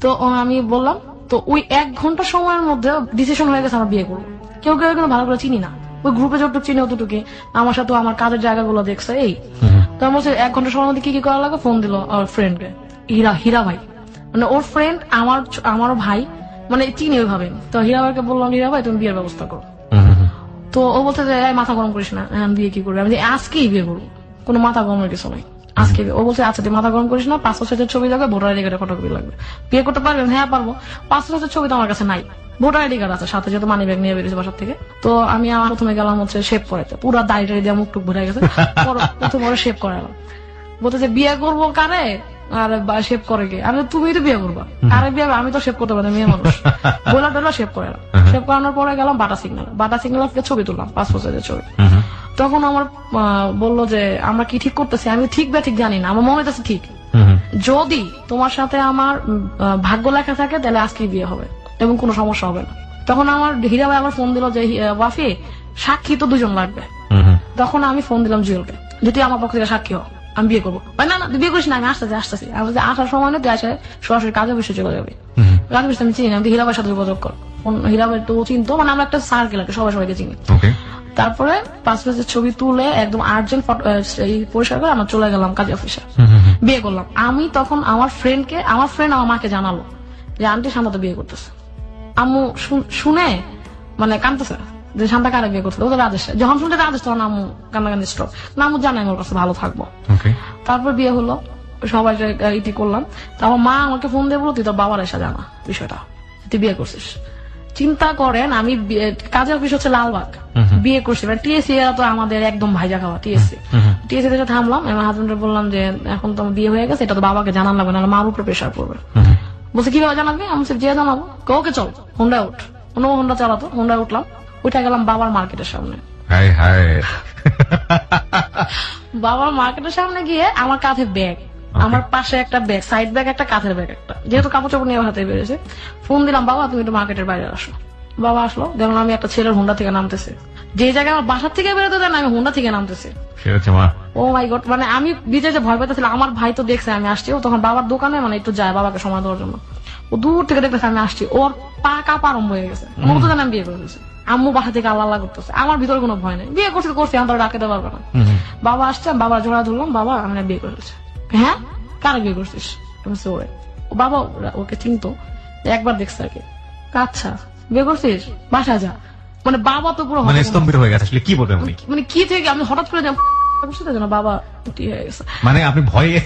তো আমি বললাম, তো ওই 1 ঘন্টা সময়ের মধ্যে ডিসিশন হয়ে গেছে আমার বিয়ে করবো। কেউ কেউ কিন্তু ভালো করে চিনি না, ওই গ্রুপে যতটুকু চিনি অতটুকু, আমার সাথে আমার কাজের জায়গাগুলো দেখছে এই। তো আমি বলছি 1 ঘন্টা সময়ের মধ্যে কি কি করা লাগে, ফোন দিল ওর ফ্রেন্ডকে, হীরা ভাই, মানে ওর ফ্রেন্ড আমারও ভাই, মানে চিনি ওইভাবে। তো হীরা ভাইকে বললাম হীরা ভাই তুমি বিয়ের ব্যবস্থা করো। তো ও বলতে যে মাথা গরম করিস না, বিয়ে কি করবি? আমি আজকেই বিয়ে করবো, কোনো মাথা গরমের কিছু নাই, আজকে। ও বলছে আচ্ছা তুই মাথা গরম করিস না, 5 বছরের ছবি লাগবে, ভোটার আইডি কার্ডের ফটোকপি লাগবে। বিয়ে করতে পারবেন? হ্যাঁ পারবো। 5 বছরের ছবি তো আমার কাছে নাই, ভোটার আইডি কার্ড আছে সাথে, যেহেতু মানি ব্যাগ নিয়ে বেরিয়েছে বাসার থেকে। তো আমি আমার প্রথমে গেলাম হচ্ছে শেভ করাইতে, পুরো দাড়ি দিয়ে মুখ টুক ভরে গেছে, প্রথম শেভ করালাম। বলতে যে বিয়ে করবো কারে, আর শেভ করে কে? আমি তুমি তো বিয়ে করবা, আরে বিয়ে আমি তো শেভ করতে পারি, মেয়ে মানুষ। বলা টলা শেভ করে না। শেভ করানোর পরে গেলাম বাটা সিগন্যাল ছবি তুললাম, পাসপোর্ট সাইজের ছবি। তখন আমার বললো যে আমরা কি ঠিক করতেছি, আমি ঠিক বা ঠিক জানি না, আমার মনে হচ্ছে ঠিক, যদি তোমার সাথে আমার ভাগ্য লেখা থাকে তাহলে আজকে বিয়ে হবে এবং কোনো সমস্যা হবে না। তখন আমার হীরা ভাই আমার ফোন দিল যে ওয়াফি সাক্ষী তো দুজন লাগবে। তখন আমি ফোন দিলাম জুয়েলকে, যদি আমার পক্ষ থেকে সাক্ষী হোক আমি বিয়ে করবো। না না বিয়ে করিস না, আমি আসতেছি। আমি আসার সময় না তুই আসে সরাসরি কাজে বসে চলে যাবে। কাজে বসে আমি চিনি না, আমি হীরা ভাইয়ের সাথে যোগাযোগ কর। হীরা ভাই তো চিনতো, মানে আমরা একটা সার্কেল আছে, সবাইকে চিনি। তারপরে পাসপোর্টের ছবি তুলে একদম আর্জেন্ট পরিষ্কার করে আমরা চলে গেলাম কাজী অফিসে, বিয়ে করলাম। আমি তখন আমার ফ্রেন্ড আমার মাকে জানালো যে আন্টি শান্তা তো বিয়ে করতেছে। আম্মু শুনে মানে কান্দতেছে যে শান্তা কারে বিয়ে করতে, ওদের আদেশ। যখন শুনতে আদেশ তখন আম্মু কান্নাকান্দি স্ট্রোক। না আম্মু জানাই আমার কাছে ভালো থাকবো। তারপর বিয়ে হলো, সবাই ইটি করলাম। তারপর মা আমাকে ফোন দিয়ে বলো তুই তোর বাবার এসে জানা বিষয়টা, তুই বিয়ে করছিস। চিন্তা করেন আমি কাজের অফিস হচ্ছে লালবাগ, বিয়ে করছি, মানে টিএসসি এরা তো আমাদের একদম ভাইজা খাওয়া। টিএসসি থেকে থামলাম, আমার হাজবেন্ডের বললাম যে এখন তো বিয়ে হয়ে গেছে, এটা তো বাবাকে জানান লাগবে, না মার উপরে প্রেশার পড়বে। বলছে কিভাবে জানাবি? আমি যে জানাবো, ওকে চল হোন্ডা উঠ। হোন্ডা চালাতো, হোন্ডা উঠলাম, উঠে গেলাম বাবার মার্কেটের সামনে। বাবার মার্কেটের সামনে গিয়ে আমার কাঁধে ব্যাগ, আমার পাশে একটা ব্যাগ, সাইড ব্যাগ একটা, কাঁধের ব্যাগ একটা, যেহেতু কাপড় চোপড় নিয়ে হাতে বেরিয়েছে। ফোন দিলাম, বাবা তুমি একটু মার্কেটের বাইরে আসো। বাবা আসলো, দেখলাম আমি একটা ছেলের হোন্ডা থেকে নামতেছে, যে জায়গায় আমার বাসার থেকে বেরোতে দেন আমি হোন্ডা থেকে নামতেছি। ও মাই গড, মানে আমি বিজয় যে ভয় পেতেছিলাম, আমার ভাই তো দেখছে আমি আসছি, ও তখন বাবার দোকানে মানে একটু যায় বাবাকে সময় দেওয়ার জন্য। ও দূর থেকে দেখতেছে আমি আসছি, ওর পা কাঁপা আরম্ভ হয়ে গেছে, মনে তো জানি আমি বিয়ে করে ফেলছি। আম্মু বাসা থেকে আল্লাহ করতেছে, আমার ভিতরে কোনো ভয় নেই, বিয়ে করছি আমার ডাকে দিতে পারবে না। বাবা আসছে, বাবা জোড়া ধরলাম, বাবা আমি বিয়ে করে ফেলছি। হ্যাঁ কারে বিয়ে করছিস? ওরে বাবা ওকে চিনতো, একবার দেখছে আর কি। আচ্ছা বিয়ে করছিস, বাসা যা। মানে বাবা তো পুরো স্তম্ভিত হয়ে গেছে, কি বলবেন উনি? মানে কি থেকে আমি হঠাৎ করে বাবা হয়ে গেছে, মানে আপনি ভয়ে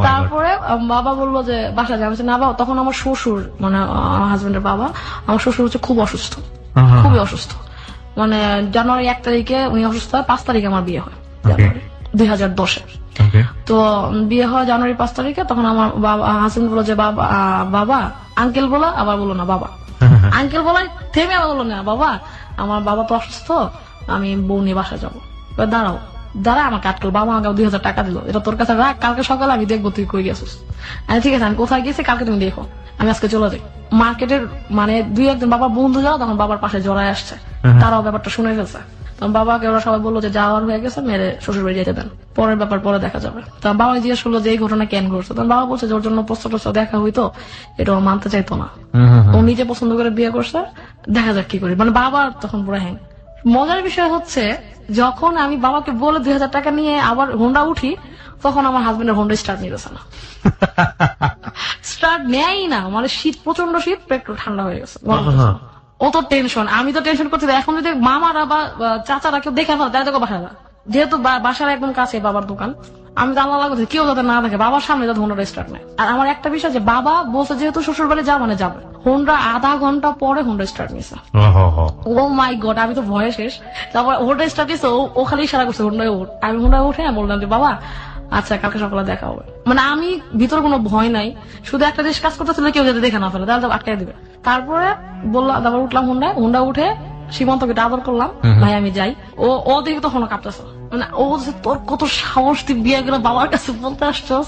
তারপরে বাবা বললো যে বাসা যাবে না। বাবা তখন আমার শ্বশুর, মানে আমার হাজবেন্ডের বাবা, আমার শ্বশুর হচ্ছে খুব অসুস্থ, খুবই অসুস্থ। মানে জানুয়ারি 1 তারিখে উনি অসুস্থ হয়, 5 তারিখে আমার বিয়ে হয়, জানুয়ারি 2010-এ। তো বিয়ে হয় জানুয়ারি 5 তারিখে। তখন আমার হাজবেন্ড বললো যে বাবা আঙ্কেল বলো, আবার বললো না বাবা আঙ্কেল বলাই থেমে আবার বললো না বাবা, আমার বাবা তো অসুস্থ, আমি বউ নিয়ে বাসা যাবো। দাঁড়া আমাকে আটকাল, বাবা আমাকে 2000 টাকা দিল, এটা তোর কাছে রাখ, কালকে সকালে আমি দেখবো তুই কই গেছিস। ঠিক আছে আমি কোথায় গেছি কালকে তুমি দেখো, আমি আজকে চলে যাই। মার্কেটের মানে 2-1 দিন বাবার বন্ধু যাও, তখন বাবার পাশে জড়ায় আসছে, তারাও ব্যাপারটা শুনে ফেলছে। তখন বাবাকে ওরা সবাই বললো যে যাওয়ার হয়ে গেছে, মেরে শ্বশুর বাড়ি যেতে দেন, পরের ব্যাপার পরে দেখা যাবে। তখন বাবা জিজ্ঞেস করলো যে এই ঘটনা কেন ঘটছে, তখন বাবা বলছে যে ওর জন্য প্রস্তাব দেখা হইতো, এটা ও মানতে চাইতো না, ও নিজে পছন্দ করে বিয়ে করছে, দেখা যাক কি করি। মানে বাবা তখন পুরো হ্যাং। মজার বিষয় হচ্ছে যখন আমি বাবাকে বলে 2000 টাকা নিয়ে আবার হোন্ডা উঠি, তখন আমার হাজবেন্ডের হোন্ডা স্টার্ট নিতেছে না, স্টার্ট নেয়ই না। মানে শীত, প্রচন্ড শীত, পেট্রোল ঠান্ডা হয়ে গেছে, ও তো টেনশন, আমি তো টেনশন করছি। এখন যদি মামারা বা চাচারা কেউ দেখে ফেলে তাই তো বাসায়, যেহেতু বাসার একদম কাছে বাবার দোকান, আমি জানলা লাগছে কেউ যাতে না দেখে, বাবার সামনে যাতে হোন্ডা স্টার্ট নেয়। আর আমার একটা বিষয় যে বাবা বলছে যেহেতু শ্বশুর বাড়ি যা মানে যাবে, হোন্ডা আধা ঘন্টা পরে হোন্ডা স্টার্ট নিছে। ও মাই গড, আমি তো ভয়ে শেষ। তারপর হোন্ডা স্টার্ট নিছে, ও খালি ইশারা করছে হোন্ডায় উঠ। আমি হোন্ডায় উঠে বললাম যে বাবা আচ্ছা কালকে সকালে দেখা হবে। মানে আমি ভিতরে কোনো ভয় নাই, শুধু একটা জিনিস কাজ করতেছিল কেউ যাতে দেখে না ফেলে, তাহলে তো আটকাই দিবে। তারপরে বললাম, তারপর উঠলাম হোন্ডা উঠে সীমান্তকে আদর করলাম, ভাই আমি যাই। ও দেখে তখনও কাঁপতেছে, মানে ও বলছে তোর কত সাহস, তুই বিয়ে করে বাবার কাছে বলতে আসছস।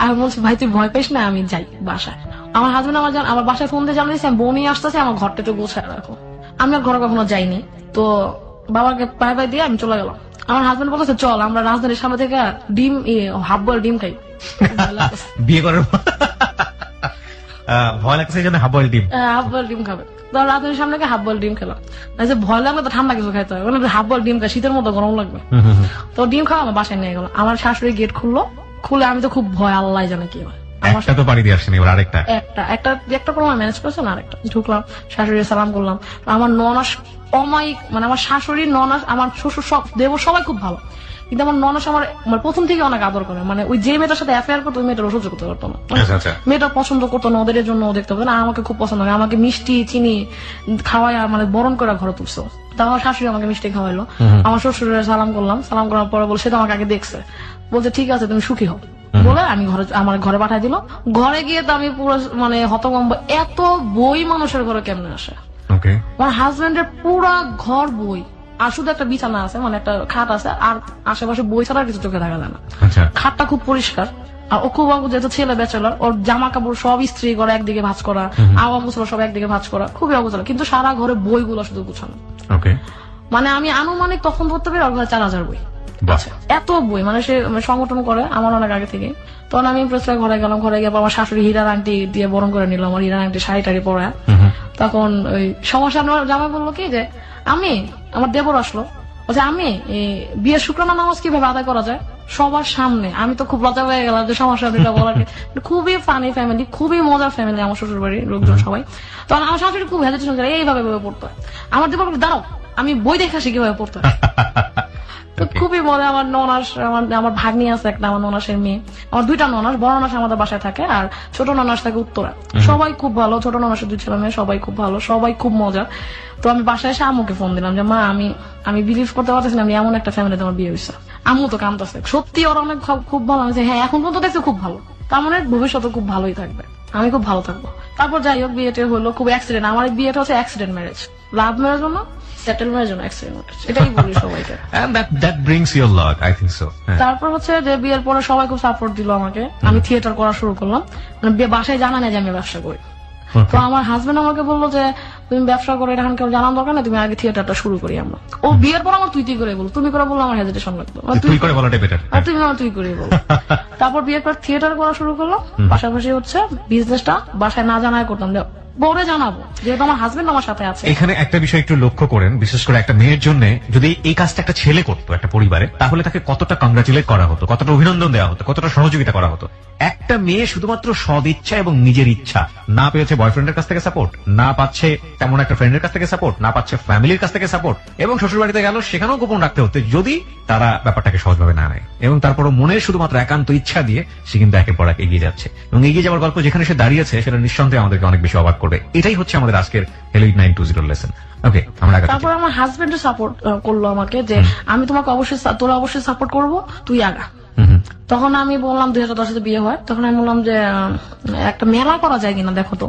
আমি বলছি ভাই তুই ভয় পাইস না, আমি যাই বাসায়। আমার হাজবেন্ড আমার বাসায় ফোন দিয়ে জানিয়েছি আমি বউ নিয়ে আসতেছি, আমার ঘরটা একটু গোছায় রাখো। আমি আর ঘরে কখনো যাইনি, তো বাবাকে পায়ে পায়ে দিয়ে আমি চলে গেলাম। আমার হাজবেন্ড বলতেছে চল আমরা রাজধানীর সামনে থেকে ডিম, হাফ বয়েল ডিম খাই। বিয়ে করার ভয় লাগছে হাফ বয়েল ডিম খাবে, তো রাজধানীর সামনে হাফ বয়েল ডিম খেলাম। ভয় লাগলে তো ঠান্ডা কিছু খাইতে হবে, হাফ বয়েল ডিম খাই, শীতের মতো গরম লাগবে। তো ডিম খাওয়া আমার বাসায় নিয়ে গেল। আমার শাশুড়ি গেট খুলে আমি তো খুব ভয়, আল্লাহ জানে কি হয়। একটা তো বাড়ি দিয়ে আসছেন, এবার আরেকটা একটা করে ম্যানেজ করেছে না, আরেকটা ঢুকলাম, শাশুড়ি সালাম করলাম। আমার ননাস অমায়িক, মানে আমার শাশুড়ি, ননাস, আমার শ্বশুর, সব দেবর সবাই খুব ভালো, কিন্তু আমার ননাস আমার প্রথম থেকে অনেক আদর করে। মানে ওই যে মেয়েটার সাথে অ্যাফেয়ার করতো ওই মেয়েটার সহ্য করতে পারতো না, মেয়েটা পছন্দ করতো না, ওদের জন্য ও দেখতে পারতো না। আমাকে খুব পছন্দ করে, আমাকে মিষ্টি চিনি খাওয়াই, মানে বরণ করে ঘরে তুলছো। তা আমার শাশুড়ি আমাকে মিষ্টি খাওয়াইলো, আমার শ্বশুরের সালাম করলাম, সালাম করার পরে বলে সে তো আমাকে আগে দেখছে, বলছে ঠিক আছে তুমি সুখী হও বলে আমি আমার ঘরে পাঠাই দিল। ঘরে গিয়ে তো আমি পুরো মানে হতভম্ব, এত বই মানুষের ঘরে কেমনে আসে। আমার হাজবেন্ডের পুরা ঘর বই, আর শুধু একটা বিছানা আছে, মানে একটা খাট আছে, আর আশেপাশে বই ছাড়া কিছু চোখে দেখা যায় না। খাটটা খুব পরিষ্কার, আর ও খুব যেহেতু ছেলে ব্যাচেলর, ওর জামা কাপড় সব ইস্ত্রি করা, একদিকে ভাঁজ করা, আওয়া মুসলা সব একদিকে ভাঁজ করা, খুবই অগোছালো, কিন্তু সারা ঘরে বইগুলো শুধু গুছানো। মানে আমি আনুমানিক তখন ধরতে পারি ওর ঘরে 4000 বই, এত বই। মানে সে সংগঠন করে আমার অনেক আগে থেকে। তখন আমি প্রেসরা ঘরে গেলাম, ঘরে গিয়ে আমার শাশুড়ি হীরার আংটি দিয়ে বরণ করে নিল, আমার হীরার আংটি শাড়ি টাড়ি পরা। তখন ওই সমস্যা জামাই বললো কি যে আমার দেবর আসলো, বলছে আমি বিয়ের শুক্রানা নামাজ কিভাবে আদায় করা যায় সবার সামনে। আমি তো খুব লজ্জা হয়ে গেলাম যে সমস্যা বলার। খুবই ফানি ফ্যামিলি, খুবই মজার ফ্যামিলি আমার শ্বশুর বাড়ির লোকজন সবাই। তখন আমার শাশুড়ি খুব হেজিটেশন করে এইভাবে পড়তো। আমার দেবর দাঁড়াও আমি বই দেখে আসি কিভাবে পড়তো। খুবই মজা। আমার ননাস, আমার ভাগ্নি আছে একটা, আমার ননাসের মেয়ে, আমার 2টা ননাস, বড় ননাস আমাদের বাসায় থাকে আর ছোট ননাস থাকে উত্তরা। সবাই খুব ভালো, ছোট ননাসের 2 ছেলে মেয়ে, সবাই খুব ভালো, সবাই খুব মজা। তো আমি বাসায় এসে আম্মুকে ফোন দিলাম যে মা আমি বিলিভ করতে পারতেছিলাম যে এমন একটা ফ্যামিলিতে আমার বিয়ে হয়েছে। আম্মু তো কাঁদতেছে, সত্যি ওরা অনেক খুব ভালো। আমি হ্যাঁ এখন পর্যন্ত দেখছি খুব ভালো, তার মানে ভবিষ্যতে খুব ভালোই থাকবে, আমি খুব ভালো থাকবো। তারপর যাই হোক বিয়েটা হলো খুব অ্যাক্সিডেন্ট। আমার বিয়েটা হচ্ছে অ্যাক্সিডেন্ট ম্যারেজ, লাভ ম্যারেজ না, সেটেলমেন্টের জন্য অ্যাক্সিডেন্ট, এটাই বলি সবাইকে। And that brings your luck, I think so. তারপর হচ্ছে যে বিয়ের পরে সবাই খুব সাপোর্ট দিল আমাকে, আমি থিয়েটার করা শুরু করলাম। মানে বাসায় জানা নেই যে আমি ব্যবসা করি। তো আমার হাজবেন্ড আমাকে বললো যে তুমি ব্যবসা করো, এটা এখন কেউ জানার দরকার না, তুমি আগে থিয়েটারটা শুরু করি আমরা। ও বিয়ের পর আমার তুই করে বলো, তুমি করে বললো আমার হেজিটেশন লাগতো, তুই করে বলাটাই বেটার, আর তুমি আমার তুই করে বলো। তারপর বিয়ের পর থিয়েটার করা শুরু করলাম, পাশাপাশি হচ্ছে বিজনেসটা বাসায় না জানায় করতাম, পরে জানাবো যেহেতু আমার হাজবেন্ড আমার সাথে আছে। এখানে একটা বিষয় একটু লক্ষ্য করেন, বিশেষ করে একটা মেয়ের জন্য যদি এই কাজটা একটা ছেলে করতো একটা পরিবারে, তাহলে তাকে কতটা কংগ্রাচুলেট করা হতো, কতটা অভিনন্দন দেওয়া হতো, কতটা সহযোগিতা করা হতো। একটা মেয়ে শুধুমাত্র সদিচ্ছা এবং নিজের ইচ্ছা, না পেয়েছে বয়ফ্রেন্ডের কাছ থেকে সাপোর্ট, না পাচ্ছে তেমন একটা ফ্রেন্ডের কাছ থেকে সাপোর্ট, না পাচ্ছে ফ্যামিলির কাছ থেকে সাপোর্ট, এবং শ্বশুর বাড়িতে গেল সেখানেও গোপন রাখতে হতো যদি তারা ব্যাপারটাকে সহজভাবে না নেয়। এবং তারপরও মনের শুধুমাত্র একান্ত ইচ্ছা দিয়ে সে কিন্তু একের পর এক এগিয়ে যাচ্ছে, এবং এগিয়ে যাওয়ার গল্প যেখানে সে দাঁড়িয়েছে সেটা নিঃসন্দেহে আমাদেরকে অনেক বেশি অবাক করবে। এটাই হচ্ছে আমাদের আজকের Hello 920 লেসন। ওকে, আমরা তারপর আমার হাজবেন্ড সাপোর্ট করলো আমাকে যে আমি তোমাকে অবশ্যই, তোরা অবশ্যই সাপোর্ট করবো, তুই আগা। তখন আমি বললাম 2010 বিয়ে হয়, তখন আমি বললাম যে একটা মেলা করা যায় কিনা দেখো তো,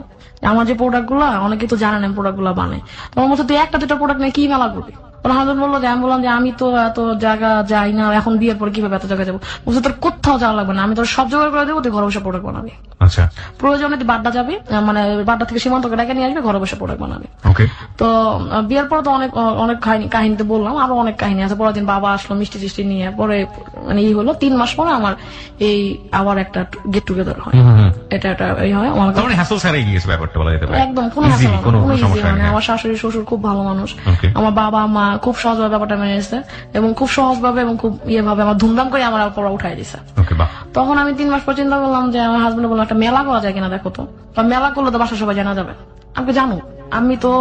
আমার যে প্রোডাক্ট গুলা অনেকে তো জানে না প্রোডাক্ট গুলা বানায়, তোমার মতো তুই 1টা 2টা প্রোডাক্ট নিয়ে কি মেলা করবি। হাজবেন্ড বললো যে আমি বললাম যে আমি তো এত জায়গা যাই না, এখন বিয়ের পর কিভাবে এত জায়গায় যাবো। বলছে তোর কোথাও যাওয়া লাগবে না, আমি তোর সব জোগাড় করে দেবো, তুই ঘরে বসে প্রোডাক্ট বানাবি। আচ্ছা, প্রয়োজনে তুই বাড্ডা যাবি, মানে বাড্ডা থেকে সীমান্তকে ডেকে নিয়ে আসবি, ঘরে বসে প্রোডাক্ট বানাবি। তো বিয়ের পর তো অনেক কাহিনীতে বললাম, আরো অনেক কাহিনী আছে। পরের দিন বাবা আসলো মিষ্টি টিষ্টি নিয়ে, পরে মানে এই হলো 3 মাস পরে আমার এই আবার একটা গেট টুগেদার হয়। এটা এই হয় একদম কোনো সমস্যা নেই। আমার শাশুড়ি শ্বশুর খুব ভালো মানুষ, আমার বাবা মা খুব সহজভাবে ব্যাপারটা মেনে নিয়েছে, এবং খুব সহজভাবে এবং খুব ভাবে আমার ধুমধাম করে আমার পড়া উঠাই দিছে। তখন আমি 3 মাস পর চিন্তা করলাম যে আমার হাজবেন্ড বললাম একটা মেলা করা যায় কিনা দেখো তো, মেলা করলে তো বাসা সবাই জানা যাবে। আমাকে জানো আমি তো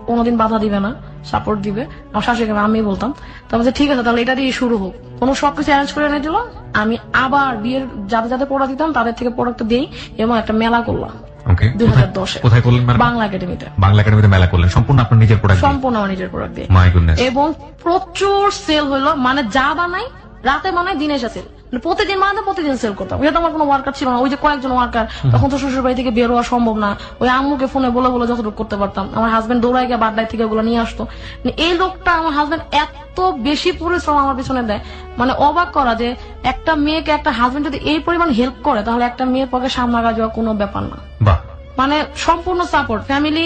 কোনোদিন বাধা দিবে না, সাপোর্ট দিবে। আমার শাশুড়িকে আমি বলতাম, তারপর ঠিক আছে তাহলে এটা দিয়ে শুরু হোক। কোনো সবকিছু অ্যারেঞ্জ করে এনে দিল, আমি আবার বিয়ের যাদের প্রোডাক্ট দিতাম তাদের থেকে প্রোডাক্ট দিই, এবং একটা মেলা করলাম 2010-এ। কোথায় করলেন? বাংলা একাডেমিতে। বাংলা একাডেমিতে মেলা করলেন সম্পূর্ণ আপনার নিজের প্রোডাক্ট? সম্পূর্ণ আমার নিজের প্রোডাক্ট দিয়ে। My goodness. এবং প্রচুর সেল হলো, মানে যা বানাই রাতে বানাই দিনে এসে সেল, প্রতিদিন বানাতে প্রতিদিন সেল করতাম। এটা আমার কোনো ওয়ার্কার ছিল না, ওই যে কয়েকজন ওয়ার্কার, তখন তো শ্বশুর বাড়ি থেকে বের হওয়া সম্ভব না, ওই আম্মুকে ফোনে বলে বলে যতটুকু করতে পারতাম। আমার হাজবেন্ড দৌড়াই গিয়ে বাড্ডায় থেকে ওগুলো নিয়ে আসতো। এই লোকটা আমার হাজবেন্ড এত বেশি পরিশ্রম আমার পিছনে দেয়, মানে অবাক করা যে একটা মেয়েকে একটা হাজবেন্ড যদি এই পরিমাণ হেল্প করে তাহলে একটা মেয়ের পক্ষে সামনে যাওয়া কোনো ব্যাপার না। মানে সম্পূর্ণ সাপোর্ট, ফ্যামিলি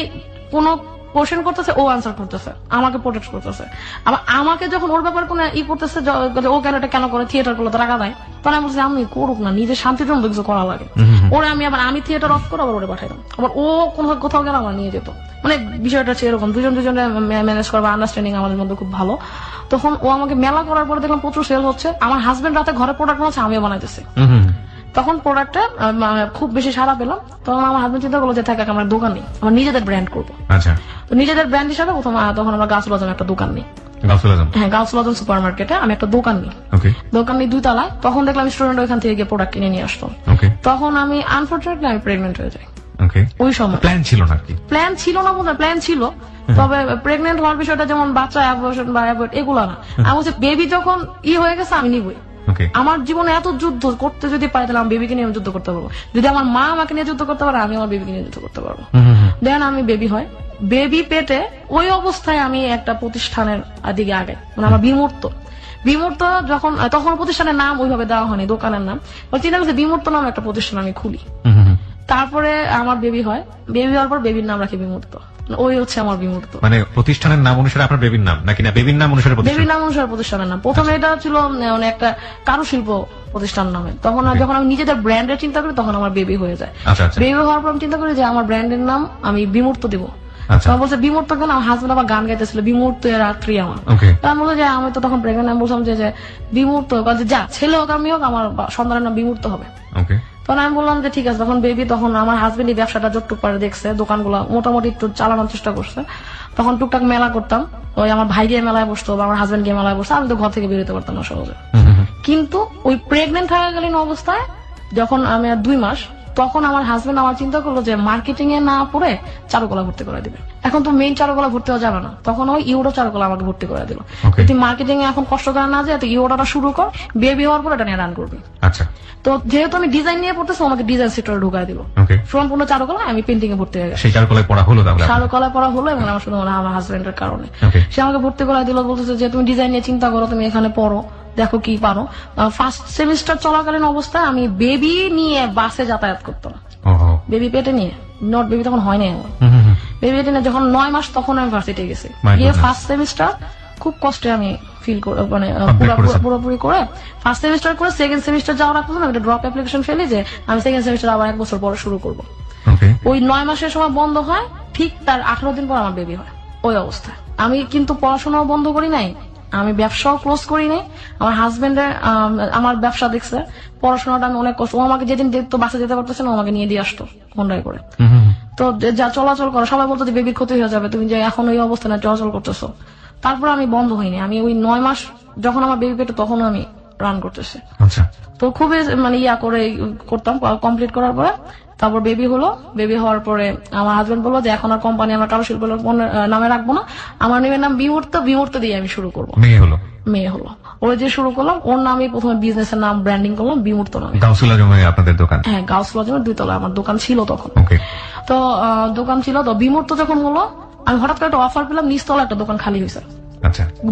কোনো কোশ্চেন করতেছে ও আনসার করতেছে, আমাকে প্রোটেক্ট করতেছে। আবার আমাকে যখন ওর ব্যাপার কোনো করতেছে, ও কেন এটা কেন করে, থিয়েটার করলে তো রাখা দেয়, তখন আমি বলছি আমি করুক না, নিজের শান্তির জন্য কিছু করা লাগে। ওরা আমি থিয়েটার অফ করে আবার ওরে পাঠাইতাম, আবার ও কোথাও গেলে আমার নিয়ে যেত। মানে বিষয়টা হচ্ছে এরকম, দুজনে ম্যানেজ করবো, আন্ডারস্ট্যান্ডিং আমাদের মধ্যে খুব ভালো। তখন ও আমাকে মেলা করার পরে দেখলাম প্রচুর সেল হচ্ছে। আমার হাজবেন্ড রাতে ঘরে প্রোডাক্ট বানাচ্ছে, আমিও বানাইতেছি। তখন প্রোডাক্টে খুব বেশি সারা পেলাম, তখন আমার হাজবেন্ড চিন্তা করলো যে থাকে আমার দোকান নেই, আমার নিজেদের ব্র্যান্ড করবো। আচ্ছা, তো নিজেদের ব্র্যান্ড হিসাবে তখন আমরা গাউসুল আজম একটা দোকান নিই। হ্যাঁ, গাউসুল আজম সুপার মার্কেটে আমি একটা দোকান নিই। দোকান নিই 2 তলায়। তখন দেখলাম স্টুডেন্ট ওইখান থেকে গিয়ে প্রোডাক্ট কিনে নিয়ে আসতো। তখন আমি আনফরচুনেটলি আমি প্রেগনেন্ট হয়ে যাই। ওই সময় প্ল্যান ছিল না, প্ল্যান ছিল না, বলতে প্ল্যান ছিল, তবে প্রেগনেন্ট হওয়ার বিষয়টা যেমন বাচ্চা অ্যাবর্শন বা অ্যাবর্ট এগুলো না। আমি বলছি বেবি যখন হয়ে গেছে আমি নিবই। আমার জীবনে এত যুদ্ধ করতে যদি পারি তাহলে আমি বেবিকে নিয়ে যুদ্ধ করতে পারবো। যদি আমার মা আমাকে নিয়ে যুদ্ধ করতে পারে, আমি আমার বেবিকে নিয়ে যুদ্ধ করতে পারবো। দেন আমি বেবি হয়, বেবি পেটে ওই অবস্থায় আমি একটা প্রতিষ্ঠানের দিকে আগে, মানে আমার বিমূর্ত যখন, তখন প্রতিষ্ঠানের নাম ওইভাবে দেওয়া হয়নি, দোকানের নাম। চিন্তা করছি বিমূর্ত নাম একটা প্রতিষ্ঠান আমি খুলি। তারপরে আমার বেবি হয়, বেবি হওয়ার পর বেবির নাম রাখি বিমূর্ত। ওই হচ্ছে আমার বিমূর্ত। মানে প্রতিষ্ঠানের নাম অনুসারে আপনার বেবির নাম নাকি না বেবির নাম অনুসারে? বেবির নাম অনুসারে প্রতিষ্ঠানের নাম। প্রথমে এটা ছিল মানে একটা কারুশিল্প প্রতিষ্ঠান নামে। তখন যখন আমি নিজেদের ব্র্যান্ডের চিন্তা করি তখন আমার বেবি হয়ে যায়। বেবি হওয়ার পর আমি চিন্তা করি যে আমার ব্র্যান্ডের নাম আমি বিমূর্ত দিব। বলছে বিমূর্ত কেন? আমার হাজবেন্ড আবার গান গাইতেছিল বিমূর্ত রাত্রি আমার। আমি বলছি যে আমি তো তখন প্রেগনেন্ট, আমি বলছিলাম যে বিমূর্ত, যা ছেলে হোক আমি হোক আমার সন্তানের নাম বিমূর্ত হবে। তখন আমি বললাম যে ঠিক আছে। তখন বেবি, তখন আমার হাজবেন্ড এই ব্যবসাটা যতটুক পারে দেখছে, দোকানগুলো মোটামুটি একটু চালানোর চেষ্টা করছে। তখন টুকটাক মেলা করতাম, ওই আমার ভাই গিয়ে মেলায় বসতো বা আমার হাজবেন্ড গিয়ে মেলায় বসতো, আমি তো ঘর থেকে বেরোতে পারতাম না সহজে। কিন্তু ওই প্রেগনেন্ট থাকাকালীন অবস্থায় যখন আমি 2 মাস, তখন আমার হাজবেন্ড আমার চিন্তা করলো যে মার্কেটিং এ না পড়ে চারুকলা ভর্তি করে দিবে। এখন তো মেইন চারুকলা ভর্তি হওয়া যাবে না, তখন ওই ইউরো চারুকলা আমাকে ভর্তি করে দিল। তুই মার্কেটিং এ এখন কষ্ট করে না যায়, তুই ইউরোটা শুরু কর, বেবি হওয়ার পর এটা নিয়ে রান করবি। তো যেহেতু আমি ডিজাইন নিয়ে পড়তেছি, আমাকে ডিজাইন সেক্টরে ঢুকাই দিল। সম্পূর্ণ চারুকলা, আমি পেন্টিং এ ভর্তি হয়ে গেছি। চারুকলায় পড়া হলো এবং আমার শুধু আমার হাজবেন্ডের কারণে সে আমাকে ভর্তি করে দিল। বলতেছে যে তুমি ডিজাইন নিয়ে চিন্তা করো, তুমি এখানে পড়ো, দেখো কি পারো। ফার্স্ট সেমিস্টার চলাকালীন অবস্থায় আমি বেবি নিয়ে বাসে যাতায়াত করতাম, বেবি পেটে নিয়ে। নট বেবি তখন হয় নাই আমার, বেবি পেটে নিয়ে যখন 9 মাস তখন আমি ভার্সিটি গেছি। গিয়ে ফার্স্ট সেমিস্টার খুব কষ্টে আমি ফিল করে, মানে পুরোপুরি করে ফার্স্ট সেমিস্টার করে সেকেন্ড সেমিস্টার যাওয়ার আগে আমি ড্রপ অ্যাপ্লিকেশন ফেলি যে আমি সেকেন্ড সেমিস্টার আবার 1 বছর পরে শুরু করবো। ওই 9 মাসের সময় বন্ধ হয়, ঠিক তার 18 দিন পর আমার বেবি হয়। ওই অবস্থায় আমি কিন্তু পড়াশোনাও বন্ধ করি নাই, আমি ব্যবসাও ক্লোজ করি নাই। আমার হাজবেন্ডের আমার ব্যবসা দেখছে, পড়াশোনাটা আমি অনেক কষ্ট। ও আমাকে যেদিন দেখতো বাসে যেতে পারতেছে না, আমাকে নিয়ে দিয়ে আসতো হোন্ডায় করে। তো যা চলাচল করো, সবাই বলতো যে বেবির ক্ষতি হয়ে যাবে, তুমি যে এখন ওই অবস্থায় চলাচল করতেছো। তারপরে আমি বন্ধ হইনি, আমি ওই 9 মাস যখন আমার বেবি পেটে তখন আমি রান করতেছি। তো খুবই মানে করে করতাম। কমপ্লিট করার পরে তারপর বেবি হলো। বেবি হওয়ার পরে আমার হাজবেন্ড বললো যে এখন আর কোম্পানি আমরা কারো শিল্প নামে রাখবো না, আমার মেয়ের নাম বিমূর্ত দিয়ে আমি শুরু করবো। মেয়ে হলো ওই যে শুরু করলাম, ওর নামে প্রথমে বিজনেসের নাম ব্র্যান্ডিং করলাম বিমূর্ত নামে। গাউসুল আজমে আপনাদের দোকান? হ্যাঁ, গাউসুল আজমের 2 তলায় আমার দোকান ছিল তখন। তো দোকান ছিল, তো বিমূর্ত যখন হলো আমি হঠাৎ করে একটা অফার পেলাম, নিচতলা একটা দোকান খালি হয়েছে।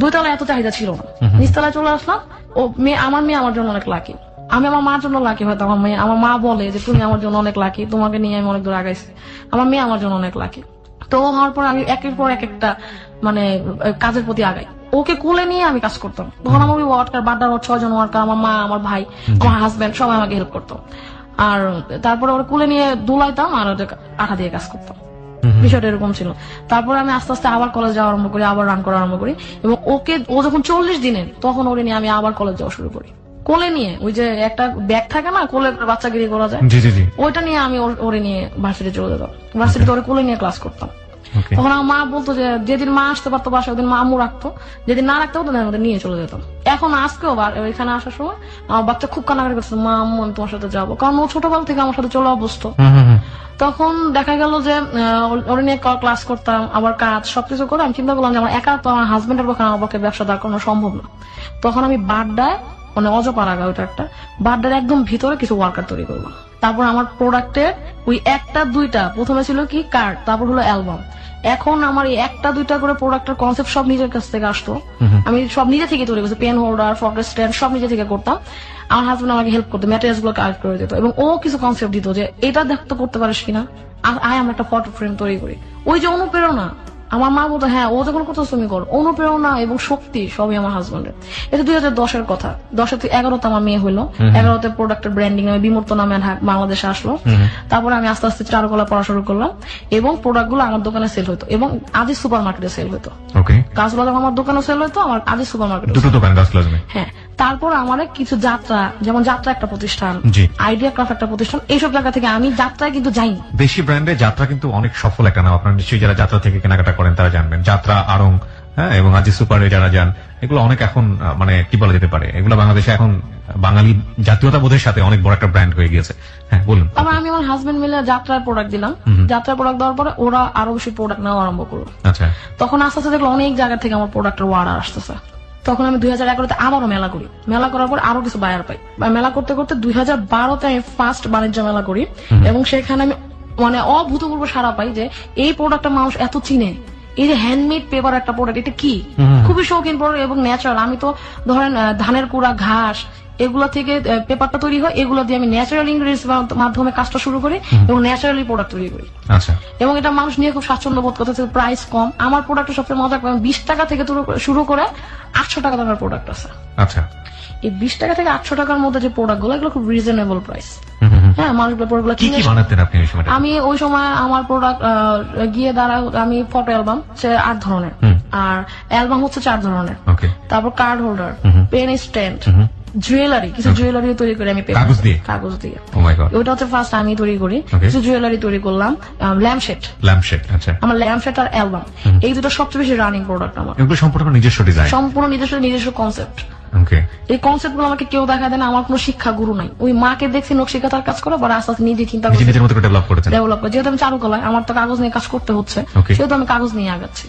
2 তলায় এত চাহিদা ছিল না, নিচতলায় চলে আসলাম। ও আমার মেয়ে আমার জন্য অনেক লাকি, আমি আমার মার জন্য লাকি। হয়তো আমার মা বলে যে তুমি আমার জন্য অনেক লাকি, তোমাকে নিয়ে আমি অনেক দূর আগাইছি। আমার মেয়ে আমার জন্য অনেক লাকি। তো হওয়ার পর আমি একের পর একটা মানে কাজের প্রতি আগাই। ওকে কোলে নিয়ে আমি কাজ করতাম। তখন আমার ওই ওয়ার্কার, বাড্ডার 6 জন ওয়ার্কার, আমার মা, আমার ভাই, আমার হাজবেন্ড সবাই আমাকে হেল্প করতো। আর তারপরে ওরা কোলে নিয়ে দুলাইতাম আর আঠা দিয়ে কাজ করতাম। বিষয়টা এরকম ছিল। তারপরে আমি আস্তে আস্তে আবার কলেজ যাওয়া আরম্ভ করি, আবার রান করা আরম্ভ করি। এবং ও যখন 40 দিনের, তখন ওরে নিয়ে আমি আবার কলেজ যাওয়া শুরু করি। কোলে নিয়ে, ওই যে একটা ব্যাগ থাকে না কোলে বাচ্চাগিরি করা যায়, ওইটা নিয়ে আমি ওরে নিয়ে ভার্সিটি চলে যেতাম। ভার্সিটিতে ওরে কোলে নিয়ে ক্লাস করতাম। তখন আমার মা বলতো যে যেদিন মা আসতে পারতো বাসায় ওদিন মা আম্মু রাখতো, যেদিন না রাখতো ওদের আমাদের নিয়ে চলে যেতাম। এখন আজকেও এখানে আসার সময় আমার বাচ্চা খুব কান্নাকাটি করছে, মা আম্মু আমি তোমার সাথে যাবো, কারণ ও ছোটবেলা থেকে আমার সাথে চলে অভ্যস্ত। তখন দেখা গেল যে ওরে নিয়ে ক্লাস করতাম, আবার কাজ সবকিছু করে আমি চিন্তা করলাম যে আমার একা তো আমার হাজবেন্ডের পক্ষে আমার পক্ষে ব্যবসা দাঁড় করানো সম্ভব না। তখন আমি বাড্ডায়, মানে অজপাড়াগা ওইটা একটা, বাড্ডার একদম ভিতরে কিছু ওয়ার্কার তৈরি করবো। তারপর আমার প্রোডাক্টের ওই 1টা 2টা, প্রথমে ছিল কি কার্ড, তারপর হলো অ্যালবাম। এখন আমার এই 1টা 2টা করে প্রোডাক্টের কনসেপ্ট সব নিজের কাছ থেকে আসতো। আমি সব নিজে থেকে তৈরি করছি, পেন হোল্ডার, ফকেট স্ট্যান্ড সব নিজে থেকে করতাম। আমার হাজবেন্ড আমাকে হেল্প করতো, ম্যাটেরিয়ালস গুলো কালেক্ট করে দিত এবং ও কিছু কনসেপ্ট দিত যে এটা দেখতে করতে পারিস কিনা, আমরা একটা ফটো ফ্রেম তৈরি করি। ওই যে অনুপ্রেরণা, আমার মা বলতো হ্যাঁ ও যখন করতো তুমি করো, অনুপ্রেরণা এবং শক্তি সবই আমার হাজবেন্ডের। এটা 2010-এর কথা। 10-11-তে আমার মেয়ে হলো, 11-তে প্রোডাক্টের ব্র্যান্ডিং আমি বিমূর্ত নামে বাংলাদেশে আসলো। তারপরে আমি আস্তে আস্তে চারুকলা পড়া শুরু করলাম এবং প্রোডাক্ট গুলো আমার দোকানে সেল হতো এবং আজিজ সুপার মার্কেটে সেল হতো। গাউসুল আজম আমার দোকানে সেল হতো, আমার আজিজ সুপার মার্কেটে। দুটো দোকান গাউসুল আজমে? হ্যাঁ। তারপর আমার কিছু যাত্রা, যেমন যাত্রা একটা প্রতিষ্ঠান, জি। আইডিয়া ক্রাফট একটা প্রতিষ্ঠান, এইসব জায়গা থেকে আমি যাত্রায় কিন্তু যাইনি। দেশি ব্র্যান্ডে যাত্রা কিন্তু অনেক সফল একটা নাম, আপনারা নিশ্চয়ই যারা যাত্রা থেকে কেনাকাটা করেন তারা জানবেন। যাত্রা, আড়ং, হ্যাঁ, এবং আজি সুপারে যারা যান, এগুলো অনেক এখন মানে কি বলা যেতে পারে, এগুলো বাংলাদেশে এখন বাঙালি জাতীয়তাবোধের সাথে অনেক বড় একটা ব্র্যান্ড হয়ে গিয়েছে। হ্যাঁ, বলুন। তারপর আমি আমার হাজবেন্ড মিলে যাত্রার প্রোডাক্ট দিলাম। যাত্রার প্রোডাক্ট দেওয়ার পরে ওরা আরো বেশি প্রোডাক্ট নেওয়া আরম্ভ করলো। আচ্ছা। তখন আস্তে আস্তে দেখলো অনেক জায়গা থেকে আমার প্রোডাক্টের অর্ডার আসতেছে। তখন আমি 2011-তে আবারও মেলা করি। মেলা করার পর আরো কিছু বায়ার পাই। মেলা করতে করতে 2012-তে আমি ফার্স্ট বাণিজ্য মেলা করি, এবং সেখানে আমি মানে অভূতপূর্ব সাড়া পাই যে এই প্রোডাক্টটা মানুষ এত চিনে। এই যে হ্যান্ডমেড পেপার একটা প্রোডাক্ট, এটা কি খুবই শৌখিন প্রোডাক্ট এবং ন্যাচারাল। আমি তো ধরেন ধানের কুড়া, ঘাস, এগুলো থেকে পেপারটা তৈরি হয়, এগুলো দিয়ে আমি ন্যাচারাল ইনগ্রিডিয়েন্টস মাধ্যমে কাজটা শুরু করি এবং ন্যাচারালি প্রোডাক্ট তৈরি করি। আচ্ছা। এবং এটা মানুষ নিয়ে খুব স্বাচ্ছন্দ্য বোধ করতেছে, প্রাইস কম। আমার প্রোডাক্টের সবচেয়ে মজা, 20 টাকা থেকে শুরু করে 800 টাকা দামের প্রোডাক্ট আছে। আচ্ছা। এই 20 টাকা থেকে 800 টাকার মধ্যে যে প্রোডাক্ট গুলো, এগুলো খুব রিজনেবল প্রাইস। হ্যাঁ, মানুষ প্রোডাক্টগুলো কি কি বানাতেন আপনি ওই সময়? আমি ওই সময় আমার প্রোডাক্ট গিয়ে দাঁড়া, আমি ফটো অ্যালবাম 8 ধরনের, আর অ্যালবাম হচ্ছে 4 ধরনের, তারপর card holder, pen stand, jewellery, কিছু জুয়েলারি তৈরি করে আমি কাগজ দিয়ে ওইটা হচ্ছে ফার্স্ট আমি তৈরি করি। কিছু জুয়েলারি তৈরি করলাম, ল্যাম্পশেড। আচ্ছা। আমার ল্যাম্পশেড আর অ্যালবাম, এই দুটো সবচেয়ে বেশি রানিং প্রোডাক্ট আমার। এগুলো সম্পূর্ণ নিজস্ব ডিজাইন, সম্পূর্ণ নিজস্ব কনসেপ্ট। এই কনসেপ্ট গুলো আমাকে কেউ দেখা দেয় না, আমার কোনো শিক্ষা গুরু নাই। ওই মাকে দেখছি নকশিকাতার কাজ করে, আস্তে আস্তে নিজে চিন্তা করে নিজের মতো করে ডেভেলপ করে। যেহেতু আমি চারুকলায়, আমার তো কাগজ নিয়ে কাজ করতে হচ্ছে, সেহেতু আমি কাগজ নিয়ে আগাচ্ছি।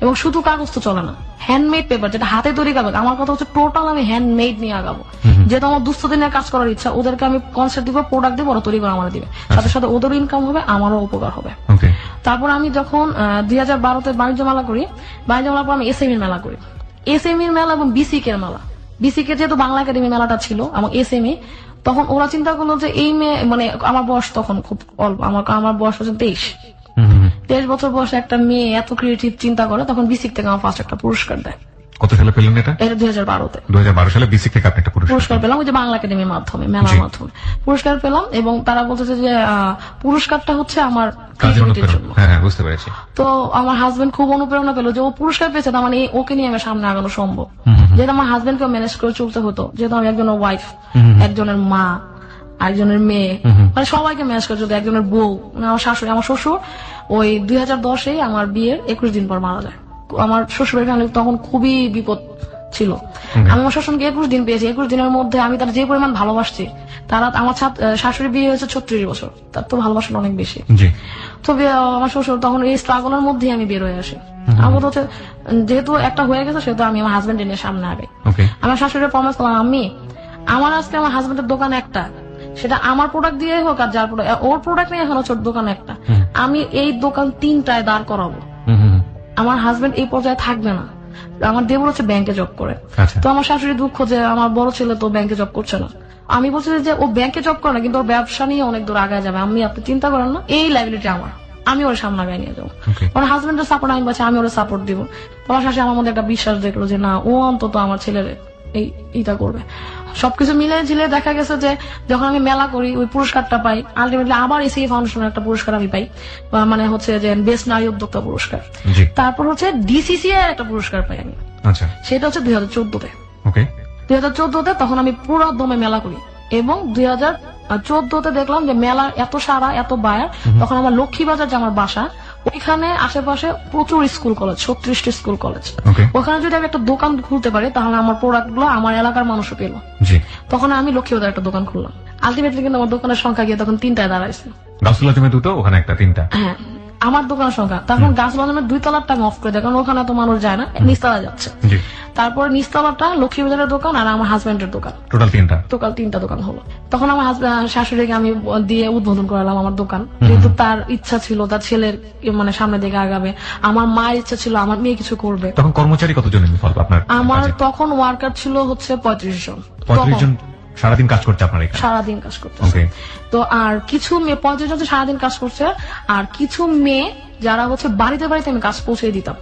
এবং শুধু কাগজ তো চলে না, হ্যান্ডমেড পেপার, যেটা হাতে তৈরি কাগজ। আমার কথা হচ্ছে টোটাল আমি হ্যান্ডমেড নিয়ে আগাবো। যেহেতু আমার দুস্থদের কাজ করার ইচ্ছা, ওদেরকে আমি কনসেপ্ট দিব, প্রোডাক্ট দিব, ওরা তৈরি করে আমার দিবে, সাথে সাথে ওদেরও ইনকাম হবে, আমারও উপকার হবে। তারপর আমি যখন 2012-তে বাণিজ্য মেলা করি, বাণিজ্য মেলার পর আমি এসএমই মেলা করি। এসএমই মেলা এবং বিসিকের মেলা। বিসিকে যেহেতু বাংলা একাডেমি মেলাটা ছিল এবং এসএমই, তখন ওরা চিন্তা করলো যে এই মেয়ে, মানে আমার বয়স তখন খুব অল্প, আমার বয়স হচ্ছে 23 বছর বয়সে একটা মেয়ে এত ক্রিয়েটিভ চিন্তা করে, তখন বিসিক থেকে আমার ফার্স্ট একটা পুরস্কার দেয়। কত সালে পেলেন এটা? 2012-তে। 2012 সালে বিসিক থেকে আপনি একটা পুরস্কার পেলাম, ওই যে বাংলা একাডেমির মাধ্যমে, মেলার মাধ্যমে পুরস্কার পেলাম। এবং তারা বলতেছে যে পুরস্কারটা হচ্ছে আমার ক্রিয়েটিভিটির জন্য। হ্যাঁ, বুঝতে পেরেছি। তো আমার হাজবেন্ড খুব অনুপ্রেরণা পেল যে ও পুরস্কার পেয়েছে, তার মানে ওকে নিয়ে আমার সামনে আগানো সম্ভব। যেহেতু আমার হাজবেন্ডকে ম্যানেজ করে চলতে হতো, যেহেতু আমি একজনের ওয়াইফ, একজনের মা, একজনের মেয়ে, মানে সবাইকে ম্যানেজ করে চলতো, একজনের বউ, আমার শাশুড়ি। আমার শ্বশুর ওই 2010-এ আমার বিয়ের 21 দিন পর মারা যায়। আমার শ্বশুরের ফ্যামিলি তখন খুবই বিপদ ছিল। আমি আমার শ্বশুরকে 21 দিন পেয়েছি। 21 দিনের মধ্যে আমি তার যে পরিমাণ ভালোবাসছি, তারা আমার শাশুড়ি বিয়ে হয়েছে 36 বছর, তার তো ভালোবাসাটা অনেক বেশি। তো আমার শ্বশুর তখন এই স্ট্রাগলের মধ্যেই আমি বের হয়ে আসি। আমার কথা হচ্ছে যেহেতু একটা হয়ে গেছে, সেহেতু আমি আমার হাজবেন্ড নিয়ে সামনে আগাই। আমার শাশুড়ির প্রমিস করলাম, আমি আমার আজকে আমার হাজবেন্ডের দোকান একটা, সেটা আমার প্রোডাক্ট দিয়ে হোক আর যার প্রোডাক্ট, ওর প্রোডাক্ট নিয়ে এখন হচ্ছে দোকান একটা, আমি এই দোকান 3টায় দাঁড় করাবো। আমার হাজবেন্ড এই পর্যায়ে থাকবে না। আমার দেবর হচ্ছে ব্যাংকে জব করে। তো আমার শাশুড়ি দুঃখ যে আমার বড় ছেলে তো ব্যাংকে জব করছে না। আমি বলছি যে ও ব্যাংকে জব করে না, কিন্তু ওর ব্যবসা নিয়ে অনেক দূর আগায় যাবে। আপনি চিন্তা করেন না, এই লাইবিলিটি আমার, আমি ওর সামনে আগায় নিয়ে যাবো। আমার হাজবেন্ডের সাপোর্ট আমি বলছি, আমি ওর সাপোর্ট দিব। তোমার শাশুড়ি আমার মধ্যে একটা বিশ্বাস দেখলো যে না, ও অন্তত আমার ছেলের এইটা করবে। সবকিছু মিলে ঝিলে দেখা গেছে যে যখন আমি মেলা করি, ওই পুরস্কারটা পাই। আলটিমেটলি আবার এসি ফাউন্ডেশনের একটা পুরস্কার আমি পাই, মানে হচ্ছে যে বেস্ট নারী উদ্যোক্তা পুরস্কার। তারপর হচ্ছে ডিসিসিআই একটা পুরস্কার পাই আমি, সেটা হচ্ছে 2014-তে। 2014-তে তখন আমি পুরো দমে মেলা করি, এবং 2014-তে দেখলাম যে মেলা এত সারা, এত বায়ার। তখন আমার লক্ষ্মীবাজার যে আমার বাসা, ওইখানে আশেপাশে প্রচুর স্কুল কলেজ, 36টি স্কুল কলেজ। ওখানে যদি আমি একটা দোকান খুলতে পারি, তাহলে আমার প্রোডাক্ট গুলো আমার এলাকার মানুষও পেল। তখন আমি লক্ষ্মীবাজার একটা দোকান খুললাম। আলটিমেটলি কিন্তু আমার দোকানের সংখ্যা গিয়ে তখন 3টায় দাঁড়াইছে। গাছুলাজমে 2টো, ওখানে একটা, 3টা। হ্যাঁ, আমার দোকানের সংখ্যা তখন গাছুলাজমের 2 তলারটা আমি অফ করে দেয়, কারণ ওখানে তো মানুষ যায় না, নিচতলা যাচ্ছে। তারপর নিচতলাটা লক্ষ্মীবাজারের দোকান আর আমার হাজবেন্ডের দোকান, টোটাল 3টা দোকান হলো। তখন আমার শাশুড়িকে আমি দিয়ে উদ্বোধন করালাম আমার দোকান, যেহেতু তার ইচ্ছা ছিল তার ছেলের মানে সামনে দিকে আগাবে। আমার মায়ের ইচ্ছা ছিল আমার মেয়ে কিছু করবে। তখন কর্মচারী কতজন আপনার? আমার তখন ওয়ার্কার ছিল হচ্ছে 35 জন। 35 জন সারাদিন কাজ করছে আপনার এখানে? সারাদিন কাজ করছে। তো আর কিছু মেয়ে 35 জন সারাদিন কাজ করছে, আর কিছু মেয়ে যারা হচ্ছে বাড়িতে আমি কাজ পৌঁছে দিতাম,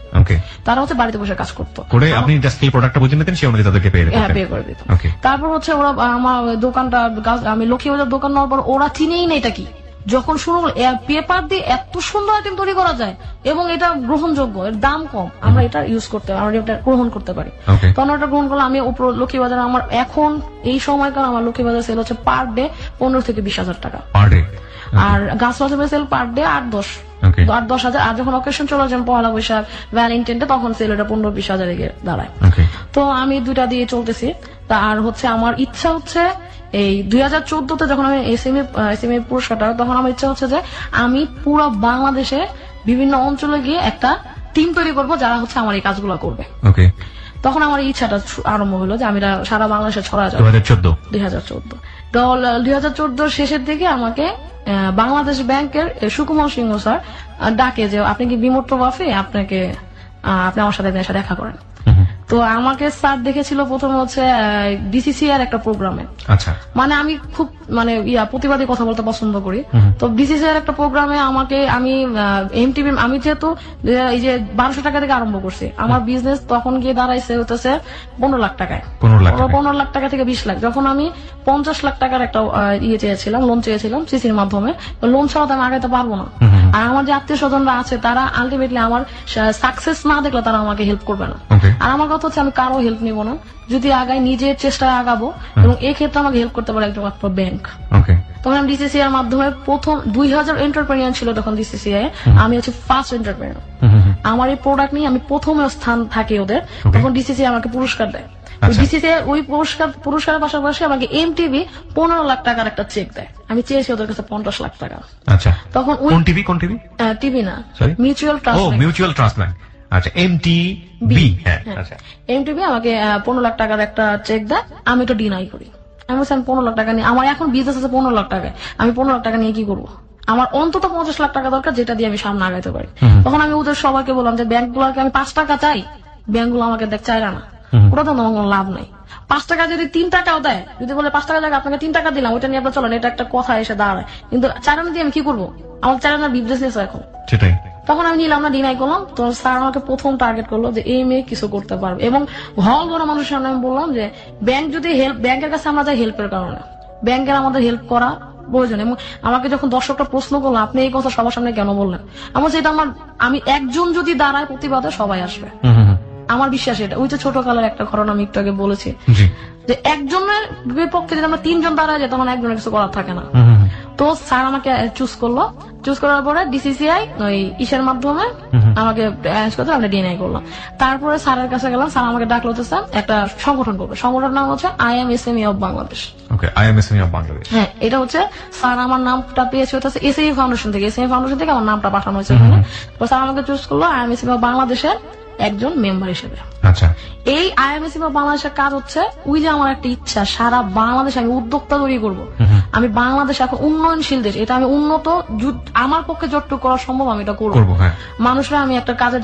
তারা হচ্ছে বাড়িতে বসে কাজ করতো। আপনি জাস্ট এই প্রোডাক্টটা বুঝে নিতেন, সেই অনুযায়ী তাদেরকে পে করে দিতাম। তারপর হচ্ছে ওরা আমার দোকানটা, আমি লক্ষ্মীবাজার দোকান নেওয়ার পর ওরা চিনেই না এটা কি, যখন শুরু পেপার দিয়ে এত সুন্দর আইটেম তৈরি করা যায় এবং এটা গ্রহণযোগ্য, এর দাম কম, আমরা এটা ইউজ করতে পারি, আমরা এটা গ্রহণ করতে পারি। Okay. তখন এটা গ্রহণ করলে আমি উপর লক্ষ্মীবাজারে আমার এখন এই সময়কার আমার লক্ষ্মীবাজার সেল হচ্ছে পার ডে 15 থেকে 20,000 টাকা, পার ডে। আর গাছবাজারের সেল পার ডে 8-10 Okay. 8-10,000। আর যখন অকেশন চলে যান পয়লা বৈশাখ, ভ্যালেন্টাইন ডে, তখন সেল এটা 15-20,000 এ দাঁড়ায়। Okay. তো আমি দুইটা দিয়ে চলতেছি। আর হচ্ছে আমার ইচ্ছা হচ্ছে এই 2014-তে যখন আমি এসএমই পুরস্কারটা, তখন আমার ইচ্ছা হচ্ছে যে আমি পুরো বাংলাদেশে বিভিন্ন অঞ্চলে গিয়ে একটা টিম তৈরি করব যারা হচ্ছে আমার এই কাজগুলো করবে। Okay. তখন আমার এই ইচ্ছাটা আরম্ভ হলো যে আমি এটা সারা বাংলাদেশে ছড়া যাবো। 2014। তো 2014 শেষের দিকে আমাকে বাংলাদেশ ব্যাংকের সুকুমার সিংহ স্যার ডাকে যে আপনি কি বিমূর্ত বাফে, আপনি আমার সাথে এসে দেখা করেন। তো আমাকে স্যার দেখেছিল প্রথমে হচ্ছে ডিসিসিআর একটা প্রোগ্রামে। আচ্ছা। মানে আমি খুব প্রতিবাদী কথা বলতে পছন্দ করি। তো ডিসিসিআর একটা প্রোগ্রামে আমাকে আমি এমটিভি, আমি যেহেতু এই যে 1200 টাকা থেকে আরম্ভ করছি, আমার বিজনেস তখন গিয়ে দাঁড়াইছে হতেছে 15 লাখ টাকায়। 15 লাখ টাকা থেকে 20 লাখ। যখন আমি 50 লাখ টাকার একটা চেয়েছিলাম, লোন চেয়েছিলাম সিসির মাধ্যমে, লোন ছাড়া তো আমি আগাইতে পারবো না। আর আমার যে আত্মীয় স্বজনরা আছে তারা আলটিমেটলি আমার সাকসেস না দেখলে তারা আমাকে হেল্প করবে না। আর আমার কথা হচ্ছে আমি কারো হেল্প নিব না, যদি আগাই নিজের চেষ্টায় আগাবো, এবং এই ক্ষেত্রে আমাকে হেল্প করতে পারে একমাত্র ব্যাংক। তখন আমি ডিসিসিআই এর মাধ্যমে প্রথম 2000 এন্টারপ্রেনিয়ার ছিল তখন ডিসিসিআই, আমি হচ্ছে ফার্স্ট এন্টারপ্রেনিয়ার। আমার এই প্রোডাক্ট নিয়ে আমি প্রথমে স্থান থাকি ওদের, তখন ডিসিসিআই আমাকে পুরস্কার দেয়। ডিসিসিআই ওই পুরস্কারের পাশাপাশি আমাকে এমটিভি 15 লাখ টাকার একটা চেক দেয়। আমি চেয়েছি ওদের কাছে 50 লাখ টাকা। আচ্ছা। তখন কোন টিভি? টিভি না, মিউচুয়াল ট্রাস্ট ব্যাংক। আচ্ছা, এমটিবি। হ্যাঁ, আচ্ছা। এমটিবি আমাকে 15 লাখ টাকার একটা চেক দেয়, আমি তো ডিনাই করি। আমি বলছি আমি 15 লাখ টাকা নিয়ে, আমার এখন বিজনেস আছে 15 লাখ টাকায়, আমি 15 লাখ টাকা নিয়ে কি করবো? আমার অন্তত 50 লাখ টাকা দরকার, যেটা দিয়ে আমি সামনে আগাইতে পারি। তখন আমি ওদের সবাইকে বললাম যে ব্যাংকগুলোকে আমি 5 টাকা চাই, ব্যাংকগুলো আমাকে চাইরা না, ওটা তো আমার কোনো লাভ নাই। 5 টাকা যদি 3 টাকাও দেয়, যদি বলে 5 টাকা জায়গায় আপনাকে 3 টাকা দিলাম, ওইটা নিয়ে আপনার চলেন, এটা একটা কথা এসে দাঁড়ায়। কিন্তু চাইরানা দিয়ে আমি কি করবো? আমার চাইরানার বিজনেস এখন সেটাই। তখন আমি নিলাম না, ডিনাই করলাম। তো স্যার আমাকে প্রথম টার্গেট করলো যে এই মেয়ে কিছু করতে পারবে, এবং হল বড় মানুষের সামনে আমি বললাম যে ব্যাংক যদি ব্যাংকের কাছে আমরা যাই হেল্পের কারণে, ব্যাংকের আমাদের হেল্প করা প্রয়োজন। এবং আমাকে যখন দর্শকরা প্রশ্ন করলো আপনি এই কথা সবার সামনে কেন বললেন, আমার যেটা আমি একজন যদি দাঁড়ায় প্রতিবাদে সবাই আসবে, আমার বিশ্বাস এটা। ওই যে ছোট কালের একটা ঘটনা আমি একটু আগে বলেছি যে একজনের বিপক্ষে যদি আমরা 3 জন দাঁড়ায় যায় তখন একজনের কিছু করার থাকে না। তো স্যার আমাকে চুজ করলো, চুজ করার পরে ডিসিসিআই ওই ইসের মাধ্যমে আমাকে অ্যারেঞ্জ করতে আমরা ডিএনআই করলাম। তারপরে স্যারের কাছে গেলাম, স্যার আমাকে ডাকলো হচ্ছে স্যার একটা সংগঠন করবে, সংগঠনের নাম হচ্ছে IMSME of Bangladesh. IMSME of Bangladesh. হ্যাঁ, এটা হচ্ছে স্যার আমার নামটা পেয়েছে হচ্ছে এসএমই ফাউন্ডেশন থেকে, এসএমই ফাউন্ডেশন থেকে আমার নামটা পাঠানো হয়েছে ওখানে। স্যার আমাকে চুজ করলো IMSME অফ বাংলাদেশের একজন মেম্বার হিসেবে। আচ্ছা। এই IMSME অফ বাংলাদেশের কাজ হচ্ছে ওই যে আমার একটা ইচ্ছা সারা বাংলাদেশে আমি উদ্যোক্তা তৈরি করবো। আমি বাংলাদেশ এখন উন্নয়নশীল দেশ, এটা আমি উন্নত আমার পক্ষে যতটুকু করা সম্ভব আমি এটা করবো। মানুষরা আমি একটা কাজের